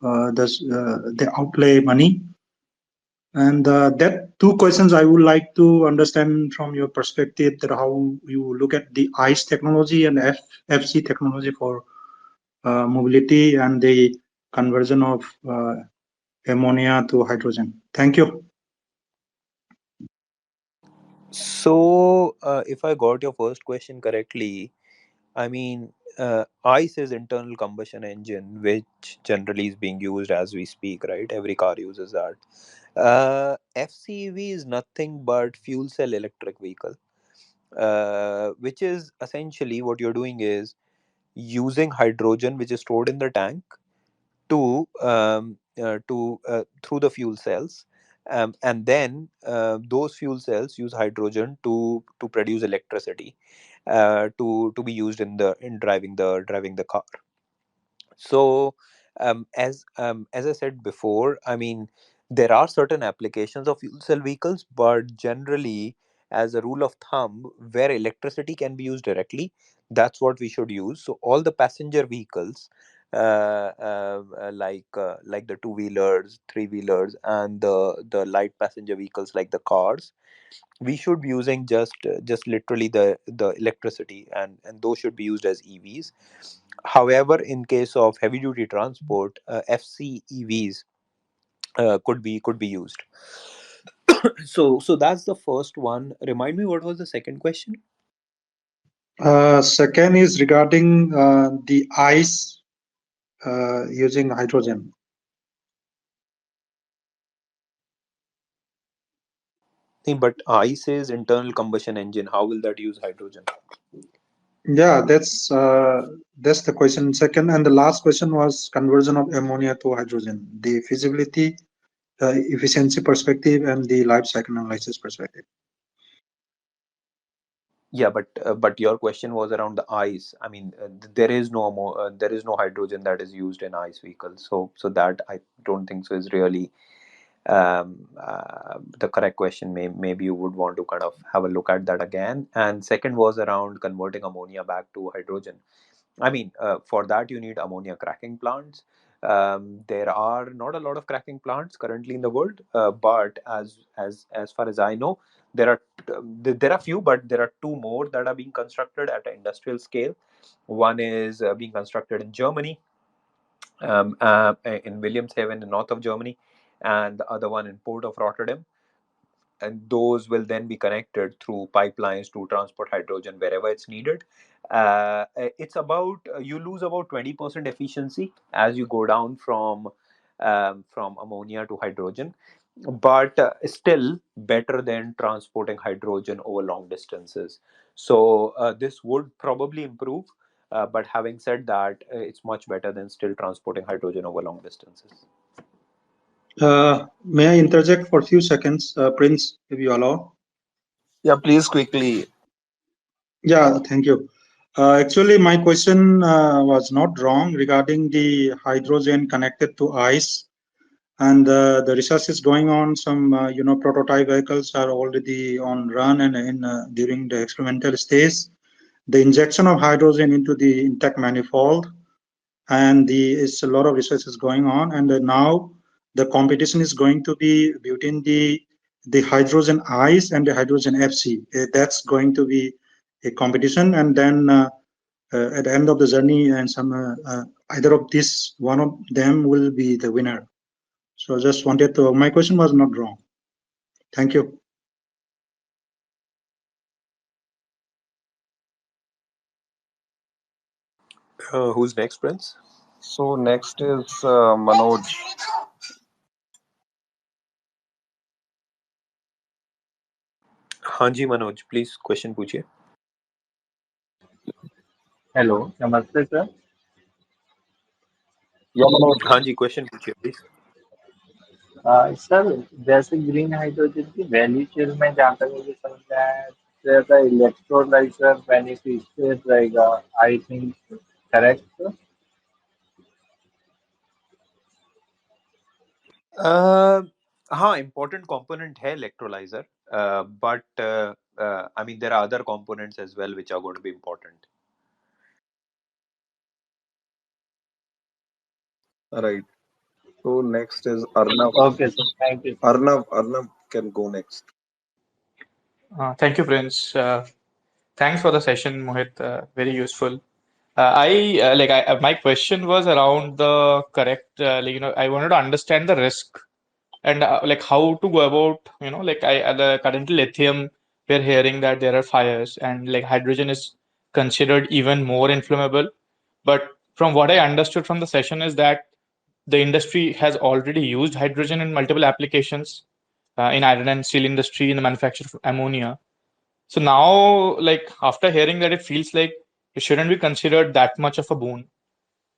the outlay money. And that two questions I would like to understand from your perspective, that how you look at the ICE technology and FC technology for mobility and the conversion of ammonia to hydrogen. Thank you. So if I got your first question correctly, I mean, ICE is internal combustion engine, which generally is being used as we speak, right? Every car uses that. FCEV is nothing but fuel cell electric vehicle, which is essentially what you're doing is using hydrogen, which is stored in the tank, to through the fuel cells, and then those fuel cells use hydrogen to produce electricity, to be used in driving the car. So, as I said before, I mean, there are certain applications of fuel cell vehicles, but generally, as a rule of thumb, where electricity can be used directly, that's what we should use. So all the passenger vehicles, like the two wheelers, three wheelers, and the light passenger vehicles like the cars, we should be using just literally the electricity, and those should be used as EVs. However, in case of heavy duty transport, FCEVs could be used. So that's the first one. Remind me, what was the second question? Second is regarding the ice using hydrogen. But ICE is internal combustion engine. How will that use hydrogen? Yeah, that's the question. Second, and the last question was conversion of ammonia to hydrogen, the feasibility, efficiency perspective, and the life cycle analysis perspective. Yeah, but your question was around the ICE. I mean, there is no hydrogen that is used in ICE vehicles. So that I don't think so is really the correct question. Maybe you would want to kind of have a look at that again. And second was around converting ammonia back to hydrogen. I mean, for that you need ammonia cracking plants. There are not a lot of cracking plants currently in the world, but as far as I know, there are there are few, but there are two more that are being constructed at an industrial scale. One is being constructed in Germany, in Wilhelmshaven, in north of Germany, and the other one in Port of Rotterdam, and those will then be connected through pipelines to transport hydrogen wherever it's needed. It's about you lose about 20% efficiency as you go down from ammonia to hydrogen, but still better than transporting hydrogen over long distances. So this would probably improve. But having said that, it's much better than still transporting hydrogen over long distances. May I interject for a few seconds, Prince, if you allow? Yeah, please quickly. Yeah, thank you. Actually, my question was not wrong regarding the hydrogen connected to ice, and the research is going on. Some prototype vehicles are already on run and during the experimental stage. The injection of hydrogen into the intact manifold, and it's a lot of research is going on, and now the competition is going to be between the hydrogen ice and the hydrogen FC. That's going to be a competition, and then at the end of the journey, and some either of this one of them will be the winner. So just wanted to. My question was not wrong. Thank you. Who's next, Prince? So next is Manoj. हाँ जी Manoj, please question पूछिए. Hello, नमस्ते sir. Yeah, Manoj. हाँ जी, question पूछिए please. Sir, जैसे green hydrogen की value chain में जहाँ तक मुझे समझ में आया, द इलेक्ट्रोलाइजर बेनिफिशियल रहेगा, आई थिंक. करेक्ट. हाँ, इम्पोर्टेंट कंपोनेंट है electrolyser, but I mean there are other components as well which are going to be important. Right. So next is Arnav. Okay sir, thank you. Arnav can go next. Thank you, Prince. Thanks for the session, Mohit. Very useful. My question was around the correct, I wanted to understand the risk and like how to go about, currently lithium, we're hearing that there are fires and like hydrogen is considered even more inflammable. But from what I understood from the session is that the industry has already used hydrogen in multiple applications, in iron and steel industry, in the manufacture of ammonia. So now, like after hearing that, it feels like it shouldn't be considered that much of a boon.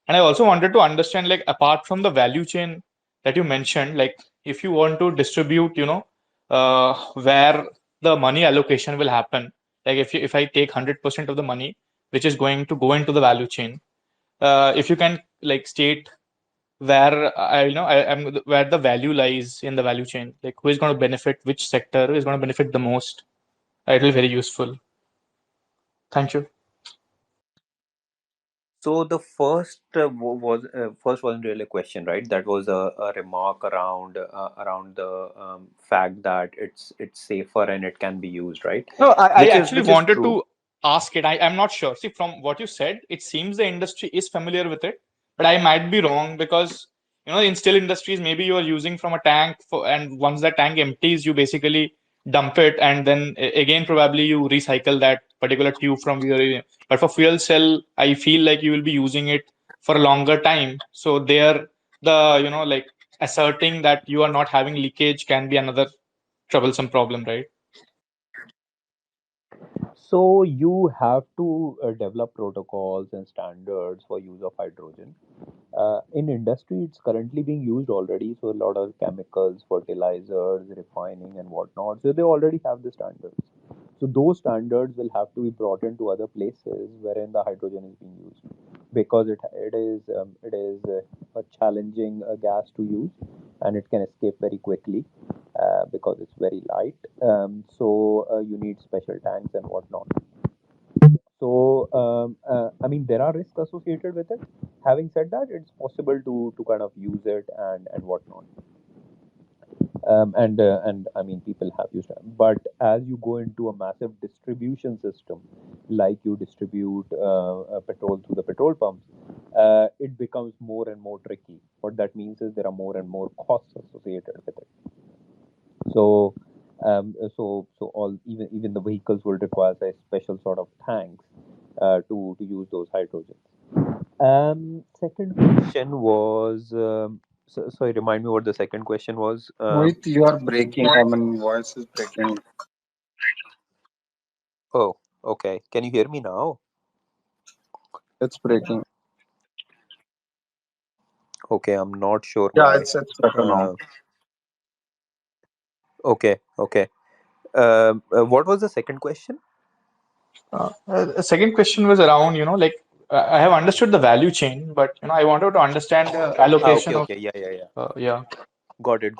And I also wanted to understand, like apart from the value chain that you mentioned, like if you want to distribute, where the money allocation will happen, like if I take 100% of the money which is going to go into the value chain, if you can like state where I'm where the value lies in the value chain, like who is going to benefit, which sector is going to benefit the most, it will be very useful. Thank you. So the first first wasn't really a question, right? That was a remark around the fact that it's safer and it can be used, right? No, I actually Which is wanted true. to ask it. I'm not sure. See, from what you said, it seems the industry is familiar with it, but I might be wrong because in steel industries, maybe you are using from a tank and once that tank empties, you basically dump it, and then again probably you recycle that particular tube from your. But for fuel cell, I feel like you will be using it for a longer time. So there, the like asserting that you are not having leakage can be another troublesome problem, right? So you have to develop protocols and standards for use of hydrogen. In industry, it's currently being used already. So a lot of chemicals, fertilizers, refining, and whatnot. So they already have the standards. So those standards will have to be brought into other places wherein the hydrogen is being used, because it is a challenging gas to use, and it can escape very quickly because it's very light. So you need special tanks and whatnot. So I mean, there are risks associated with it. Having said that, it's possible to kind of use it and whatnot. And I mean, people have used it. But as you go into a massive distribution system, like you distribute petrol through the petrol pumps, it becomes more and more tricky. What that means is there are more and more costs associated with it. So so all even the vehicles will require a special sort of tanks to use those hydrogens. Second question was sorry, remind me what the second question was. Mohit, you are breaking. I mean, voice is breaking. Oh, okay. Can you hear me now? It's breaking. Okay, I'm not sure Yeah, why. it's better now. Okay, okay. What was the second question? The second question was around, like I have understood the value chain, but I wanted to understand the allocation Okay, of, okay. Yeah. yeah. Got it.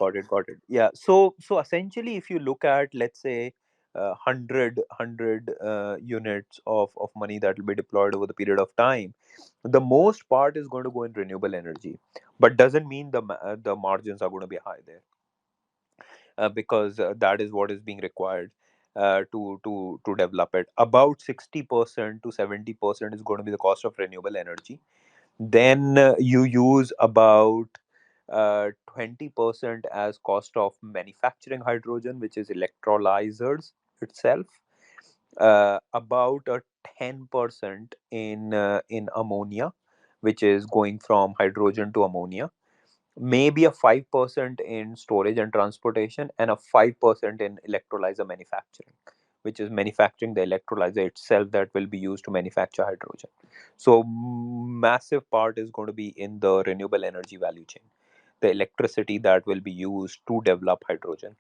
Yeah. So essentially, if you look at, let's say, 100 units of money that will be deployed over the period of time, the most part is going to go in renewable energy, but doesn't mean the margins are going to be high there, because that is what is being required to develop it. About 60% to 70% is going to be the cost of renewable energy. Then you use about 20% as cost of manufacturing hydrogen, which is electrolyzers itself. About a 10% in ammonia, which is going from hydrogen to ammonia. Maybe a 5% in storage and transportation, and a 5% in electrolyzer manufacturing, which is manufacturing the electrolyzer itself that will be used to manufacture hydrogen. So massive part is going to be in the renewable energy value chain, the electricity that will be used to develop hydrogen.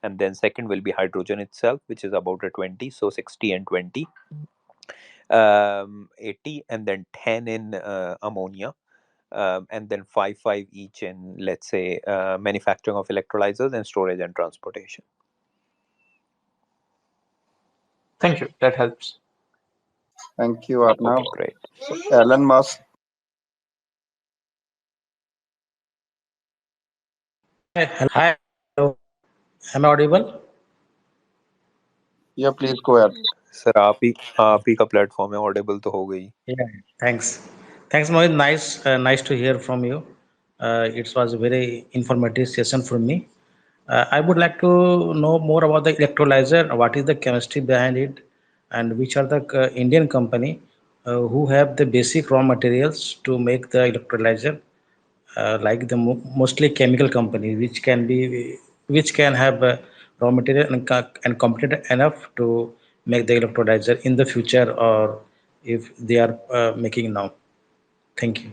And then second will be hydrogen itself, which is about a 20, so 60 and 20, 80, and then 10 in ammonia, and then 5 each in, let's say, manufacturing of electrolyzers and storage and transportation. Thank you. That helps. Thank you, Arnav. Okay, great. So, Elon Musk. Hi, hello. Am I audible? Yeah, please go ahead. Sir आप ही का platform है, Audible तो हो गई. Yeah, thanks. Thanks, Mohit. Nice to hear from you. It was a very informative session for me. I would like to know more about the electrolyzer. What is the chemistry behind it? and which are the Indian company who have the basic raw materials to make the electrolyzer, like the mostly chemical company, which can have raw material and competent enough to make the electrolyzer in the future, or if they are making now. Thank you.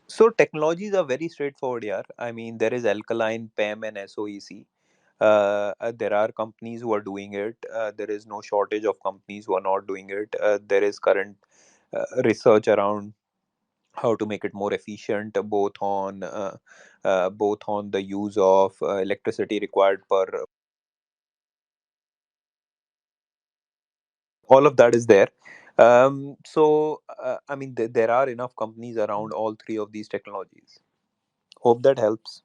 So technologies are very straightforward here. I mean, there is alkaline, PEM, and SOEC. There are companies who are doing it. There is no shortage of companies who are not doing it. There is current research around how to make it more efficient, both on the use of electricity required per. All of that is there. I mean, there are enough companies around all three of these technologies. Hope that helps.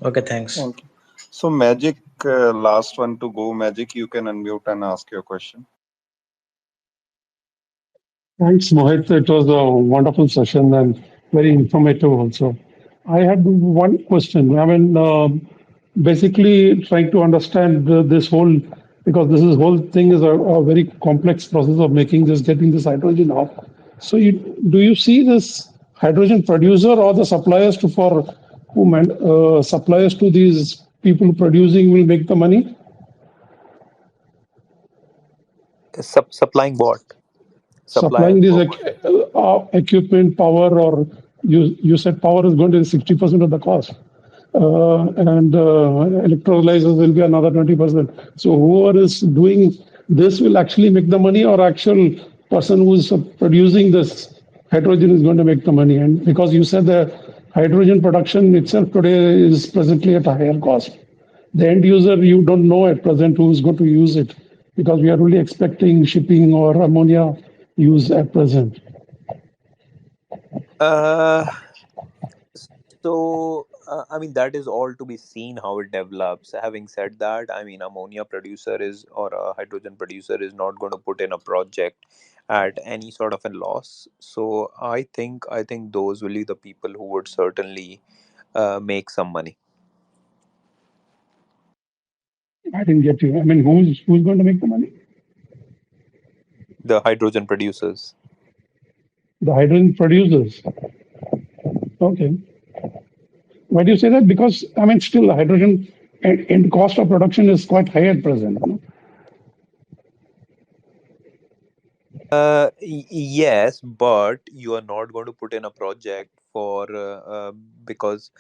Okay, thanks. Thank you. So, Magic, last one to go. Magic, you can unmute and ask your question. Thanks, Mohit. It was a wonderful session and very informative also. I had one question. I mean, basically trying to understand this whole, because this is whole thing is a very complex process of making this, getting this hydrogen out. So, do you see this hydrogen producer or the suppliers to for suppliers to these people producing will make the money? Supplying what? Supplying Suppliers this for what? equipment, power, or you said power is going to be 60% of the cost, and electrolyzers will be another 20%. So whoever is doing this will actually make the money, or actual person who is producing this hydrogen is going to make the money. And because you said the hydrogen production itself today is presently at a higher cost, the end user, you don't know at present who's going to use it, because we are really expecting shipping or ammonia use at present. Uh, I mean, that is all to be seen how it develops. Having said that, I mean, ammonia producer is or a hydrogen producer is not going to put in a project at any sort of a loss. So I think those will be the people who would certainly make some money. I didn't get you. I mean, who's going to make the money? The hydrogen producers. The hydrogen producers. Okay. Why do you say that? Because I mean, still the hydrogen and cost of production is quite high at present. No? Yes, but you are not going to put in a project for because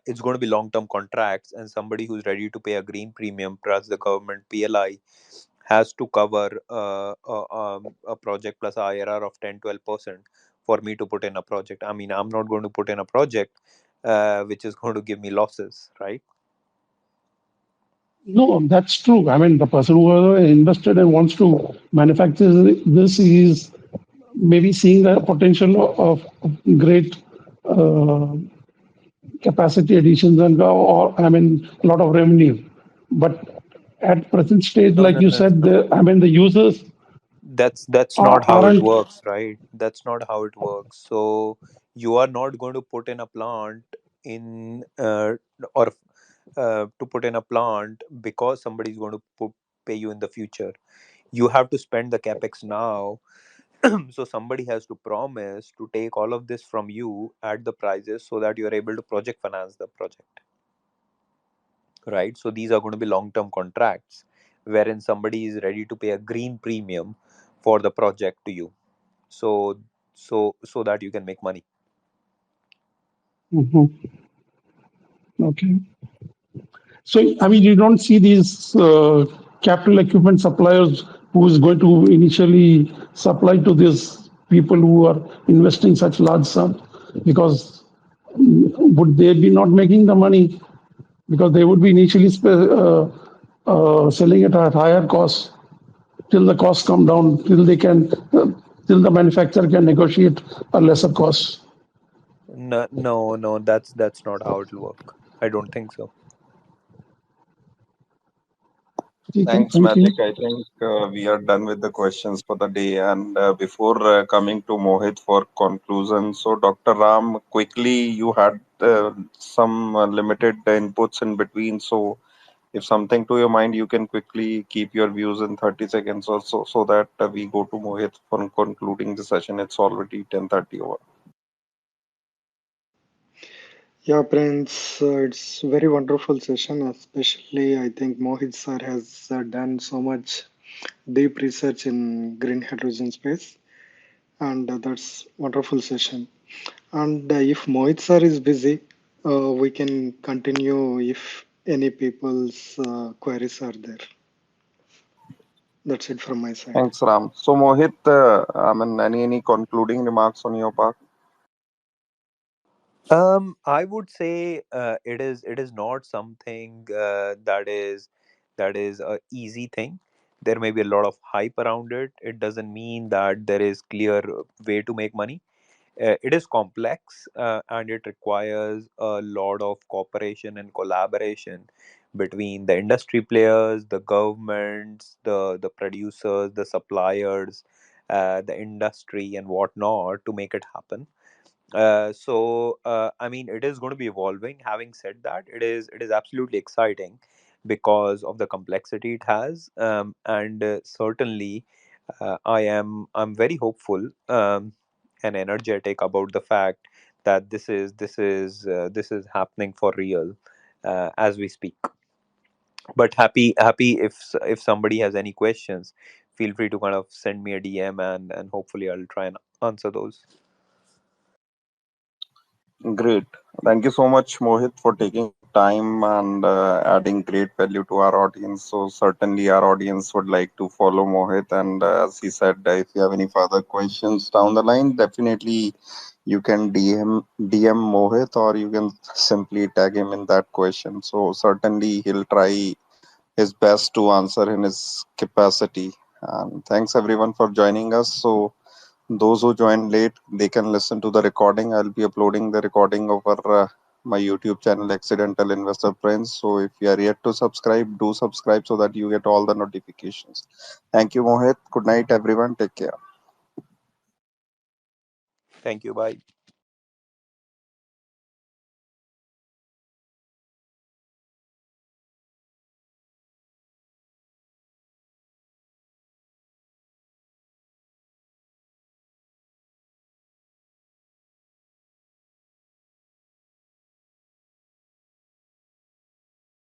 it's going to be long-term contracts, and somebody who's ready to pay a green premium plus the government PLI has to cover a project plus IRR of 10-12% for me to put in a project. I mean, I'm not going to put in a project which is going to give me losses, right? No, that's true. I mean, the person who invested and wants to manufacture this is maybe seeing the potential of great uh, capacity additions and or I mean a lot of revenue. But at present stage, No, like no, you no, said, no. I mean the users That's not how it aren't. works, right? That's not how it works. So you are not going to put in a plant in or to put in a plant because somebody is going to pay you in the future. You have to spend the capex now. So somebody has to promise to take all of this from you at the prices so that you are able to project finance the project, right? So these are going to be long term contracts wherein somebody is ready to pay a green premium for the project to you, so so that you can make money. Mhm. Okay. So, I mean, you don't see these capital equipment suppliers who is going to initially supply to these people who are investing such large sum, because would they be not making the money, because they would be initially selling it at higher cost till the costs come down, till they can, till the manufacturer can negotiate a lesser cost. No, no, no, that's not how it'll work. I don't think so. Okay, Thanks, thank you. Magic. I think we are done with the questions for the day. And before coming to Mohit for conclusion, so Dr. Ram, quickly, you had some limited inputs in between. So If something to your mind, you can quickly keep your views in 30 seconds or so, so that we go to Mohit for concluding the session. It's already 10:30 over. Yeah, Prince, it's very wonderful session. Especially, I think Mohit sir has done so much deep research in green hydrogen space, and that's wonderful session. And if Mohit sir is busy, we can continue if any people's queries are there. That's it from my side. Thanks, Ram. So, Mohit, I mean, any concluding remarks on your part? I would say it is not something that is a easy thing. There may be a lot of hype around it. It doesn't mean that there is clear way to make money. It is complex, and it requires a lot of cooperation and collaboration between the industry players, the governments, the producers, the suppliers, the industry, and whatnot to make it happen. I mean, it is going to be evolving. Having said that, it is absolutely exciting because of the complexity it has, and certainly, I'm very hopeful, and energetic about the fact that this is happening for real, as we speak. But happy if somebody has any questions, feel free to kind of send me a DM, and hopefully I'll try and answer those. Great. Thank you so much, Mohit, for taking time and adding great value to our audience. So, certainly, our audience would like to follow Mohit. And as he said, if you have any further questions down the line, definitely you can DM Mohit, or you can simply tag him in that question. So, certainly, he'll try his best to answer in his capacity. And thanks everyone for joining us. So, those who join late, they can listen to the recording. I'll be uploading the recording over my YouTube channel, Accidental Investor Friends. So if you are yet to subscribe, do subscribe so that you get all the notifications. Thank you, Mohit. Good night, everyone. Take care. Thank you. Bye.